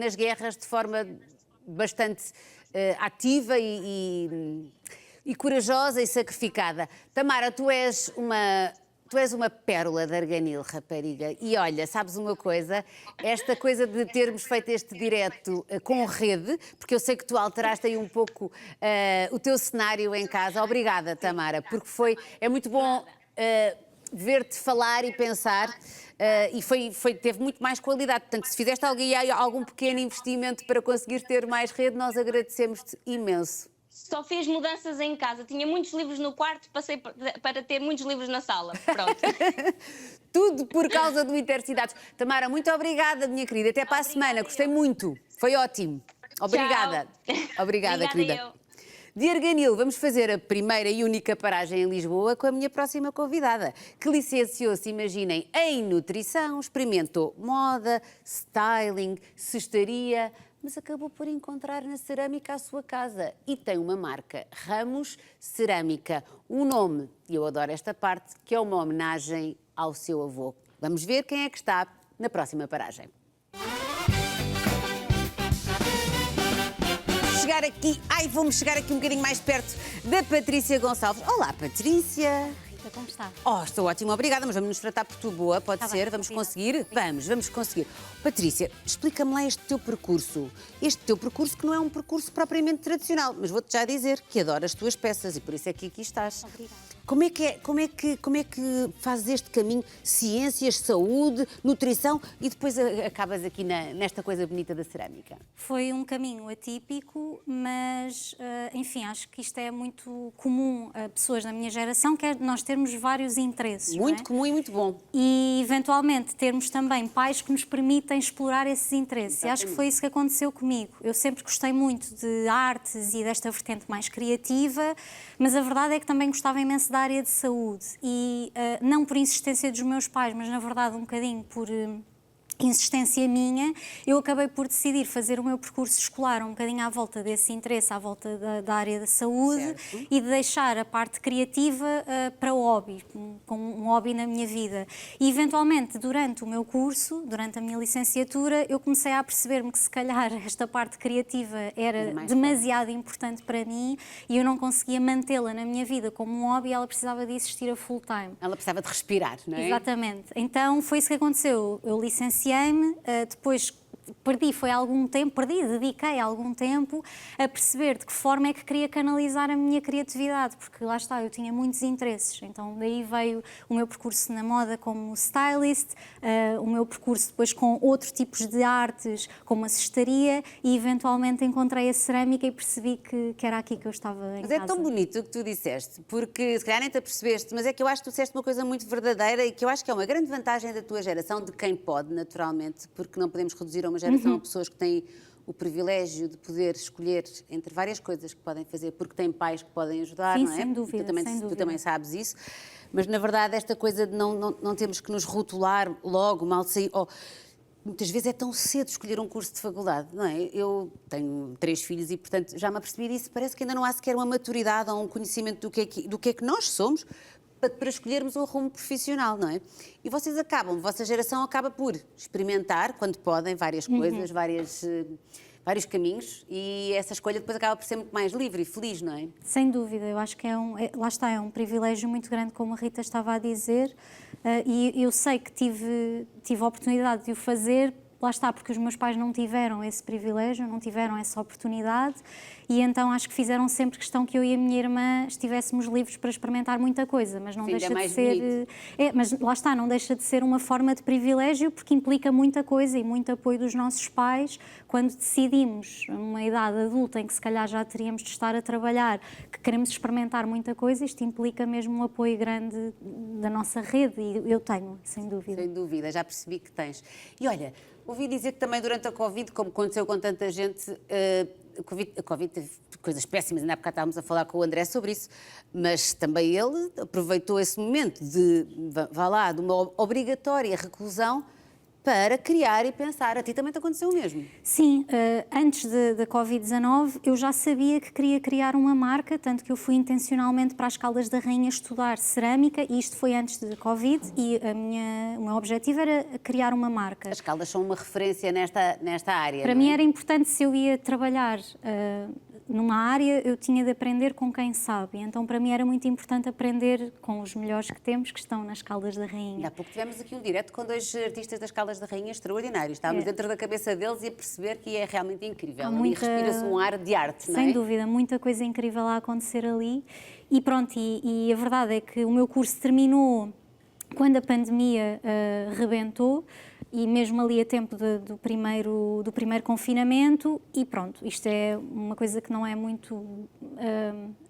nas guerras de forma bastante ativa e corajosa e sacrificada. Tamara, tu és uma pérola de Arganil, rapariga. E olha, sabes uma coisa? Esta coisa de termos feito este direto com rede, porque eu sei que tu alteraste aí um pouco o teu cenário em casa. Obrigada, Tamara, porque é muito bom ver-te falar e pensar e teve muito mais qualidade. Portanto, se fizeste algum pequeno investimento para conseguir ter mais rede, nós agradecemos-te imenso. Só fiz mudanças em casa. Tinha muitos livros no quarto, passei para ter muitos livros na sala. Pronto. Tudo por causa do Intercidades. Tamara, muito obrigada, minha querida. Até para a semana. Gostei muito. Foi ótimo. Obrigada. Tchau. Obrigada, querida. Eu. De Arganil, vamos fazer a primeira e única paragem em Lisboa com a minha próxima convidada, que licenciou-se, imaginem, em nutrição, experimentou moda, styling, cestaria, mas acabou por encontrar na cerâmica a sua casa. E tem uma marca, Ramos Cerâmica. O nome, e eu adoro esta parte, que é uma homenagem ao seu avô. Vamos ver quem é que está na próxima paragem. Vamos chegar aqui um bocadinho mais perto da Patrícia Gonçalves. Olá, Patrícia. Rita, como está? Oh, estou ótima, obrigada, mas vamos nos tratar por tu boa, pode ser? Bem, vamos obrigada. conseguir? Vamos conseguir. Patrícia, explica-me lá este teu percurso. Este teu percurso que não é um percurso propriamente tradicional, mas vou-te já dizer que adoro as tuas peças e por isso é que aqui estás. Obrigada. Como é que fazes este caminho? Ciências, saúde, nutrição e depois acabas aqui nesta coisa bonita da cerâmica? Foi um caminho atípico, mas, enfim, acho que isto é muito comum a pessoas da minha geração, que é nós termos vários interesses. Muito comum e muito bom. E, eventualmente, termos também pais que nos permitem explorar esses interesses. E acho que foi isso que aconteceu comigo. Eu sempre gostei muito de artes e desta vertente mais criativa, mas a verdade é que também gostava imenso da área de saúde. E não por insistência dos meus pais, mas, na verdade, um bocadinho por insistência minha, eu acabei por decidir fazer o meu percurso escolar um bocadinho à volta desse interesse, à volta da área da saúde, certo, e de deixar a parte criativa para o hobby, com um hobby na minha vida. E eventualmente, durante o meu curso, durante a minha licenciatura, eu comecei a perceber-me que se calhar esta parte criativa era demasiado importante para mim e eu não conseguia mantê-la na minha vida como um hobby, ela precisava de existir a full time. Ela precisava de respirar, não é? Exatamente. Então foi isso que aconteceu. Eu licenciei-me, depois dediquei algum tempo a perceber de que forma é que queria canalizar a minha criatividade, porque lá está, eu tinha muitos interesses, então daí veio o meu percurso na moda como stylist, o meu percurso depois com outros tipos de artes, como a cestaria, e eventualmente encontrei a cerâmica e percebi que era aqui que eu estava em casa. Mas é tão bonito o que tu disseste, porque se calhar nem te apercebeste, mas é que eu acho que tu disseste uma coisa muito verdadeira e que eu acho que é uma grande vantagem da tua geração, de quem pode, naturalmente, porque não podemos reduzir a uma geração a pessoas que têm o privilégio de poder escolher entre várias coisas que podem fazer, porque têm pais que podem ajudar, sim, não é? Sem dúvida, Tu também sabes isso. Mas, na verdade, esta coisa de não temos que nos rotular logo, mal sair... Muitas vezes é tão cedo escolher um curso de faculdade, não é? Eu tenho 3 filhos e, portanto, já me apercebi disso. Parece que ainda não há sequer uma maturidade ou um conhecimento do que é que nós somos para escolhermos um rumo profissional, não é? E vocês a vossa geração acaba por experimentar, quando podem, várias coisas, vários caminhos, e essa escolha depois acaba por ser muito mais livre e feliz, não é? Sem dúvida, eu acho que lá está, é um privilégio muito grande, como a Rita estava a dizer, e eu sei que tive a oportunidade de o fazer. Lá está, porque os meus pais não tiveram esse privilégio, não tiveram essa oportunidade, e então acho que fizeram sempre questão que eu e a minha irmã estivéssemos livres para experimentar muita coisa, mas não deixa de ser... mas lá está, não deixa de ser uma forma de privilégio, porque implica muita coisa e muito apoio dos nossos pais quando decidimos, numa idade adulta em que se calhar já teríamos de estar a trabalhar, que queremos experimentar muita coisa. Isto implica mesmo um apoio grande da nossa rede, e eu tenho, sem dúvida. Sem dúvida, já percebi que tens. E olha, ouvi dizer que também durante a Covid, como aconteceu com tanta gente, a Covid teve coisas péssimas, ainda há bocado estávamos a falar com o André sobre isso, mas também ele aproveitou esse momento de uma obrigatória reclusão para criar e pensar. A ti também te aconteceu o mesmo? Sim, antes da Covid-19 eu já sabia que queria criar uma marca, tanto que eu fui intencionalmente para as Caldas da Rainha estudar cerâmica, e isto foi antes da Covid, e o meu objetivo era criar uma marca. As Caldas são uma referência nesta área. Para mim era importante, se eu ia trabalhar numa área, eu tinha de aprender com quem sabe. Então, para mim, era muito importante aprender com os melhores que temos, que estão nas Caldas da Rainha. E há pouco tivemos aqui um direto com 2 artistas das Caldas da Rainha extraordinários. Estávamos dentro da cabeça deles e a perceber que é realmente incrível. Ali respira-se um ar de arte, não é? Sem dúvida, muita coisa incrível a acontecer ali. E pronto, e a verdade é que o meu curso terminou quando a pandemia rebentou, e mesmo ali a tempo do primeiro confinamento, e pronto, isto é uma coisa que não é muito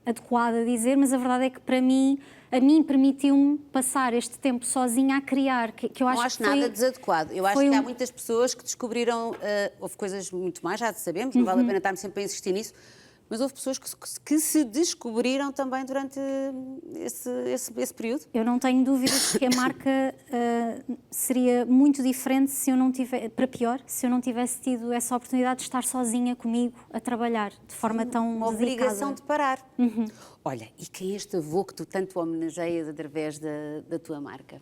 adequada a dizer, mas a verdade é que para mim, permitiu-me passar este tempo sozinha a criar, que eu acho que não acho nada desadequado. Eu acho que há muitas pessoas que descobriram, houve coisas muito mais, já sabemos, não vale a pena estarmos sempre a insistir nisso, Mas houve pessoas que se descobriram também durante esse período? Eu não tenho dúvidas que a marca seria muito diferente se eu não tivesse, para pior, se eu não tivesse tido essa oportunidade de estar sozinha comigo a trabalhar de forma tão Uma dedicada. obrigação de parar. Olha, e quem é este avô que tu tanto homenageias através da tua marca?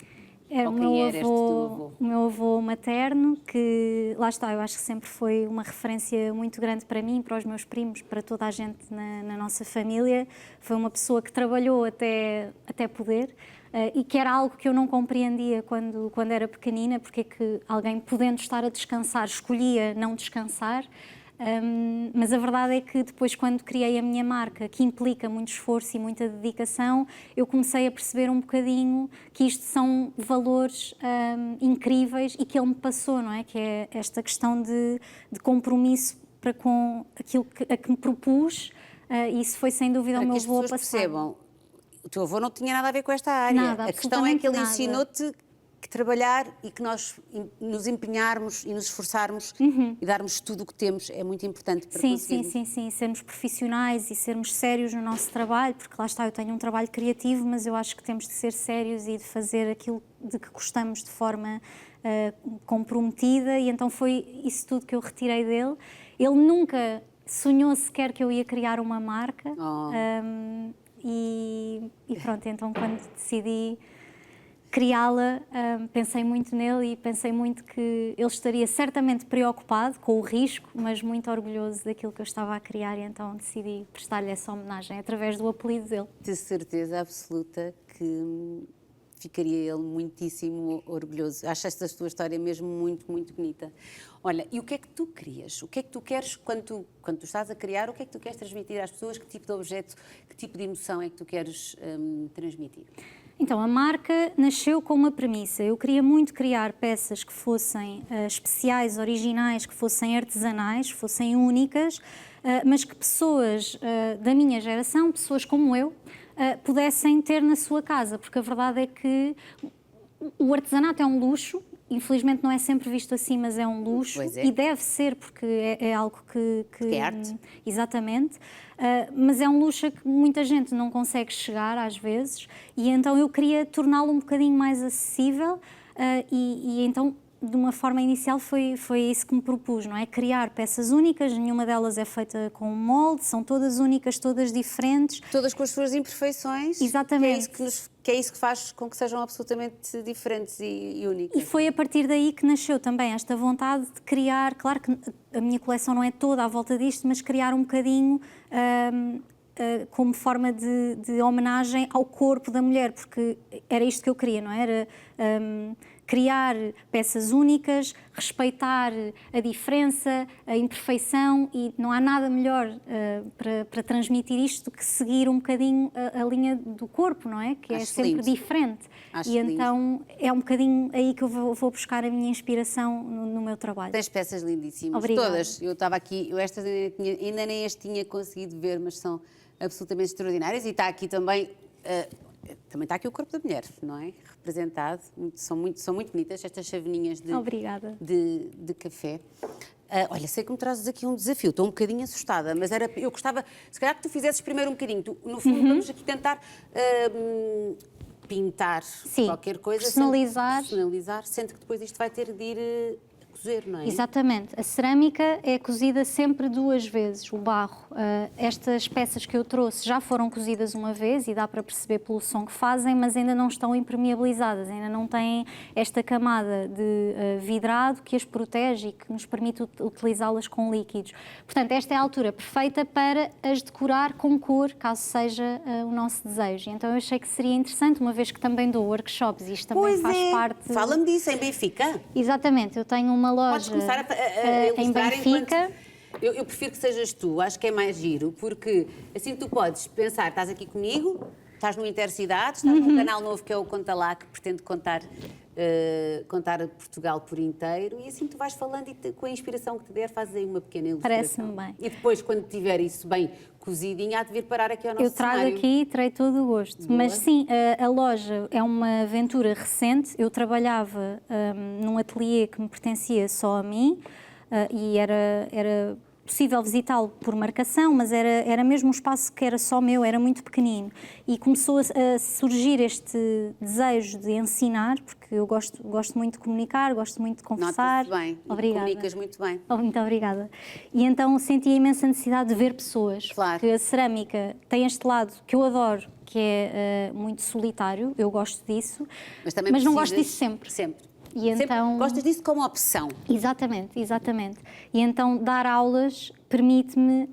Era Ou o quem meu era este teu avô, o meu avô materno, que lá está, eu acho que sempre foi uma referência muito grande para mim, para os meus primos, para toda a gente na nossa família. Foi uma pessoa que trabalhou até poder e que era algo que eu não compreendia quando era pequenina, porque é que alguém podendo estar a descansar escolhia não descansar. Mas a verdade é que depois, quando criei a minha marca, que implica muito esforço e muita dedicação, eu comecei a perceber um bocadinho que isto são valores incríveis e que ele me passou, não é? Que é esta questão de compromisso para com aquilo a que me propus, e isso foi sem dúvida o meu avô a passar. Para que as pessoas percebam, o teu avô não tinha nada a ver com esta área. Nada, a questão é que ele absolutamente nada. ensinou-te que trabalhar e que nós nos empenharmos e nos esforçarmos e darmos tudo o que temos é muito importante para conseguirmos. Sim, sermos profissionais e sermos sérios no nosso trabalho, porque lá está, eu tenho um trabalho criativo, mas eu acho que temos de ser sérios e de fazer aquilo de que gostamos de forma comprometida, e então foi isso tudo que eu retirei dele. Ele nunca sonhou sequer que eu ia criar uma marca, e pronto, então quando decidi criá-la, pensei muito nele e pensei muito que ele estaria certamente preocupado com o risco, mas muito orgulhoso daquilo que eu estava a criar, e então decidi prestar-lhe essa homenagem através do apelido dele. De certeza absoluta que ficaria ele muitíssimo orgulhoso. Acho esta tua história mesmo muito, muito bonita. Olha, e o que é que tu querias? O que é que tu queres quando tu estás a criar? O que é que tu queres transmitir às pessoas? Que tipo de objeto, que tipo de emoção é que tu queres transmitir? Então, a marca nasceu com uma premissa. Eu queria muito criar peças que fossem especiais, originais, que fossem artesanais, fossem únicas, mas que pessoas da minha geração, pessoas como eu, pudessem ter na sua casa, porque a verdade é que o artesanato é um luxo. Infelizmente não é sempre visto assim, mas é um luxo, e deve ser, porque é algo que é arte. Exatamente, mas é um luxo a que muita gente não consegue chegar às vezes, e então eu queria torná-lo um bocadinho mais acessível, e então de uma forma inicial foi isso que me propus, não é? Criar peças únicas, nenhuma delas é feita com molde, são todas únicas, todas diferentes. Todas com as suas imperfeições. Exatamente. Que é isso que faz com que sejam absolutamente diferentes e únicas. E foi a partir daí que nasceu também esta vontade de criar, claro que a minha coleção não é toda à volta disto, mas criar um bocadinho como forma de homenagem ao corpo da mulher, porque era isto que eu queria, não era? Criar peças únicas, respeitar a diferença, a imperfeição, e não há nada melhor para transmitir isto do que seguir um bocadinho a linha do corpo, não é? Que é sempre diferente. E então é um bocadinho aí que eu vou buscar a minha inspiração no meu trabalho. Tens peças lindíssimas, Obrigada. Todas. Eu estava aqui, estas ainda nem as tinha conseguido ver, mas são absolutamente extraordinárias, e está aqui também... Também está aqui o corpo da mulher, não é? Representado, são muito bonitas estas chaveninhas de café. Olha, sei que me trazes aqui um desafio, estou um bocadinho assustada, mas eu gostava, se calhar que tu fizesses primeiro um bocadinho. No fundo, vamos aqui tentar pintar qualquer coisa. Personalizar, sendo que depois isto vai ter de ir cozer, não é? Exatamente. A cerâmica é cozida sempre 2 vezes, o barro. Estas peças que eu trouxe já foram cozidas uma vez e dá para perceber pelo som que fazem, mas ainda não estão impermeabilizadas, ainda não têm esta camada de vidrado que as protege e que nos permite utilizá-las com líquidos. Portanto, esta é a altura perfeita para as decorar com cor, caso seja o nosso desejo. Então eu achei que seria interessante, uma vez que também dou workshops, isto também faz parte... Fala-me disso, em Benfica. Exatamente, eu tenho uma loja Podes começar a em Benfica. Eu prefiro que sejas tu, acho que é mais giro, porque assim tu podes pensar, estás aqui comigo, estás no Intercidades, estás num canal novo que é o Conta Lá, que pretende contar Portugal por inteiro, e assim tu vais falando e com a inspiração que te der fazes aí uma pequena ilustração. Parece-me bem. E depois, quando tiver isso bem cozidinho, há de vir parar aqui ao nosso Eu trago cenário. aqui e terei todo o gosto. Boa. Mas sim, a loja é uma aventura recente. Eu trabalhava num ateliê que me pertencia só a mim, e era possível visitá-lo por marcação, mas era mesmo um espaço que era só meu, era muito pequenino. E começou a surgir este desejo de ensinar, porque eu gosto muito de comunicar, gosto muito de conversar. Nota-se bem. Obrigada. Comunicas muito bem. Oh, muito obrigada. E então senti a imensa necessidade de ver pessoas. Claro. Porque a cerâmica tem este lado que eu adoro, que é muito solitário, eu gosto disso, mas não gosto disso sempre. Sempre. E então... Gostas disso como opção. Exatamente, exatamente. E então dar aulas permite-me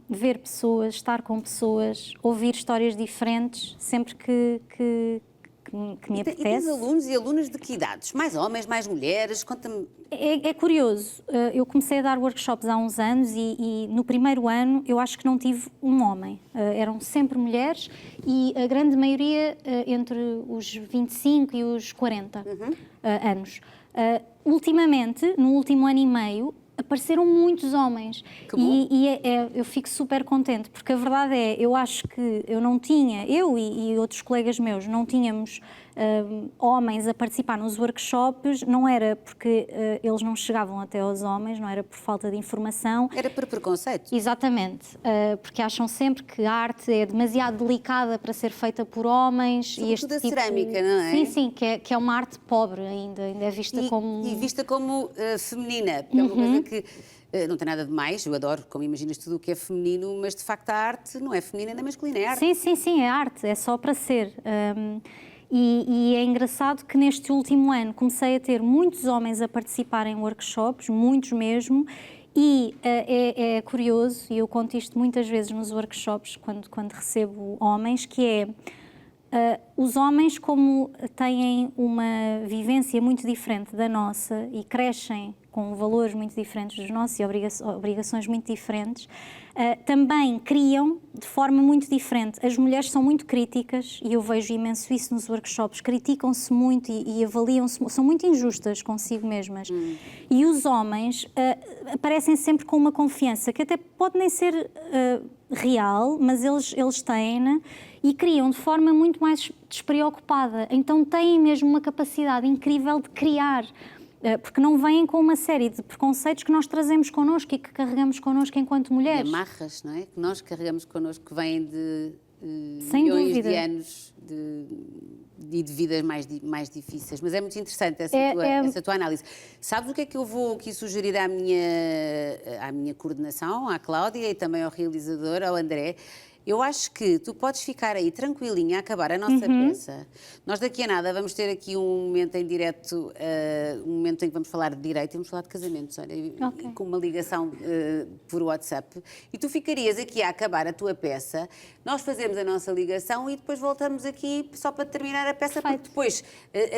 ver pessoas, estar com pessoas, ouvir histórias diferentes, sempre que me apetece. E tens alunos e alunas de que idades? Mais homens, mais mulheres? Conta-me. É curioso, eu comecei a dar workshops há uns anos e no primeiro ano eu acho que não tive um homem. Eram sempre mulheres e a grande maioria entre os 25 e os 40 anos. Ultimamente, no último ano e meio, apareceram muitos homens eu fico super contente, porque a verdade é, eu acho que eu e outros colegas meus não tínhamos homens a participar nos workshops, não era porque eles não chegavam até aos homens, não era por falta de informação. Era por preconceito? Exatamente, porque acham sempre que a arte é demasiado delicada para ser feita por homens. Sobretudo a cerâmica, não é? Sim, sim, que é uma arte pobre ainda é vista como... E vista como feminina, porque é uma coisa que não tem nada de mais, eu adoro, como imaginas, tudo o que é feminino, mas de facto a arte não é feminina nem masculina, é arte. Sim, é arte, é só para ser. E é engraçado que neste último ano comecei a ter muitos homens a participar em workshops, muitos mesmo, e é curioso, e eu conto isto muitas vezes nos workshops, quando recebo homens, que é... os homens, como têm uma vivência muito diferente da nossa e crescem com valores muito diferentes dos nossos e obrigações muito diferentes, também criam de forma muito diferente. As mulheres são muito críticas e eu vejo imenso isso nos workshops, criticam-se muito e avaliam-se, são muito injustas consigo mesmas. E os homens aparecem sempre com uma confiança que até pode nem ser real, mas eles têm-na e criam de forma muito mais despreocupada. Então têm mesmo uma capacidade incrível de criar, porque não vêm com uma série de preconceitos que nós trazemos connosco e que carregamos connosco enquanto mulheres. E amarras, não é? Que nós carregamos connosco, que vêm de Sem milhões dúvida. de anos de vidas mais difíceis. Mas é muito interessante essa tua análise. Sabes o que é que eu vou aqui sugerir à minha coordenação, à Cláudia e também ao realizador, ao André? Eu acho que tu podes ficar aí tranquilinha a acabar a nossa peça. Nós daqui a nada vamos ter aqui um momento em direto, um momento em que vamos falar de direito e vamos falar de casamentos, olha, com uma ligação por WhatsApp. E tu ficarias aqui a acabar a tua peça, nós fazemos a nossa ligação e depois voltamos aqui só para terminar a peça, porque depois,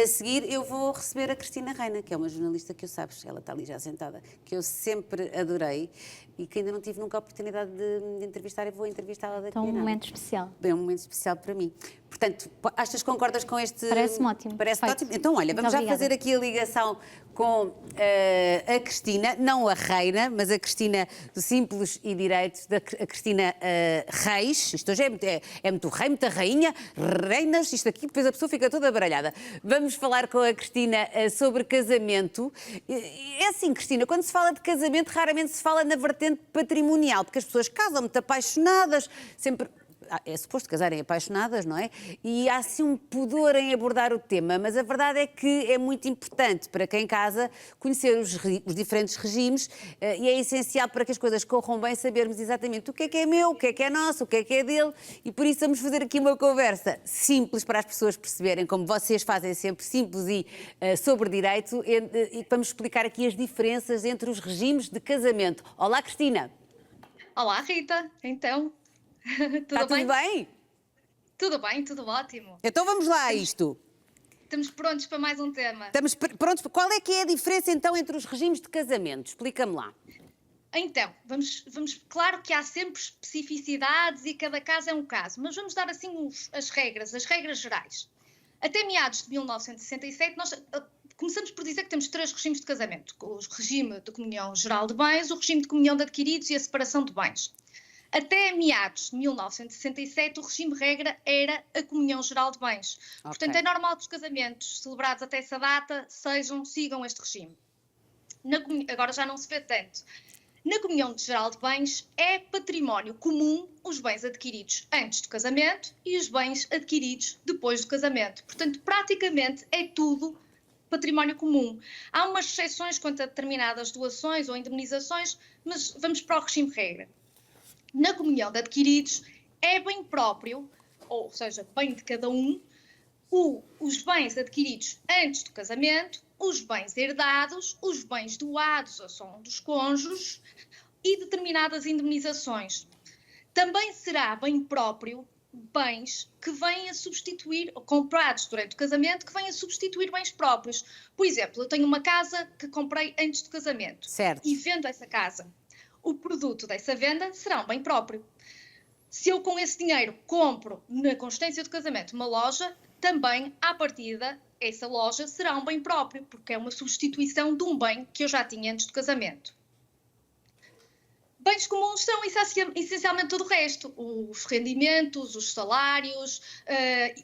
a seguir, eu vou receber a Cristina Reina, que é uma jornalista que eu sabes, ela está ali já sentada, que eu sempre adorei e que ainda não tive nunca a oportunidade de entrevistar e vou entrevistá-la daqui. É um momento especial. É um momento especial para mim. Portanto, achas que concordas com este... Parece-me ótimo. Parece-te ótimo? Então, olha, vamos já fazer aqui a ligação com a Cristina, não a Reina, mas a Cristina do Simples e Direitos, a Cristina Reis. Isto hoje é muito rei, muita rainha, reinas, isto aqui, depois a pessoa fica toda baralhada. Vamos falar com a Cristina sobre casamento. É assim, Cristina, quando se fala de casamento, raramente se fala na vertente patrimonial, porque as pessoas casam muito apaixonadas, sempre... É suposto casarem apaixonadas, não é? E há assim um pudor em abordar o tema, mas a verdade é que é muito importante para quem casa conhecer os diferentes regimes e é essencial para que as coisas corram bem sabermos exatamente o que é meu, o que é nosso, o que é dele, e por isso vamos fazer aqui uma conversa simples para as pessoas perceberem, como vocês fazem sempre, simples e sobre direito, e vamos explicar aqui as diferenças entre os regimes de casamento. Olá, Cristina. Olá, Rita. Então... Está tudo bem? Tudo bem, tudo ótimo. Então vamos lá a isto. Estamos prontos para mais um tema. Estamos prontos. Qual é que é a diferença então entre os regimes de casamento? Explica-me lá. Então, vamos. Claro que há sempre especificidades e cada caso é um caso, mas vamos dar assim as regras gerais. Até meados de 1967, nós começamos por dizer que temos 3 regimes de casamento: o regime de comunhão geral de bens, o regime de comunhão de adquiridos e a separação de bens. Até meados de 1967, o regime regra era a comunhão geral de bens. Okay. Portanto, é normal que os casamentos celebrados até essa data sigam este regime. Agora já não se vê tanto. Na comunhão geral de bens é património comum os bens adquiridos antes do casamento e os bens adquiridos depois do casamento. Portanto, praticamente é tudo património comum. Há umas exceções quanto a determinadas doações ou indemnizações, mas vamos para o regime regra. Na comunhão de adquiridos é bem próprio, ou seja, bem de cada um, os bens adquiridos antes do casamento, os bens herdados, os bens doados a som dos cônjuges e determinadas indemnizações. Também será bem próprio bens que vêm a substituir, ou comprados durante o casamento, que vêm a substituir bens próprios. Por exemplo, eu tenho uma casa que comprei antes do casamento. Certo. E vendo essa casa. O produto dessa venda será um bem próprio. Se eu com esse dinheiro compro na consistência do casamento uma loja, também, à partida, essa loja será um bem próprio, porque é uma substituição de um bem que eu já tinha antes do casamento. Bens comuns são essencialmente todo o resto, os rendimentos, os salários,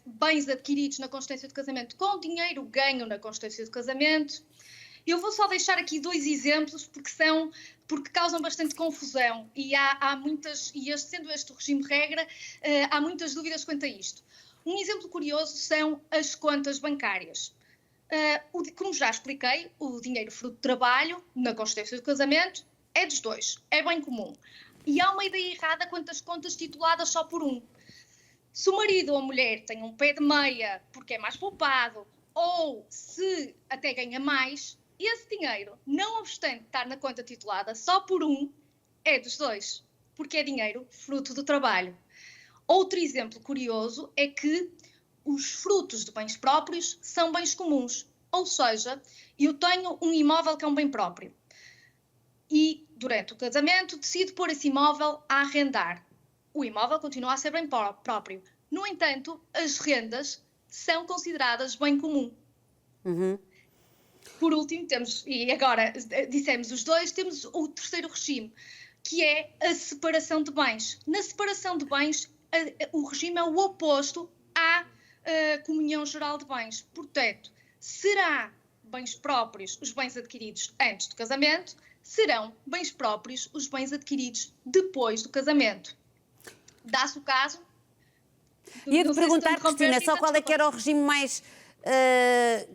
bens adquiridos na consistência do casamento com dinheiro ganho na consistência do casamento. Eu vou só deixar aqui 2 exemplos porque causam bastante confusão e há muitas, e sendo este o regime de regra, há muitas dúvidas quanto a isto. Um exemplo curioso são as contas bancárias. Como já expliquei, o dinheiro fruto de trabalho na consistência do casamento é dos dois, é bem comum. E há uma ideia errada quanto às contas tituladas só por um. Se o marido ou a mulher tem um pé de meia porque é mais poupado, ou se até ganha mais, esse dinheiro, não obstante estar na conta titulada só por um, é dos dois, porque é dinheiro fruto do trabalho. Outro exemplo curioso é que os frutos de bens próprios são bens comuns, ou seja, eu tenho um imóvel que é um bem próprio e, durante o casamento, decido pôr esse imóvel a arrendar. O imóvel continua a ser bem próprio. No entanto, as rendas são consideradas bem comum. Uhum. Por último, e agora dissemos os dois, temos o terceiro regime, que é a separação de bens. Na separação de bens, o regime é o oposto à comunhão geral de bens. Portanto, será bens próprios os bens adquiridos antes do casamento, serão bens próprios os bens adquiridos depois do casamento. Dá-se o caso... Ia-te perguntar, Cristina, só qual é que era o regime mais...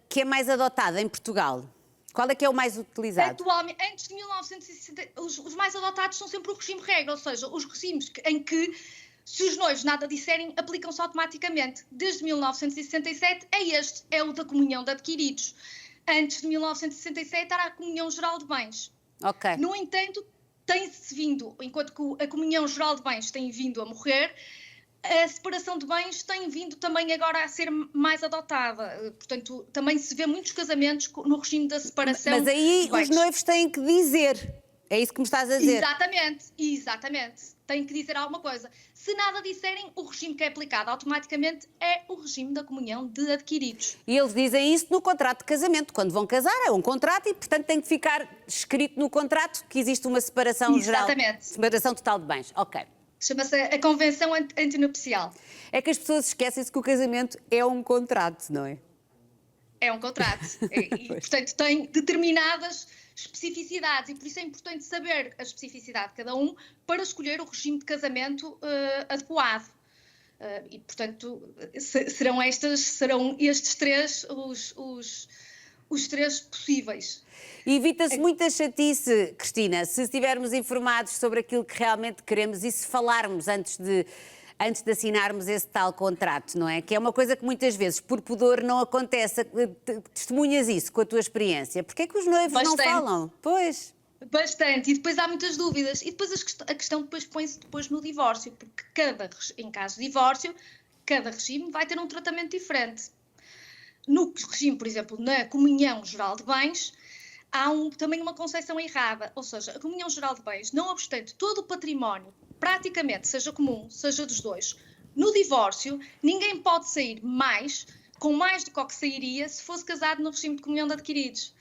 que é mais adotado em Portugal? Qual é que é o mais utilizado? Atualmente, antes de 1960, os mais adotados são sempre o regime regra, ou seja, os regimes em que, se os noivos nada disserem, aplicam-se automaticamente. Desde 1967 é o da comunhão de adquiridos. Antes de 1967 era a comunhão geral de bens. Ok. No entanto, tem-se vindo, enquanto que a comunhão geral de bens tem vindo a morrer, a separação de bens tem vindo também agora a ser mais adotada. Portanto, também se vê muitos casamentos no regime da separação. Mas aí os noivos têm que dizer. É isso que me estás a dizer. Exatamente. Têm que dizer alguma coisa. Se nada disserem, o regime que é aplicado automaticamente é o regime da comunhão de adquiridos. E eles dizem isso no contrato de casamento. Quando vão casar, é um contrato e, portanto, tem que ficar escrito no contrato que existe uma separação geral. Exatamente. Separação total de bens. Ok. Chama-se a Convenção Antinupcial. É que as pessoas esquecem-se que o casamento é um contrato, não é? É um contrato. E portanto, tem determinadas especificidades e por isso é importante saber a especificidade de cada um para escolher o regime de casamento adequado. E, portanto, serão estes três os três possíveis. E evita-se muita chatice, Cristina, se estivermos informados sobre aquilo que realmente queremos e se falarmos antes de assinarmos esse tal contrato, não é? Que é uma coisa que muitas vezes, por pudor, não acontece. Testemunhas isso com a tua experiência. Porquê é que os noivos não falam? Pois. Bastante. E depois há muitas dúvidas. E depois a questão depois põe-se no divórcio, porque em caso de divórcio, cada regime vai ter um tratamento diferente. No regime, por exemplo, na comunhão geral de bens, há também uma concepção errada, ou seja, a comunhão geral de bens, não obstante todo o património, praticamente, seja comum, seja dos dois, no divórcio, ninguém pode sair com mais do que o que sairia se fosse casado no regime de comunhão de adquiridos.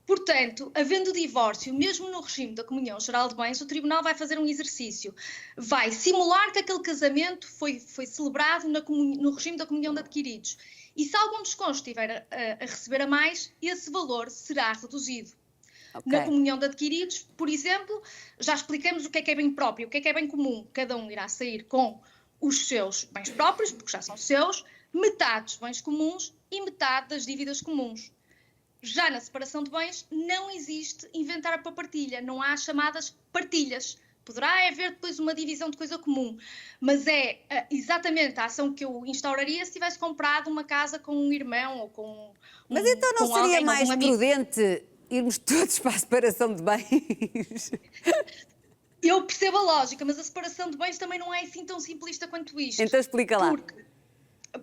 Portanto, havendo divórcio, mesmo no regime da comunhão geral de bens, o Tribunal vai fazer um exercício. Vai simular que aquele casamento foi celebrado no regime da comunhão de adquiridos. E se algum dos cônjuges estiver a receber a mais, esse valor será reduzido. Na comunhão de adquiridos, por exemplo, já explicamos o que é bem próprio, o que é bem comum. Cada um irá sair com os seus bens próprios, porque já são seus, metade dos bens comuns e metade das dívidas comuns. Já na separação de bens não existe inventar para partilha, não há chamadas partilhas. Poderá haver depois uma divisão de coisa comum, mas é exatamente a ação que eu instauraria se tivesse comprado uma casa com um irmão ou com Mas então não seria alguém, mais algum amigo. prudente irmos todos para a separação de bens? Eu percebo a lógica, mas a separação de bens também não é assim tão simplista quanto isto. Então explica lá.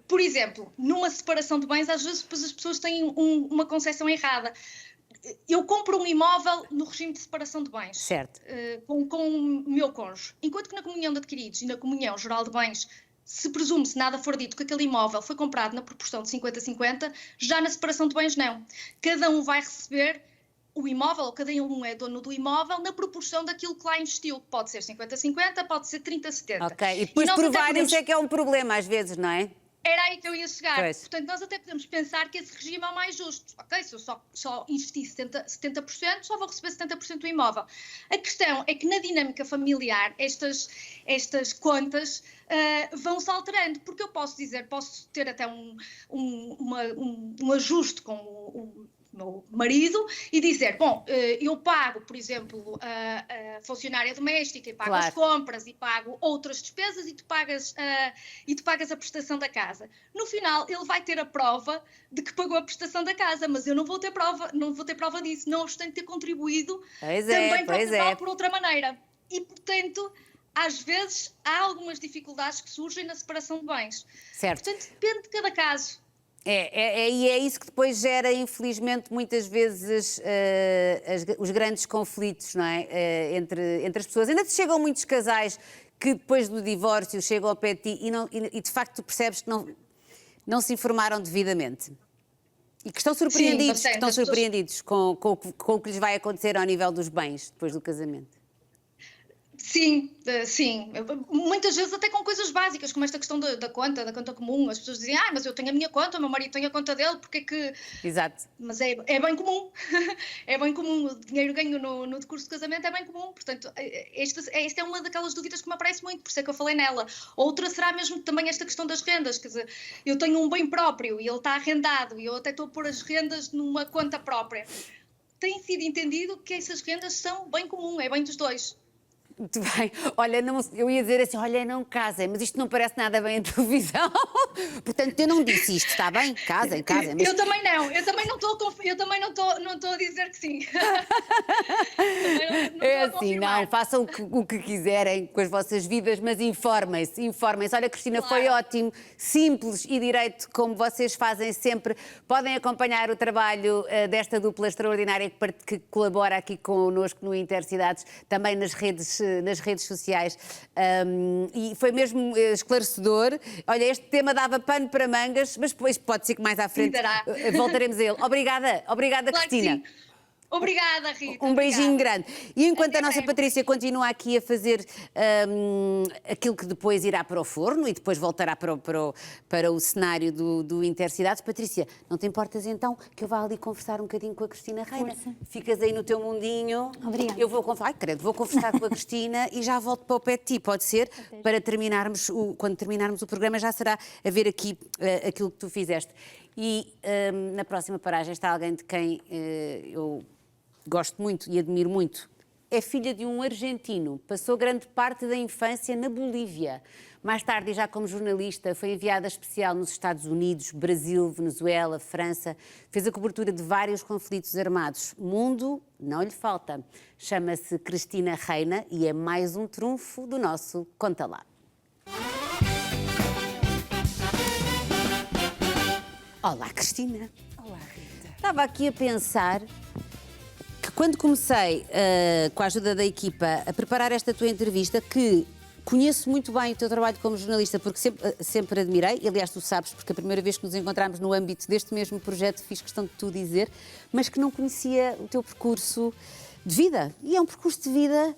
Por exemplo, numa separação de bens, às vezes as pessoas têm uma concepção errada. Eu compro um imóvel no regime de separação de bens. Certo. Com o meu cônjuge. Enquanto que na comunhão de adquiridos e na comunhão geral de bens, se presume, se nada for dito, que aquele imóvel foi comprado na proporção de 50-50, já na separação de bens não. Cada um vai receber o imóvel, ou cada um é dono do imóvel, na proporção daquilo que lá investiu. Pode ser 50-50, pode ser 30-70. Ok, e depois provar isso é que é um problema às vezes, não é? Era aí que eu ia chegar. Pois. Portanto, nós até podemos pensar que esse regime é o mais justo. Ok, se eu só investi 70%, só vou receber 70% do imóvel. A questão é que na dinâmica familiar estas contas vão-se alterando, porque eu posso ter até um ajuste com o meu marido e dizer, bom, eu pago, por exemplo, a funcionária doméstica e pago as compras e pago outras despesas e tu pagas a prestação da casa. No final, ele vai ter a prova de que pagou a prestação da casa, mas eu não vou ter prova disso, não obstante ter contribuído também para o casal por outra maneira. E, portanto, às vezes há algumas dificuldades que surgem na separação de bens. Certo. Portanto, depende de cada caso. E é isso que depois gera, infelizmente, muitas vezes os grandes conflitos, não é? Entre as pessoas. Ainda te chegam muitos casais que depois do divórcio chegam ao pé de ti e de facto tu percebes que não se informaram devidamente. E que estão surpreendidos, com o que lhes vai acontecer ao nível dos bens depois do casamento. Sim. Muitas vezes até com coisas básicas, como esta questão da conta comum. As pessoas dizem, mas eu tenho a minha conta, o meu marido tem a conta dele, porque é que... Exato. Mas é bem comum. É bem comum. O dinheiro ganho no decurso de casamento é bem comum. Portanto, esta é uma daquelas dúvidas que me aparece muito, por isso é que eu falei nela. Outra será mesmo também esta questão das rendas. Quer dizer, eu tenho um bem próprio e ele está arrendado e eu até estou a pôr as rendas numa conta própria. Tem sido entendido que essas rendas são bem comum, é bem dos dois. Muito bem. Olha, eu ia dizer assim, olha, não casem, mas isto não parece nada bem em televisão. Portanto, eu não disse isto, está bem? Casem. Mas... Eu também não estou a dizer que sim. Façam o que quiserem com as vossas vidas, mas informem-se. Olha, Cristina, foi ótimo, simples e direito, como vocês fazem sempre. Podem acompanhar o trabalho desta dupla extraordinária que colabora aqui connosco no Intercidades, também nas redes sociais, e foi mesmo esclarecedor. Olha, este tema dava pano para mangas, mas depois pode ser que mais à frente voltaremos a ele. Obrigada, Cristina. Obrigada, Rita. Um beijinho grande. E enquanto a nossa Patrícia continua aqui a fazer aquilo que depois irá para o forno e depois voltará para o cenário do Intercidades, Patrícia, não te importas então que eu vá ali conversar um bocadinho com a Cristina Reina? Força. Ficas aí no teu mundinho. Obrigada. Eu vou conversar com a Cristina e já volto para o pé de ti, pode ser? Para quando terminarmos o programa já será a ver aqui aquilo que tu fizeste. E na próxima paragem está alguém de quem eu gosto muito e admiro muito. É filha de um argentino, passou grande parte da infância na Bolívia. Mais tarde, e já como jornalista, foi enviada especial nos Estados Unidos, Brasil, Venezuela, França. Fez a cobertura de vários conflitos armados. Mundo não lhe falta. Chama-se Cristina Reina e é mais um trunfo do nosso Conta Lá. Olá, Cristina. Olá, Rita. Estava aqui a pensar que quando comecei, com a ajuda da equipa, a preparar esta tua entrevista, que conheço muito bem o teu trabalho como jornalista, porque sempre admirei, e aliás tu sabes, porque a primeira vez que nos encontramos no âmbito deste mesmo projeto fiz questão de tu dizer, mas que não conhecia o teu percurso de vida. E é um percurso de vida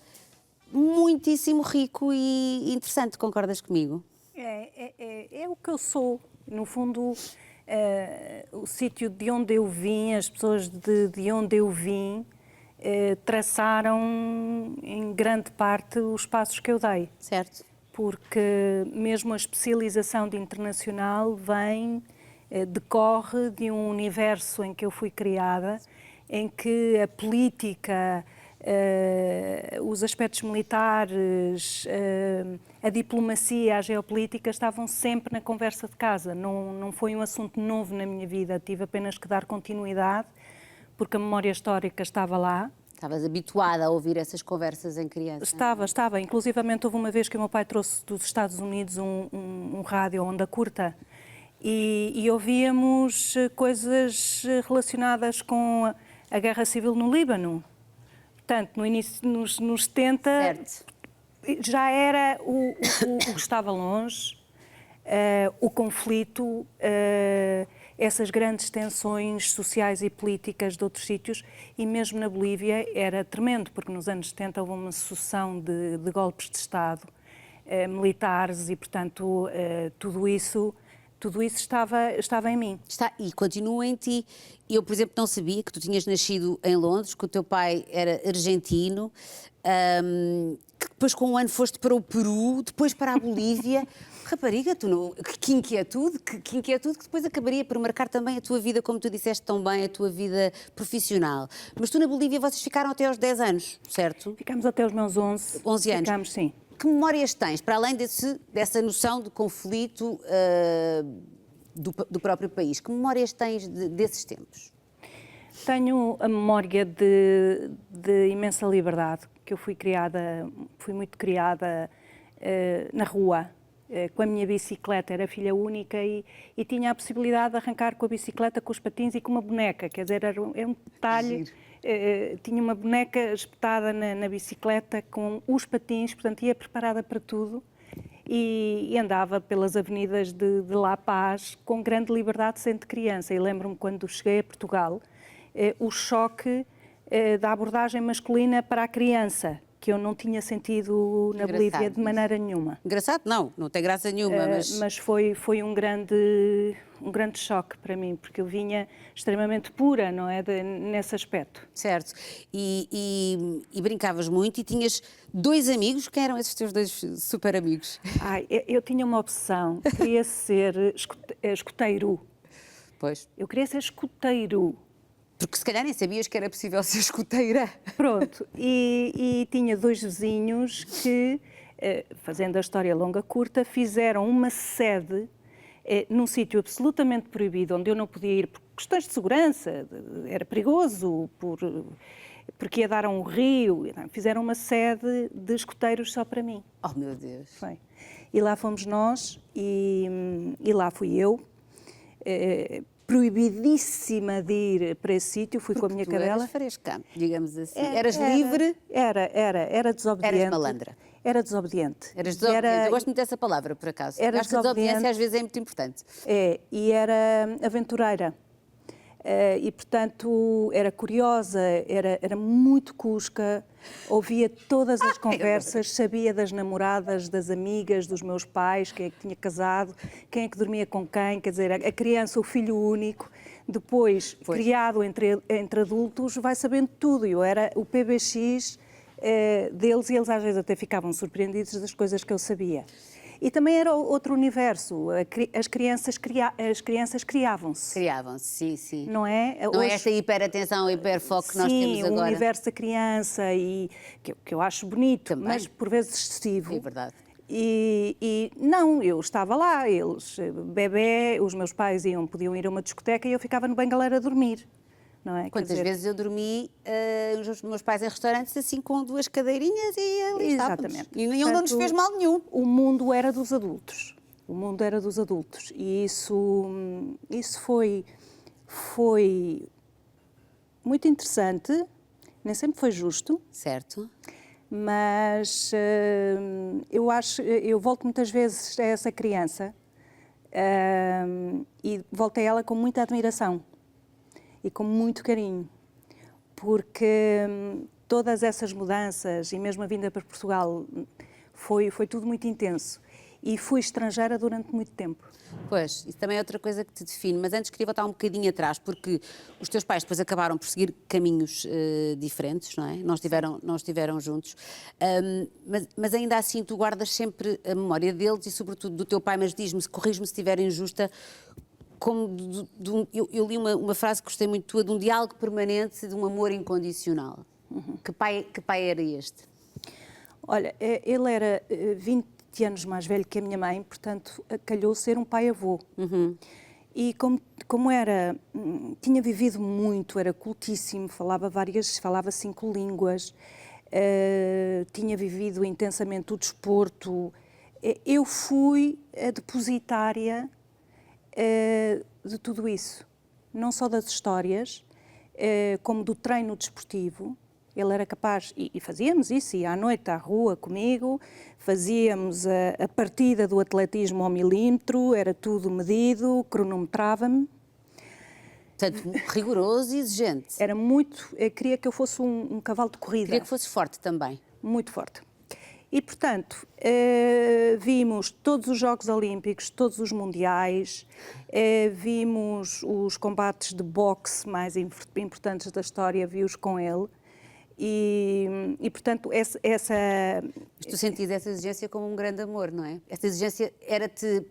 muitíssimo rico e interessante, concordas comigo? É o que eu sou, no fundo... o sítio de onde eu vim, as pessoas de onde eu vim traçaram em grande parte os passos que eu dei. Certo. Porque mesmo a especialização de internacional decorre de um universo em que eu fui criada, em que a política, os aspectos militares, a diplomacia, a geopolítica estavam sempre na conversa de casa. Não foi um assunto novo na minha vida, tive apenas que dar continuidade, porque a memória histórica estava lá. Estavas habituada a ouvir essas conversas em criança? Estava. Inclusivamente houve uma vez que o meu pai trouxe dos Estados Unidos um rádio onda curta e ouvíamos coisas relacionadas com a guerra civil no Líbano. Portanto, no início, nos 70, certo, já era o que estava longe, o conflito, essas grandes tensões sociais e políticas de outros sítios, e mesmo na Bolívia era tremendo, porque nos anos 70 houve uma sucessão de golpes de Estado militares e, portanto, tudo isso estava em mim. E continua em ti. Eu, por exemplo, não sabia que tu tinhas nascido em Londres, que o teu pai era argentino, que depois com um ano foste para o Peru, depois para a Bolívia. Rapariga, que inquietude que depois acabaria por marcar também a tua vida, como tu disseste tão bem, a tua vida profissional. Mas tu na Bolívia, vocês ficaram até aos 10 anos, certo? Ficámos até os meus 11 anos. Ficámos, sim. Que memórias tens, para além dessa noção de conflito do próprio país? Que memórias tens desses tempos? Tenho a memória de imensa liberdade, que eu fui muito criada na rua, com a minha bicicleta, era filha única e tinha a possibilidade de arrancar com a bicicleta, com os patins e com uma boneca, quer dizer, era um detalhe. Tinha uma boneca espetada na bicicleta com os patins, portanto ia preparada para tudo e andava pelas avenidas de La Paz com grande liberdade, sendo criança. E lembro-me quando cheguei a Portugal, o choque da abordagem masculina para a criança, que eu não tinha sentido na Bolívia de maneira nenhuma. Engraçado? Não tem graça nenhuma, mas foi um grande choque para mim, porque eu vinha extremamente pura, não é, nesse aspecto. Certo. E brincavas muito e tinhas 2 amigos. Quem eram esses teus 2 super amigos? Eu tinha uma obsessão, queria ser escoteiro. Pois. Eu queria ser escoteiro. Porque se calhar nem sabias que era possível ser escoteira. Pronto, e tinha 2 vizinhos que, fazendo a história longa curta, fizeram uma sede num sítio absolutamente proibido, onde eu não podia ir por questões de segurança, era perigoso, porque ia dar a um rio. Fizeram uma sede de escoteiros só para mim. Oh, meu Deus! Foi. E lá fomos nós, e lá fui eu, proibidíssima de ir para esse sítio, fui com a minha cadela. Eras fresca, digamos assim. Eras livre? Era desobediente. Eras malandra? Era desobediente. Eras desobediente. Eu gosto muito dessa palavra, por acaso. Era acho que a desobediência às vezes é muito importante. E era aventureira. E, portanto, era curiosa, era muito cusca, ouvia todas as conversas, sabia das namoradas, das amigas, dos meus pais, quem é que tinha casado, quem é que dormia com quem, quer dizer, a criança, o filho único, depois, criado entre adultos, vai sabendo tudo. Eu era o PBX deles e eles às vezes até ficavam surpreendidos das coisas que eu sabia. E também era outro universo, as crianças criavam-se. Criavam-se, sim. Não é? Não é esta hiperatenção, hiperfoco que nós temos agora. Sim, o universo da criança, e que eu acho bonito, também, mas por vezes excessivo. É verdade. E não, eu estava lá, eles, bebê, os meus pais podiam ir a uma discoteca e eu ficava no bengaleiro a dormir. Não é? Quantas vezes eu dormi os meus pais em restaurantes assim com 2 cadeirinhas e ali exatamente. E nenhum não nos fez mal nenhum. O mundo era dos adultos. O mundo era dos adultos. E isso foi muito interessante, nem sempre foi justo. Certo. Mas eu volto muitas vezes a essa criança e volto a ela com muita admiração e com muito carinho, porque todas essas mudanças e mesmo a vinda para Portugal foi tudo muito intenso. e fui estrangeira durante muito tempo. Pois, isso também é outra coisa que te define, mas antes queria voltar um bocadinho atrás, porque os teus pais depois acabaram por seguir caminhos diferentes, não é? Não estiveram juntos, mas ainda assim tu guardas sempre a memória deles e sobretudo do teu pai, mas diz-me, corrige-me se estiver injusta, como eu li uma frase que gostei muito tua, de um diálogo permanente, de um amor incondicional. Que pai era este? Olha, ele era 20 anos mais velho que a minha mãe, portanto, calhou ser um pai-avô. E como era, tinha vivido muito, era cultíssimo, falava 5 línguas, tinha vivido intensamente o desporto. Eu fui a depositária de tudo isso, não só das histórias, como do treino desportivo. Ele era capaz, e fazíamos isso, ia à noite à rua comigo, fazíamos a partida do atletismo ao milímetro, era tudo medido, cronometrava-me. Portanto, rigoroso e exigente. Era muito, queria que eu fosse um cavalo de corrida. Queria que fosse forte também. Muito forte. E, portanto, vimos todos os Jogos Olímpicos, todos os Mundiais, vimos os combates de boxe mais importantes da história, vi-os com ele. E portanto, essa... Mas tu sentias essa exigência como um grande amor, não é? Essa exigência era-te...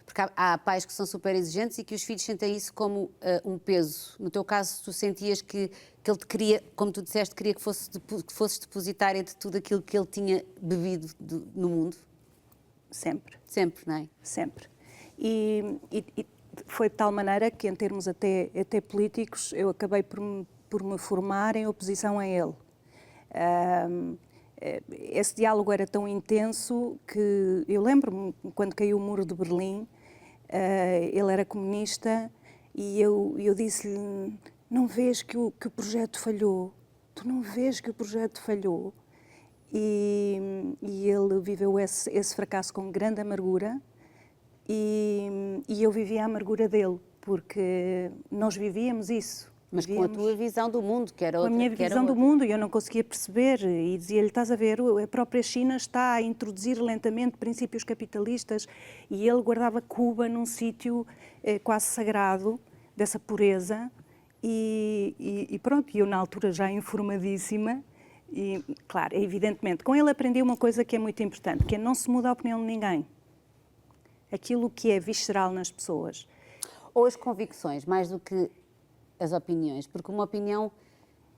Porque há pais que são super exigentes e que os filhos sentem isso como um peso. No teu caso, tu sentias que ele te queria, como tu disseste, queria que fosses depositária de tudo aquilo que ele tinha bebido no mundo? Sempre. Sempre, não é? Sempre. E foi de tal maneira que, em termos até políticos, eu acabei por me formar em oposição a ele. Esse diálogo era tão intenso que eu lembro-me, quando caiu o muro de Berlim, ele era comunista e eu disse-lhe, não vês que o projeto falhou? Tu não vês que o projeto falhou? E ele viveu esse fracasso com grande amargura e eu vivi a amargura dele, porque nós vivíamos isso. Mas com a tua visão do mundo, que era outra. Com a minha visão do mundo, e eu não conseguia perceber. E dizia-lhe, estás a ver, a própria China está a introduzir lentamente princípios capitalistas e ele guardava Cuba num sítio quase sagrado, dessa pureza. E pronto, eu na altura já informadíssima, e claro, evidentemente, com ele aprendi uma coisa que é muito importante, que é não se muda a opinião de ninguém. Aquilo que é visceral nas pessoas. Ou as convicções, mais do que as opiniões, porque uma opinião,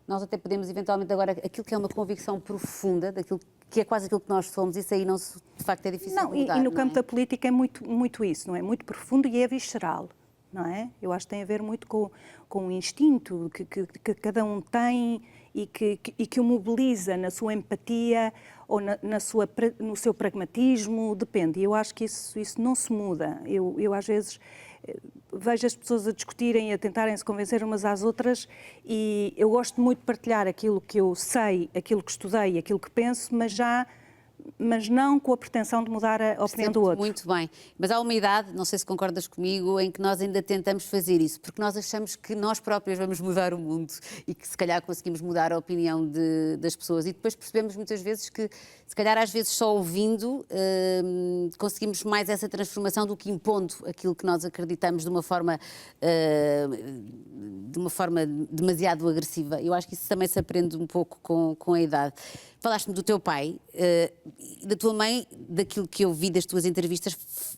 nós até podemos eventualmente agora, aquilo que é uma convicção profunda, daquilo que é quase aquilo que nós somos, isso aí não se, de facto é difícil de mudar. E no campo da política é muito isso, não é? Muito profundo e é visceral, não é? Eu acho que tem a ver muito com o instinto que cada um tem e que o mobiliza na sua empatia ou no seu pragmatismo, depende. E eu acho que isso não se muda. Eu às vezes vejo as pessoas a discutirem e a tentarem se convencer umas às outras e eu gosto muito de partilhar aquilo que eu sei, aquilo que estudei, aquilo que penso, mas não com a pretensão de mudar a opinião do outro. Muito bem. Mas há uma idade, não sei se concordas comigo, em que nós ainda tentamos fazer isso, porque nós achamos que nós próprios vamos mudar o mundo e que se calhar conseguimos mudar a opinião das pessoas e depois percebemos muitas vezes que se calhar às vezes só ouvindo conseguimos mais essa transformação do que impondo aquilo que nós acreditamos de uma forma demasiado agressiva. Eu acho que isso também se aprende um pouco com a idade. Falaste-me do teu pai e da tua mãe, daquilo que eu vi das tuas entrevistas,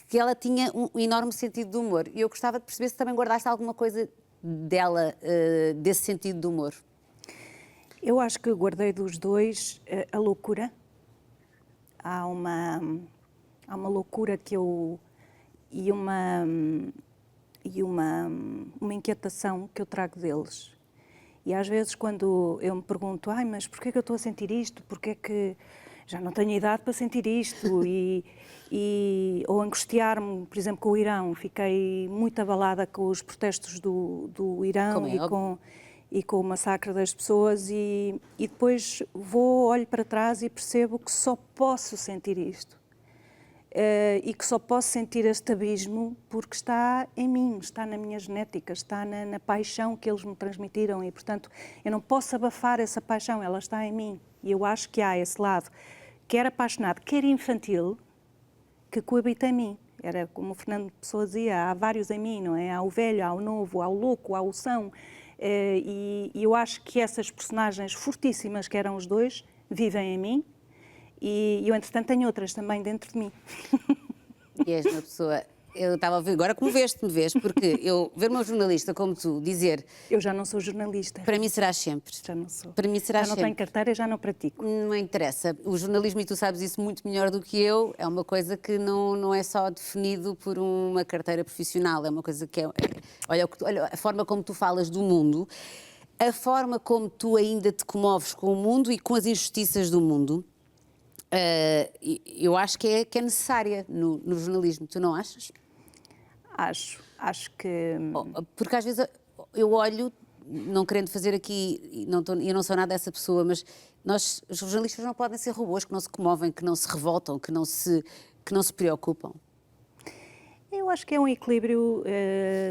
que ela tinha um enorme sentido de humor. E eu gostava de perceber se também guardaste alguma coisa dela, desse sentido de humor. Eu acho que guardei dos dois a loucura. Há uma loucura que eu... e uma inquietação que eu trago deles. E às vezes quando eu me pergunto, mas porquê é que eu estou a sentir isto? Porquê é que já não tenho idade para sentir isto? Ou angustiar-me, por exemplo, com o Irão. Fiquei muito abalada com os protestos do Irão e com o massacre das pessoas e depois olho para trás e percebo que só posso sentir isto. E que só posso sentir este abismo porque está em mim, está na minha genética, está na paixão que eles me transmitiram e, portanto, eu não posso abafar essa paixão, ela está em mim. E eu acho que há esse lado, quer apaixonado, quer infantil, que coabita em mim. Era como o Fernando Pessoa dizia, há vários em mim, não é? Há o velho, há o novo, há o louco, há o são. E eu acho que essas personagens fortíssimas que eram os dois vivem em mim e eu, entretanto, tenho outras também dentro de mim. E és uma pessoa... Eu estava a ver, agora como me vês, porque eu ver uma jornalista como tu dizer... Eu já não sou jornalista. Para mim serás sempre. Já não sou. Para mim serás já não sempre. tenho carteira, já não pratico. Não interessa. O jornalismo, e tu sabes isso muito melhor do que eu, é uma coisa que não é só definido por uma carteira profissional, é uma coisa que é... Olha a forma como tu falas do mundo, a forma como tu ainda te comoves com o mundo e com as injustiças do mundo, eu acho que é necessária no jornalismo, tu não achas? Acho que... Porque às vezes eu olho, não querendo fazer aqui, eu não sou nada dessa pessoa, mas os jornalistas não podem ser robôs que não se comovem, que não se revoltam, que não se preocupam. Eu acho que é um equilíbrio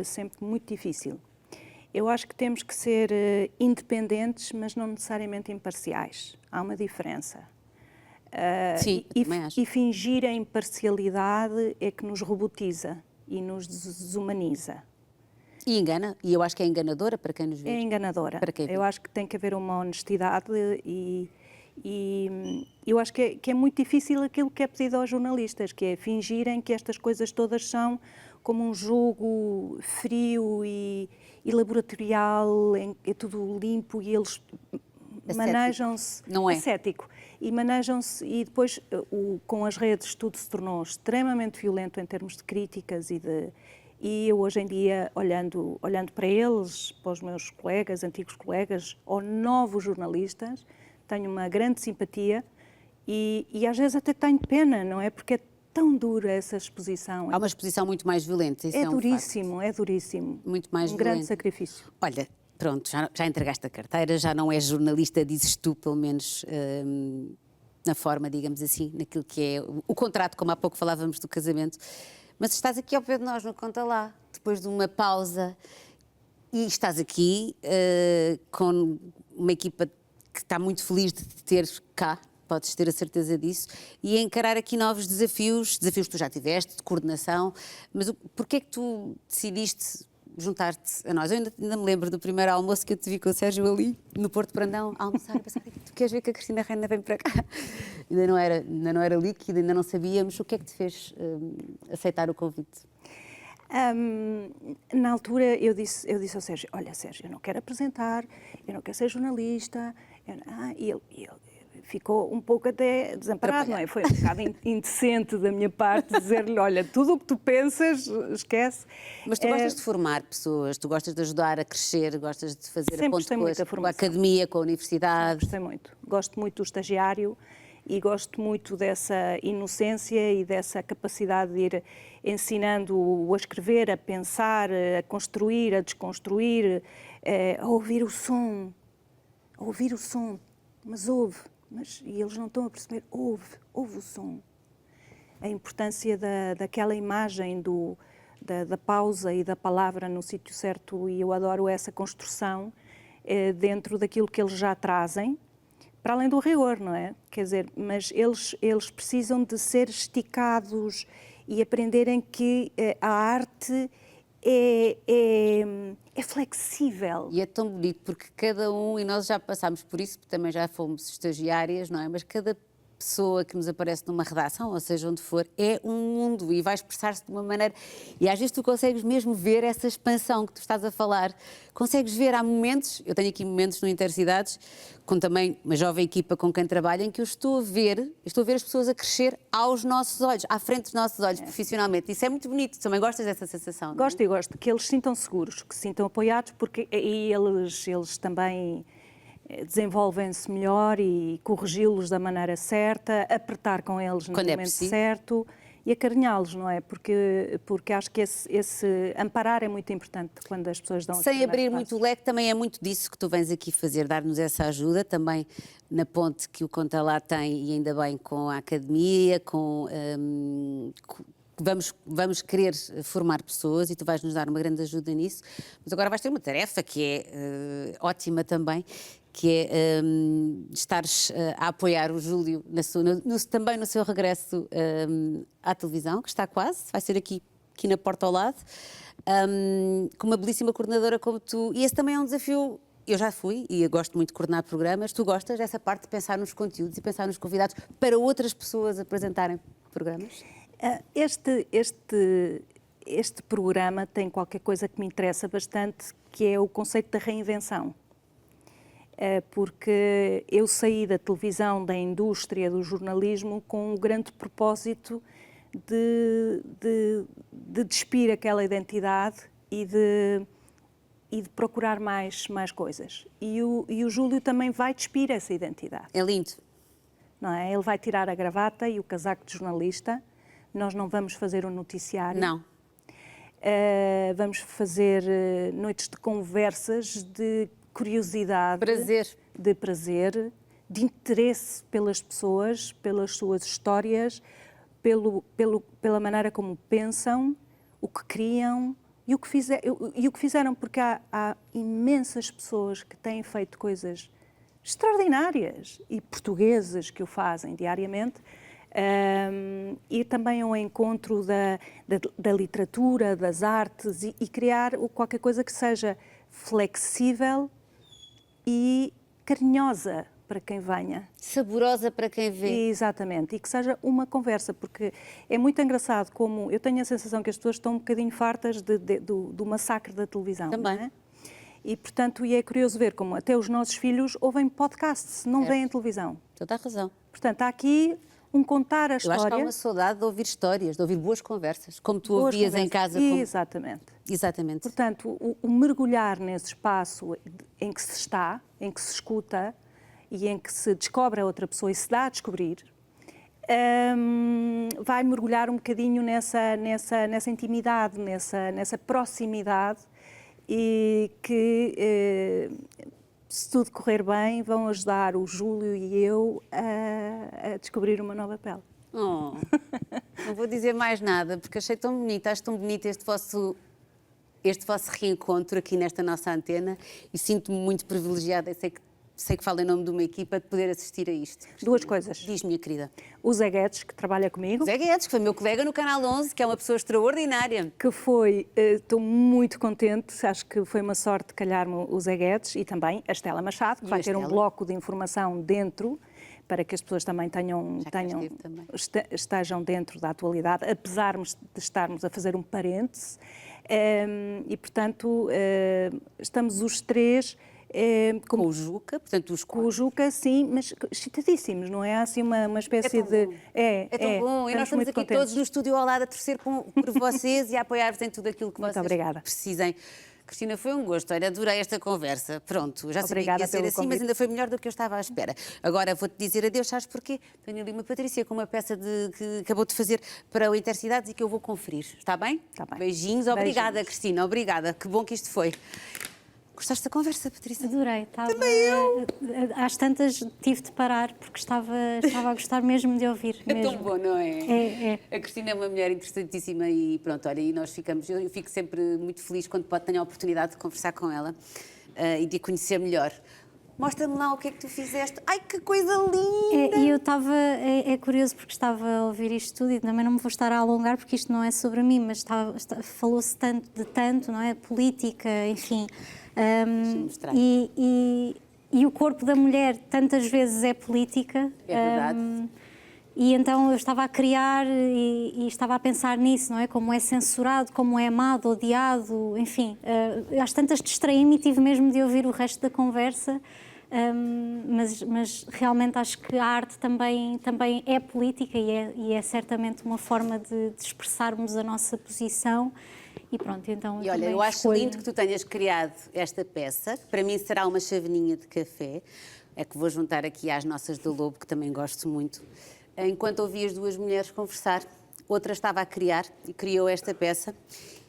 sempre muito difícil. Eu acho que temos que ser independentes, mas não necessariamente imparciais. Há uma diferença. Sim, também acho. E fingir a imparcialidade é que nos robotiza e nos desumaniza. E engana, e eu acho que é enganadora para quem nos vê. É enganadora. Para quem vê. Eu acho que tem que haver uma honestidade e eu acho que é muito difícil aquilo que é pedido aos jornalistas, que é fingirem que estas coisas todas são como um jogo frio e laboratorial, é tudo limpo e eles manejam-se... Não é? Ascético. E manejam-se, e depois com as redes tudo se tornou extremamente violento em termos de críticas e eu hoje em dia, olhando para eles, para os meus colegas, antigos colegas, ou novos jornalistas, tenho uma grande simpatia e às vezes até tenho pena, não é? Porque é tão dura essa exposição. Há uma exposição muito mais violenta, isso é um duríssimo, facto. é duríssimo. Muito mais violento. grande Sacrifício. Olha, pronto, já entregaste a carteira, já não és jornalista, dizes tu, pelo menos na forma, digamos assim, naquilo que é o contrato, como há pouco falávamos do casamento. Mas estás aqui ao pé de nós, no Conta Lá, depois de uma pausa, e estás aqui com uma equipa que está muito feliz de te ter cá, podes ter a certeza disso, e a encarar aqui novos desafios que tu já tiveste, de coordenação, mas porquê é que tu decidiste juntar-te a nós? Eu ainda me lembro do primeiro almoço que eu te vi com o Sérgio ali, no Porto Brandão, a almoçar, e pensar, tu queres ver que a Cristina Reina vem para cá? Ainda não era líquido, ainda não sabíamos. O que é que te fez aceitar o convite? Na altura eu disse ao Sérgio, olha Sérgio, eu não quero apresentar, eu não quero ser jornalista, e ele ficou um pouco até desamparado, não é? Foi um bocado indecente da minha parte dizer-lhe, olha, tudo o que tu pensas, esquece. Mas tu gostas de formar pessoas, tu gostas de ajudar a crescer, gostas de fazer sempre a ponte com a academia, com a universidade. Gostei muito. Gosto muito do estagiário e gosto muito dessa inocência e dessa capacidade de ir ensinando a escrever, a pensar, a construir, a desconstruir, a ouvir o som. Mas ouve. E eles não estão a perceber, ouve o som. A importância daquela imagem da pausa e da palavra no sítio certo, e eu adoro essa construção dentro daquilo que eles já trazem, para além do rigor, não é? Quer dizer, mas eles precisam de ser esticados e aprenderem que a arte é flexível. E é tão bonito porque cada um, e nós já passámos por isso, porque também já fomos estagiárias, não é? Mas cada pessoa que nos aparece numa redação, ou seja, onde for, é um mundo e vai expressar-se de uma maneira... E às vezes tu consegues mesmo ver essa expansão que tu estás a falar. Consegues ver, há momentos, eu tenho aqui momentos no Intercidades, com também uma jovem equipa com quem trabalho, em que eu estou a ver as pessoas a crescer aos nossos olhos, à frente dos nossos olhos, profissionalmente. Isso é muito bonito. Tu também gostas dessa sensação? Gosto, e gosto. Que eles se sintam seguros, que se sintam apoiados, porque aí eles também desenvolvem-se melhor e corrigi-los da maneira certa, apertar com eles no momento certo e acarinhá-los, não é? Porque acho que esse amparar é muito importante quando as pessoas dão... Sem abrir muito o leque, também é muito disso que tu vens aqui fazer, dar-nos essa ajuda, também na ponte que o Conta Lá tem, e ainda bem com a academia, vamos querer formar pessoas e tu vais nos dar uma grande ajuda nisso, mas agora vais ter uma tarefa que é ótima também, que é estares a apoiar o Júlio também no seu regresso à televisão, que está quase, vai ser aqui na porta ao lado, com uma belíssima coordenadora como tu. E esse também é um desafio. Eu já fui e eu gosto muito de coordenar programas. Tu gostas dessa parte de pensar nos conteúdos e pensar nos convidados para outras pessoas apresentarem programas? Este programa tem qualquer coisa que me interessa bastante, que é o conceito da reinvenção. Porque eu saí da televisão, da indústria, do jornalismo, com um grande propósito de despir aquela identidade e de procurar mais coisas. E o Júlio também vai despir essa identidade. É lindo. Não é? Ele vai tirar a gravata e o casaco de jornalista. Nós não vamos fazer um noticiário. Não. Vamos fazer noites de conversas, de curiosidade, de prazer, de interesse pelas pessoas, pelas suas histórias, pela maneira como pensam, o que criam e o que fizeram, porque há imensas pessoas que têm feito coisas extraordinárias e portuguesas que o fazem diariamente. Ir também ao encontro da literatura, das artes e criar qualquer coisa que seja flexível e carinhosa para quem venha. Saborosa para quem vê. Exatamente, e que seja uma conversa, porque é muito engraçado como eu tenho a sensação que as pessoas estão um bocadinho fartas do massacre da televisão. Também. Não é? E, portanto, é curioso ver como até os nossos filhos ouvem podcasts, não veem televisão. Toda a razão. Portanto, há aqui um contar a história. Eu acho que há uma saudade de ouvir histórias, de ouvir boas conversas, como tu ouvias em casa. Exatamente. Exatamente. Portanto, o mergulhar nesse espaço em que se está, em que se escuta e em que se descobre a outra pessoa e se dá a descobrir, vai mergulhar um bocadinho nessa intimidade, nessa proximidade e que, se tudo correr bem, vão ajudar o Júlio e eu a descobrir uma nova pele. Não vou dizer mais nada, porque achei tão bonito, acho tão bonito este vosso reencontro aqui nesta nossa antena e sinto-me muito privilegiada. Sei que falo em nome de uma equipa de poder assistir a isto. Duas coisas. Diz, minha querida. O Zé Guedes, que trabalha comigo. Zé Guedes, que foi meu colega no Canal 11, que é uma pessoa extraordinária. Que foi, estou muito contente, acho que foi uma sorte calhar-me o Zé Guedes e também a Estela Machado, que vai ter um bloco de informação dentro, para que as pessoas também estejam dentro da atualidade, apesar de estarmos a fazer um parêntese. E, portanto, estamos os três... com o Juca, portanto os com o Juca, sim, mas excitadíssimos, não é? Há assim uma espécie de... É tão bom, e nós estamos aqui contentes. Todos no estúdio ao lado a torcer por vocês e a apoiar-vos em tudo aquilo que vocês precisem. Cristina, foi um gosto, adorei esta conversa. Pronto, já sabia que ia ser assim, mas ainda foi melhor do que eu estava à espera. Agora vou-te dizer adeus, sabes porquê? Tenho ali uma Patrícia com uma peça que acabou de fazer para o Intercidades e que eu vou conferir, está bem? Está bem. Beijinhos, obrigada Cristina, obrigada, que bom que isto foi. Gostaste da conversa, Patrícia? Adorei. Também eu. Às tantas tive de parar, porque estava a gostar mesmo de ouvir. É tão bom, não é? É. A Cristina é uma mulher interessantíssima e pronto, olha, e nós eu fico sempre muito feliz quando tenho a oportunidade de conversar com ela e de a conhecer melhor. Mostra-me lá o que é que tu fizeste. Ai, que coisa linda! E eu estava... É curioso porque estava a ouvir isto tudo e também não me vou estar a alongar porque isto não é sobre mim, mas falou-se tanto, não é? Política, enfim... E o corpo da mulher tantas vezes é política. É verdade. E então eu estava a criar e estava a pensar nisso, não é? Como é censurado, como é amado, odiado, enfim. Às tantas distraí-me e tive mesmo de ouvir o resto da conversa. Mas realmente acho que a arte também é política e é certamente uma forma de expressarmos a nossa posição. E pronto, então... E olha, eu acho lindo que tu tenhas criado esta peça, que para mim será uma chaveninha de café, é que vou juntar aqui às nossas do Lobo, que também gosto muito. Enquanto ouvi as duas mulheres conversar, outra estava a criar e criou esta peça.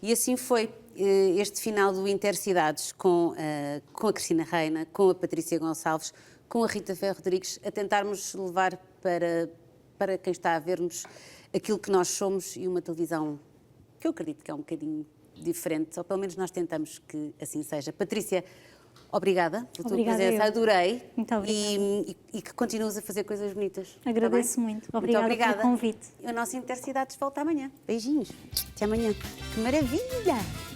E assim foi este final do Intercidades com a Cristina Reina, com a Patrícia Gonçalves, com a Rita Ferro Rodrigues, a tentarmos levar para quem está a ver-nos aquilo que nós somos e uma televisão que eu acredito que é um bocadinho diferente, ou pelo menos nós tentamos que assim seja. Patrícia, Obrigada pela tua Obrigada presença, eu. adorei. Muito obrigada. E que continues a fazer coisas bonitas. Agradeço Tá bem? muito. Obrigada pelo convite. E o nosso Intercidades volta amanhã. Beijinhos. Até amanhã. Que maravilha!